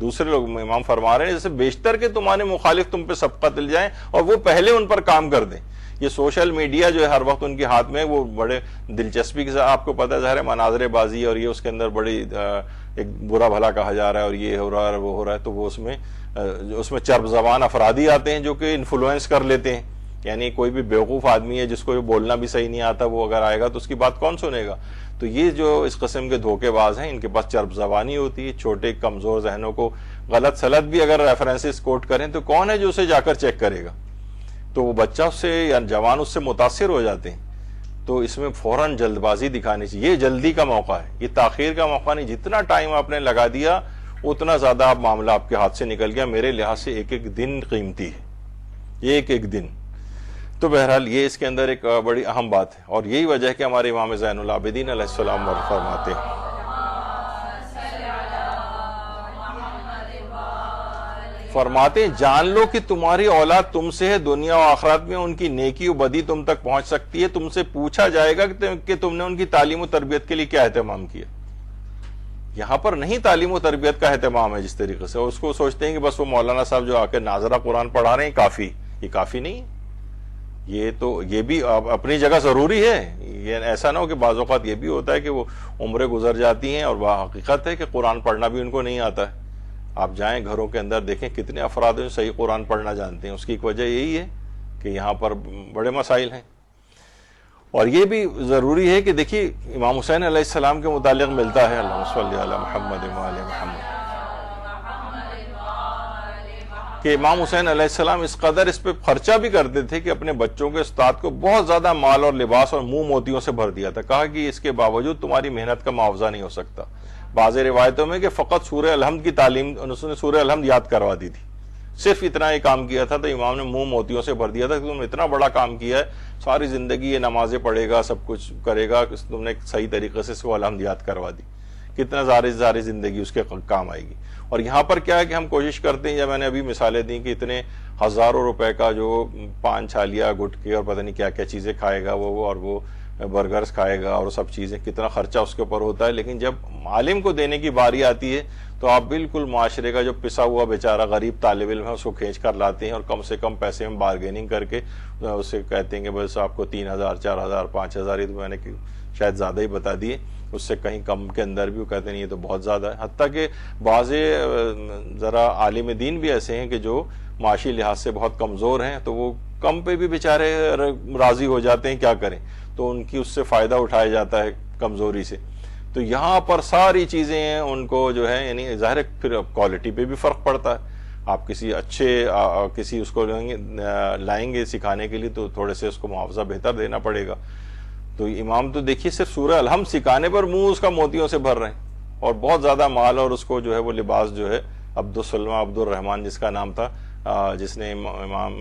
دوسرے لوگ امام فرما رہے ہیں جیسے بیشتر کے تمہارے مخالف تم پہ سبقت لے جائیں اور وہ پہلے ان پر کام کر دیں. یہ سوشل میڈیا جو ہے ہر وقت ان کے ہاتھ میں, وہ بڑے دلچسپی کے ساتھ, آپ کو پتہ ہے ظاہر ہے مناظر بازی اور یہ اس کے اندر بڑی ایک برا بھلا کہا جا رہا ہے اور یہ ہو رہا ہے وہ ہو رہا ہے, تو وہ اس میں چرب زبان افرادی آتے ہیں جو کہ انفلوئنس کر لیتے ہیں. یعنی کوئی بھی بیوقوف آدمی ہے جس کو بولنا بھی صحیح نہیں آتا, وہ اگر آئے گا تو اس کی بات کون سنے گا. تو یہ جو اس قسم کے دھوکے باز ہیں ان کے پاس چرب زبانی ہوتی ہے. چھوٹے کمزور ذہنوں کو غلط سلط بھی اگر ریفرنسز کوٹ کریں تو کون ہے جو اسے جا کر چیک کرے گا. تو وہ بچہ اس سے یا جوان اس سے متاثر ہو جاتے ہیں. تو اس میں فوراً جلد بازی دکھانی چاہیے. یہ جلدی کا موقع ہے, یہ تاخیر کا موقع نہیں. جتنا ٹائم آپ نے لگا دیا اتنا زیادہ آپ معاملہ آپ کے ہاتھ سے نکل گیا. میرے لحاظ سے ایک دن قیمتی ہے, ایک دن. تو بہرحال یہ اس کے اندر ایک بڑی اہم بات ہے, اور یہی وجہ ہے کہ ہمارے امام زین العابدین علیہ السلام فرماتے ہیں جان لو کہ تمہاری اولاد تم سے ہے, دنیا و آخرت میں ان کی نیکی و بدی تم تک پہنچ سکتی ہے. تم سے پوچھا جائے گا کہ تم نے ان کی تعلیم و تربیت کے لیے کیا اہتمام کیا. یہاں پر نہیں تعلیم و تربیت کا اہتمام ہے جس طریقے سے, اس کو سوچتے ہیں کہ بس وہ مولانا صاحب جو آ کے ناظرہ قرآن پڑھا رہے ہیں کافی. یہ کافی نہیں, یہ بھی اپنی جگہ ضروری ہے. یہ ایسا نہ ہو کہ بعض اوقات یہ بھی ہوتا ہے کہ وہ عمریں گزر جاتی ہیں اور وہ حقیقت ہے کہ قرآن پڑھنا بھی ان کو نہیں آتا ہے. آپ جائیں گھروں کے اندر دیکھیں کتنے افراد ہیں صحیح قرآن پڑھنا جانتے ہیں. اس کی ایک وجہ یہی ہے کہ یہاں پر بڑے مسائل ہیں. اور یہ بھی ضروری ہے کہ دیکھیے امام حسین علیہ السلام کے متعلق ملتا ہے, اللہم صلی علی محمد و آل محمد, کہ امام حسین علیہ السلام اس قدر اس پہ خرچہ بھی کرتے تھے کہ اپنے بچوں کے استاد کو بہت زیادہ مال اور لباس اور منہ موتیوں سے بھر دیا تھا. کہا کہ اس کے باوجود تمہاری محنت کا معاوضہ نہیں ہو سکتا. بعض روایتوں میں کہ فقط سورہ الحمد کی تعلیم انہوں نے سورہ الحمد یاد کروا دی تھی, صرف اتنا یہ کام کیا تھا. تو امام نے منہ موتیوں سے بھر دیا تھا کہ تم نے اتنا بڑا کام کیا ہے, ساری زندگی یہ نمازیں پڑھے گا, سب کچھ کرے گا, تم نے صحیح طریقے سے سورہ الحمد یاد کروا دی. کتنا ساری زندگی اس کے کام آئے گی. اور یہاں پر کیا ہے کہ ہم کوشش کرتے ہیں, یا میں نے ابھی مثالیں دی کہ اتنے ہزاروں روپے کا جو 5 چھالیاں گٹکے اور پتہ نہیں کیا کیا چیزیں کھائے گا وہ, اور وہ برگرز کھائے گا اور سب چیزیں، کتنا خرچہ اس کے اوپر ہوتا ہے. لیکن جب عالم کو دینے کی باری آتی ہے تو آپ بالکل معاشرے کا جو پسا ہوا بیچارہ غریب طالب علم ہے اس کو کھینچ کر لاتے ہیں اور کم سے کم پیسے میں بارگیننگ کر کے اسے کہتے ہیں کہ بس آپ کو 3,000 4,000 5,000، یہ تو میں نے شاید زیادہ ہی بتا دیے، اس سے کہیں کم کے اندر بھی وہ کہتے ہیں یہ تو بہت زیادہ ہے. حتیٰ کہ بعض ذرا عالم دین بھی ایسے ہیں کہ جو معاشی لحاظ سے بہت کمزور ہیں تو وہ کم پہ بھی بیچارے راضی ہو جاتے ہیں، کیا کریں، تو ان کی اس سے فائدہ اٹھایا جاتا ہے کمزوری سے. تو یہاں پر ساری چیزیں ہیں ان کو جو ہے، یعنی ظاہر پھر کوالٹی پہ بھی فرق پڑتا ہے. آپ کسی اچھے کسی اس کو لائیں گے سکھانے کے لیے تو تھوڑے سے اس کو معاوضہ بہتر دینا پڑے گا. تو امام تو دیکھیے صرف سورہ الحمد سکھانے پر منہ اس کا موتیوں سے بھر رہے ہیں اور بہت زیادہ مال، اور اس کو جو ہے وہ لباس جو ہے عبدالسلمہ عبد الرحمن جس کا نام تھا، جس نے امام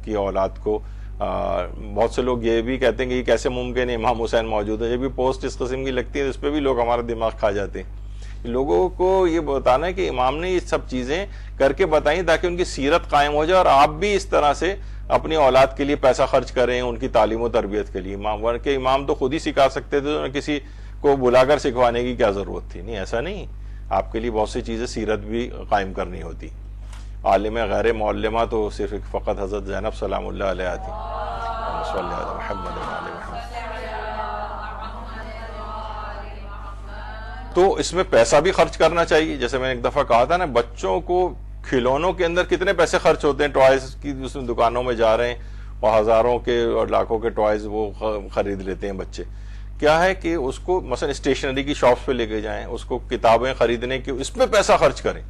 کی اولاد کو، بہت سے لوگ یہ بھی کہتے ہیں کہ یہ کیسے ممکن ہے امام حسین موجود ہے. یہ بھی پوسٹ اس قسم کی لگتی ہے، اس پہ بھی لوگ ہمارا دماغ کھا جاتے ہیں. لوگوں کو یہ بتانا ہے کہ امام نے یہ سب چیزیں کر کے بتائیں تاکہ ان کی سیرت قائم ہو جائے اور آپ بھی اس طرح سے اپنی اولاد کے لیے پیسہ خرچ کریں ان کی تعلیم و تربیت کے لیے. امام تو خود ہی سکھا سکتے تھے، کسی کو بلا کر سکھوانے کی کیا ضرورت تھی. نہیں، ایسا نہیں، آپ کے لیے بہت سی چیزیں سیرت بھی قائم کرنی ہوتی. عالم غیر معلمہ تو صرف فقط حضرت زینب سلام اللہ علیہ تھی. صلی اللہ محمد وعلی محمد. تو اس میں پیسہ بھی خرچ کرنا چاہیے. جیسے میں نے ایک دفعہ کہا تھا نا، بچوں کو کھلونوں کے اندر کتنے پیسے خرچ ہوتے ہیں، ٹوائز کی اس دکانوں میں جا رہے ہیں اور ہزاروں کے اور لاکھوں کے ٹوائز وہ خرید لیتے ہیں بچے. کیا ہے کہ اس کو مثلا اسٹیشنری کی شاپس پہ لے کے جائیں، اس کو کتابیں خریدنے کی، اس پہ پیسہ خرچ کریں.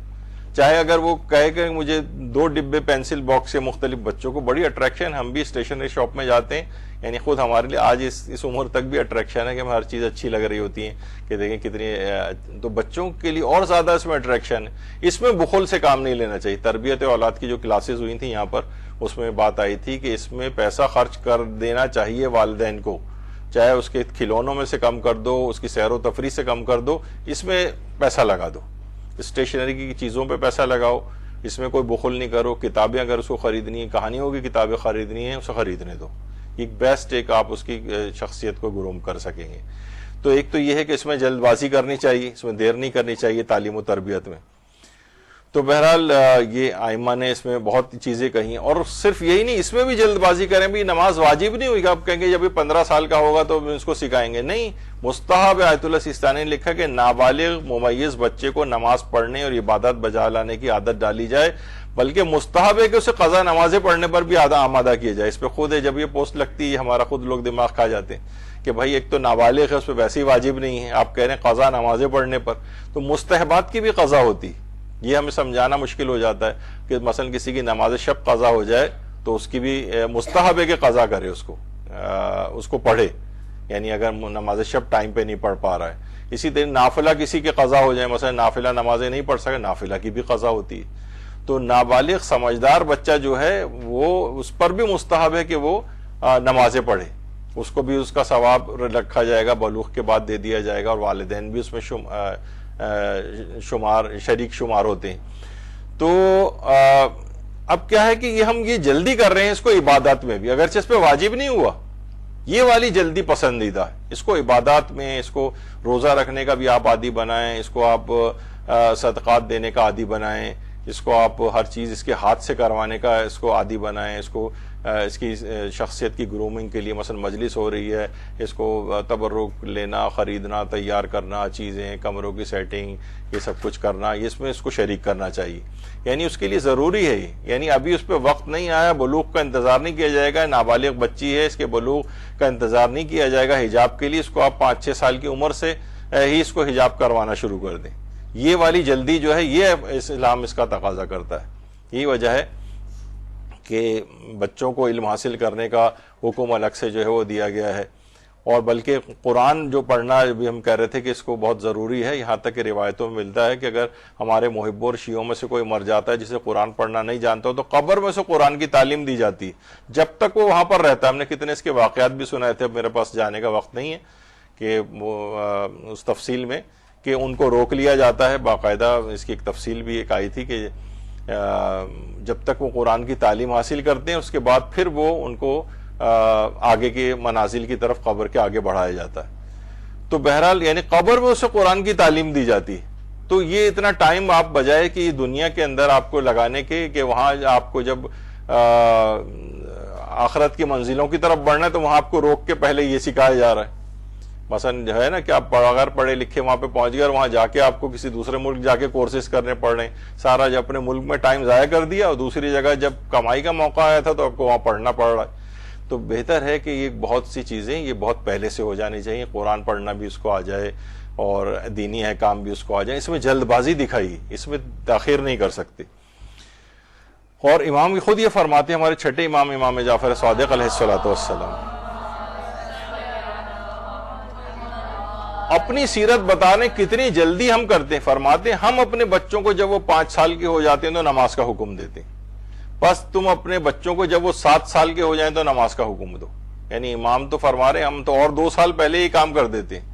چاہے اگر وہ کہے کہ مجھے 2 ڈبے پینسل باکس سے مختلف، بچوں کو بڑی اٹریکشن. ہم بھی اسٹیشنری شاپ میں جاتے ہیں، یعنی خود ہمارے لیے آج اس عمر تک بھی اٹریکشن ہے کہ ہمیں ہر چیز اچھی لگ رہی ہوتی ہے کہ دیکھیں کتنی، تو بچوں کے لیے اور زیادہ اس میں اٹریکشن ہے. اس میں بخل سے کام نہیں لینا چاہیے. تربیت اولاد کی جو کلاسز ہوئی تھیں یہاں پر، اس میں بات آئی تھی کہ اس میں پیسہ خرچ کر دینا چاہیے والدین کو، چاہے اس کے کھلونوں میں سے کم کر دو، اس کی سیر و تفریح سے کم کر دو، اس میں پیسہ لگا دو. اسٹیشنری کی چیزوں پہ پیسہ لگاؤ، اس میں کوئی بخل نہیں کرو. کتابیں اگر اس کو خریدنی ہیں، کہانیوں کی کتابیں خریدنی ہیں، اسے خریدنے دو. ایک بیسٹ ایک آپ اس کی شخصیت کو گروم کر سکیں گے. تو ایک تو یہ ہے کہ اس میں جلد بازی کرنی چاہیے، اس میں دیر نہیں کرنی چاہیے تعلیم و تربیت میں. تو بہرحال یہ ائمہ نے اس میں بہت چیزیں کہیں. اور صرف یہی نہیں، اس میں بھی جلد بازی کریں بھی. نماز واجب نہیں ہوئی کہ آپ کہیں گے جب یہ 15 سال کا ہوگا تو اس کو سکھائیں گے. نہیں، مستحب. آیت اللہ سیستانی نے لکھا کہ نابالغ ممیز بچے کو نماز پڑھنے اور عبادت بجا لانے کی عادت ڈالی جائے، بلکہ مستحب ہے کہ اسے قضا نمازیں پڑھنے پر بھی آمادہ کیا جائے. اس پہ خود ہے جب یہ پوسٹ لگتی ہے ہمارا خود لوگ دماغ کھا جاتے ہیں کہ بھائی ایک تو نابالغ ہے، اس پہ ویسے ہی واجب نہیں ہے، آپ کہہ رہے ہیں قضا نمازیں پڑھنے پر. تو مستحبات کی بھی قضا ہوتی. یہ ہمیں سمجھانا مشکل ہو جاتا ہے کہ مثلا کسی کی نماز شب قضا ہو جائے تو اس کی بھی مستحب ہے کہ قضا کرے، اس کو پڑھے. یعنی اگر نماز شب ٹائم پہ نہیں پڑھ پا رہا ہے. اسی طرح نافلہ کسی کے قضا ہو جائے، مثلا نافلہ نمازیں نہیں پڑھ سکے، نافلہ کی بھی قضا ہوتی ہے. تو نابالغ سمجھدار بچہ جو ہے وہ اس پر بھی مستحب ہے کہ وہ نمازیں پڑھے. اس کو بھی اس کا ثواب رکھا جائے گا، بلوغ کے بعد دے دیا جائے گا، اور والدین بھی اس میں شریک شمار ہوتے ہیں. تو اب کیا ہے کہ ہم یہ جلدی کر رہے ہیں اس کو عبادات میں بھی، اگرچہ اس پہ واجب نہیں ہوا. یہ والی جلدی پسندیدہ ہے. اس کو عبادات میں، اس کو روزہ رکھنے کا بھی آپ عادی بنائیں، اس کو آپ صدقات دینے کا عادی بنائیں، اس کو آپ ہر چیز اس کے ہاتھ سے کروانے کا اس کو عادی بنائیں. اس کو اس کی شخصیت کی گرومنگ کے لیے مثلا مجلس ہو رہی ہے، اس کو تبرک لینا، خریدنا، تیار کرنا، چیزیں، کمروں کی سیٹنگ، یہ سب کچھ کرنا، اس میں اس کو شریک کرنا چاہیے. یعنی اس کے لیے ضروری ہے یہ. یعنی ابھی اس پہ وقت نہیں آیا، بلوغ کا انتظار نہیں کیا جائے گا. نابالغ بچی ہے، اس کے بلوغ کا انتظار نہیں کیا جائے گا. حجاب کے لیے اس کو آپ 5-6 سال کی عمر سے ہی اس کو حجاب کروانا شروع کر دیں. یہ والی جلدی جو ہے یہ اسلام اس کا تقاضا کرتا ہے. یہی وجہ ہے کہ بچوں کو علم حاصل کرنے کا حکم الگ سے جو ہے وہ دیا گیا ہے. اور بلکہ قرآن جو پڑھنا بھی ہم کہہ رہے تھے کہ اس کو بہت ضروری ہے. یہاں تک کہ روایتوں میں ملتا ہے کہ اگر ہمارے محب اور شیعوں میں سے کوئی مر جاتا ہے جسے قرآن پڑھنا نہیں جانتا ہو تو قبر میں سے قرآن کی تعلیم دی جاتی جب تک وہ وہاں پر رہتا ہے. ہم نے کتنے اس کے واقعات بھی سنائے تھے، میرے پاس جانے کا وقت نہیں ہے کہ اس تفصیل میں، کہ ان کو روک لیا جاتا ہے. باقاعدہ اس کی ایک تفصیل بھی ایک آئی تھی کہ جب تک وہ قرآن کی تعلیم حاصل کرتے ہیں اس کے بعد پھر وہ ان کو آگے کے منازل کی طرف قبر کے آگے بڑھایا جاتا ہے. تو بہرحال یعنی قبر میں اسے قرآن کی تعلیم دی جاتی ہے. تو یہ اتنا ٹائم آپ بجائے کہ دنیا کے اندر آپ کو لگانے کے کہ وہاں آپ کو جب آخرت کی منزلوں کی طرف بڑھنا ہے تو وہاں آپ کو روک کے پہلے یہ سکھایا جا رہا ہے. مثلا جو ہے نا کہ آپ اگر پڑھے لکھے وہاں پہ پہنچ گئے اور وہاں جا کے آپ کو کسی دوسرے ملک جا کے کورسز کرنے پڑ رہے ہیں, سارا جو اپنے ملک میں ٹائم ضائع کر دیا اور دوسری جگہ جب کمائی کا موقع آیا تھا تو آپ کو وہاں پڑھنا پڑ رہا ہے. تو بہتر ہے کہ یہ بہت سی چیزیں یہ بہت پہلے سے ہو جانی چاہیے. قرآن پڑھنا بھی اس کو آ جائے اور دینی احکام بھی اس کو آ جائے. اس میں جلد بازی دکھائی, اس میں تاخیر نہیں کر سکتے. اور امام خود یہ فرماتے ہیں, ہمارے چھٹے امام امام جعفر صادق علیہ الصلوۃ والسلام, اپنی سیرت بتانے کتنی جلدی ہم کرتے ہیں. فرماتے ہیں ہم اپنے بچوں کو جب وہ 5 سال کے ہو جاتے ہیں تو نماز کا حکم دیتے ہیں, بس تم اپنے بچوں کو جب وہ 7 سال کے ہو جائیں تو نماز کا حکم دو. یعنی امام تو فرما رہے ہیں ہم تو اور 2 سال پہلے ہی کام کر دیتے ہیں.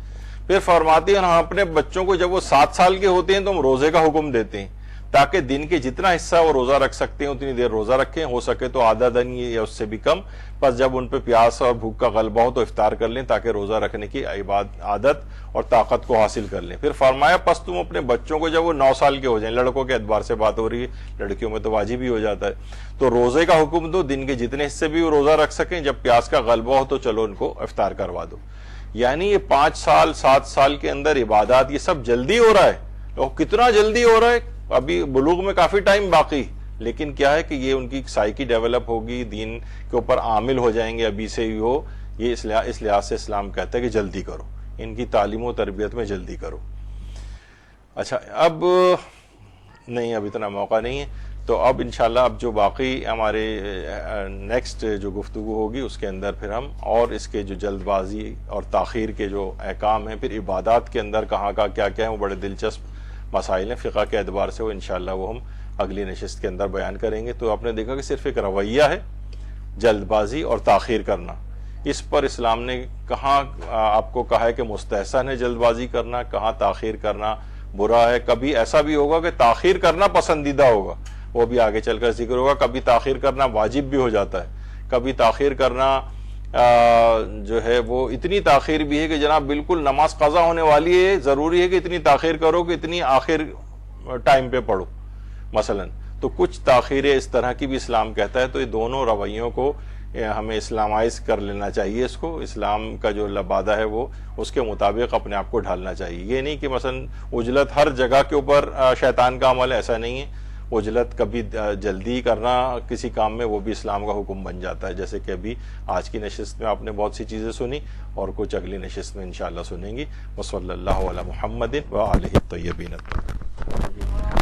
پھر فرماتے ہیں ہم اپنے بچوں کو جب وہ 7 سال کے ہوتے ہیں تو ہم روزے کا حکم دیتے ہیں تاکہ دن کے جتنا حصہ وہ روزہ رکھ سکتے ہیں اتنی دیر روزہ رکھیں, ہو سکے تو آدھا دن یا اس سے بھی کم. بس جب ان پہ پیاس اور بھوک کا غلبہ ہو تو افطار کر لیں تاکہ روزہ رکھنے کی عادت اور طاقت کو حاصل کر لیں. پھر فرمایا پس تم اپنے بچوں کو جب وہ 9 سال کے ہو جائیں, لڑکوں کے اعتبار سے بات ہو رہی ہے, لڑکیوں میں تو واجب ہی ہو جاتا ہے, تو روزے کا حکم دو. دن کے جتنے حصے بھی وہ روزہ رکھ سکیں, جب پیاس کا غلبہ ہو تو چلو ان کو افطار کروا دو. یعنی یہ 5 سال 7 سال کے اندر عبادات یہ سب جلدی ہو رہا ہے. اور کتنا جلدی ہو رہا ہے, ابھی بلوغ میں کافی ٹائم باقی, لیکن کیا ہے کہ یہ ان کی سائیکی ڈیولپ ہوگی, دین کے اوپر عامل ہو جائیں گے ابھی سے ہی ہو. یہ اس لحاظ سے اسلام کہتا ہے کہ جلدی کرو, ان کی تعلیم و تربیت میں جلدی کرو. اچھا اب نہیں, اب اتنا موقع نہیں ہے, تو اب انشاءاللہ اب جو باقی ہمارے نیکسٹ جو گفتگو ہوگی اس کے اندر پھر ہم اور اس کے جو جلد بازی اور تاخیر کے جو احکام ہیں, پھر عبادات کے اندر کہاں کا کیا کیا ہے, وہ بڑے دلچسپ مسائل ہیں فقہ کے اعتبار سے, وہ انشاءاللہ وہ ہم اگلی نشست کے اندر بیان کریں گے. تو آپ نے دیکھا کہ صرف ایک رویہ ہے جلد بازی اور تاخیر کرنا, اس پر اسلام نے کہاں آپ کو کہا ہے کہ مستحسن ہے جلد بازی کرنا, کہاں تاخیر کرنا برا ہے. کبھی ایسا بھی ہوگا کہ تاخیر کرنا پسندیدہ ہوگا, وہ بھی آگے چل کر ذکر ہوگا. کبھی تاخیر کرنا واجب بھی ہو جاتا ہے, کبھی تاخیر کرنا جو ہے وہ اتنی تاخیر بھی ہے کہ جناب بالکل نماز قضا ہونے والی ہے, ضروری ہے کہ اتنی تاخیر کرو کہ اتنی آخر ٹائم پہ پڑھو مثلا. تو کچھ تاخیریں اس طرح کی بھی اسلام کہتا ہے. تو یہ دونوں رویوں کو ہمیں اسلامائز کر لینا چاہیے, اس کو اسلام کا جو لبادہ ہے وہ اس کے مطابق اپنے آپ کو ڈھالنا چاہیے. یہ نہیں کہ مثلا عجلت ہر جگہ کے اوپر شیطان کا عمل ہے, ایسا نہیں ہے. عجلت کبھی جلدی کرنا کسی کام میں وہ بھی اسلام کا حکم بن جاتا ہے, جیسے کہ ابھی آج کی نشست میں آپ نے بہت سی چیزیں سنی اور کچھ اگلی نشست میں انشاءاللہ سنیں گی. وصلی اللہ علی محمد وآلہ الطیبین الطاہرین.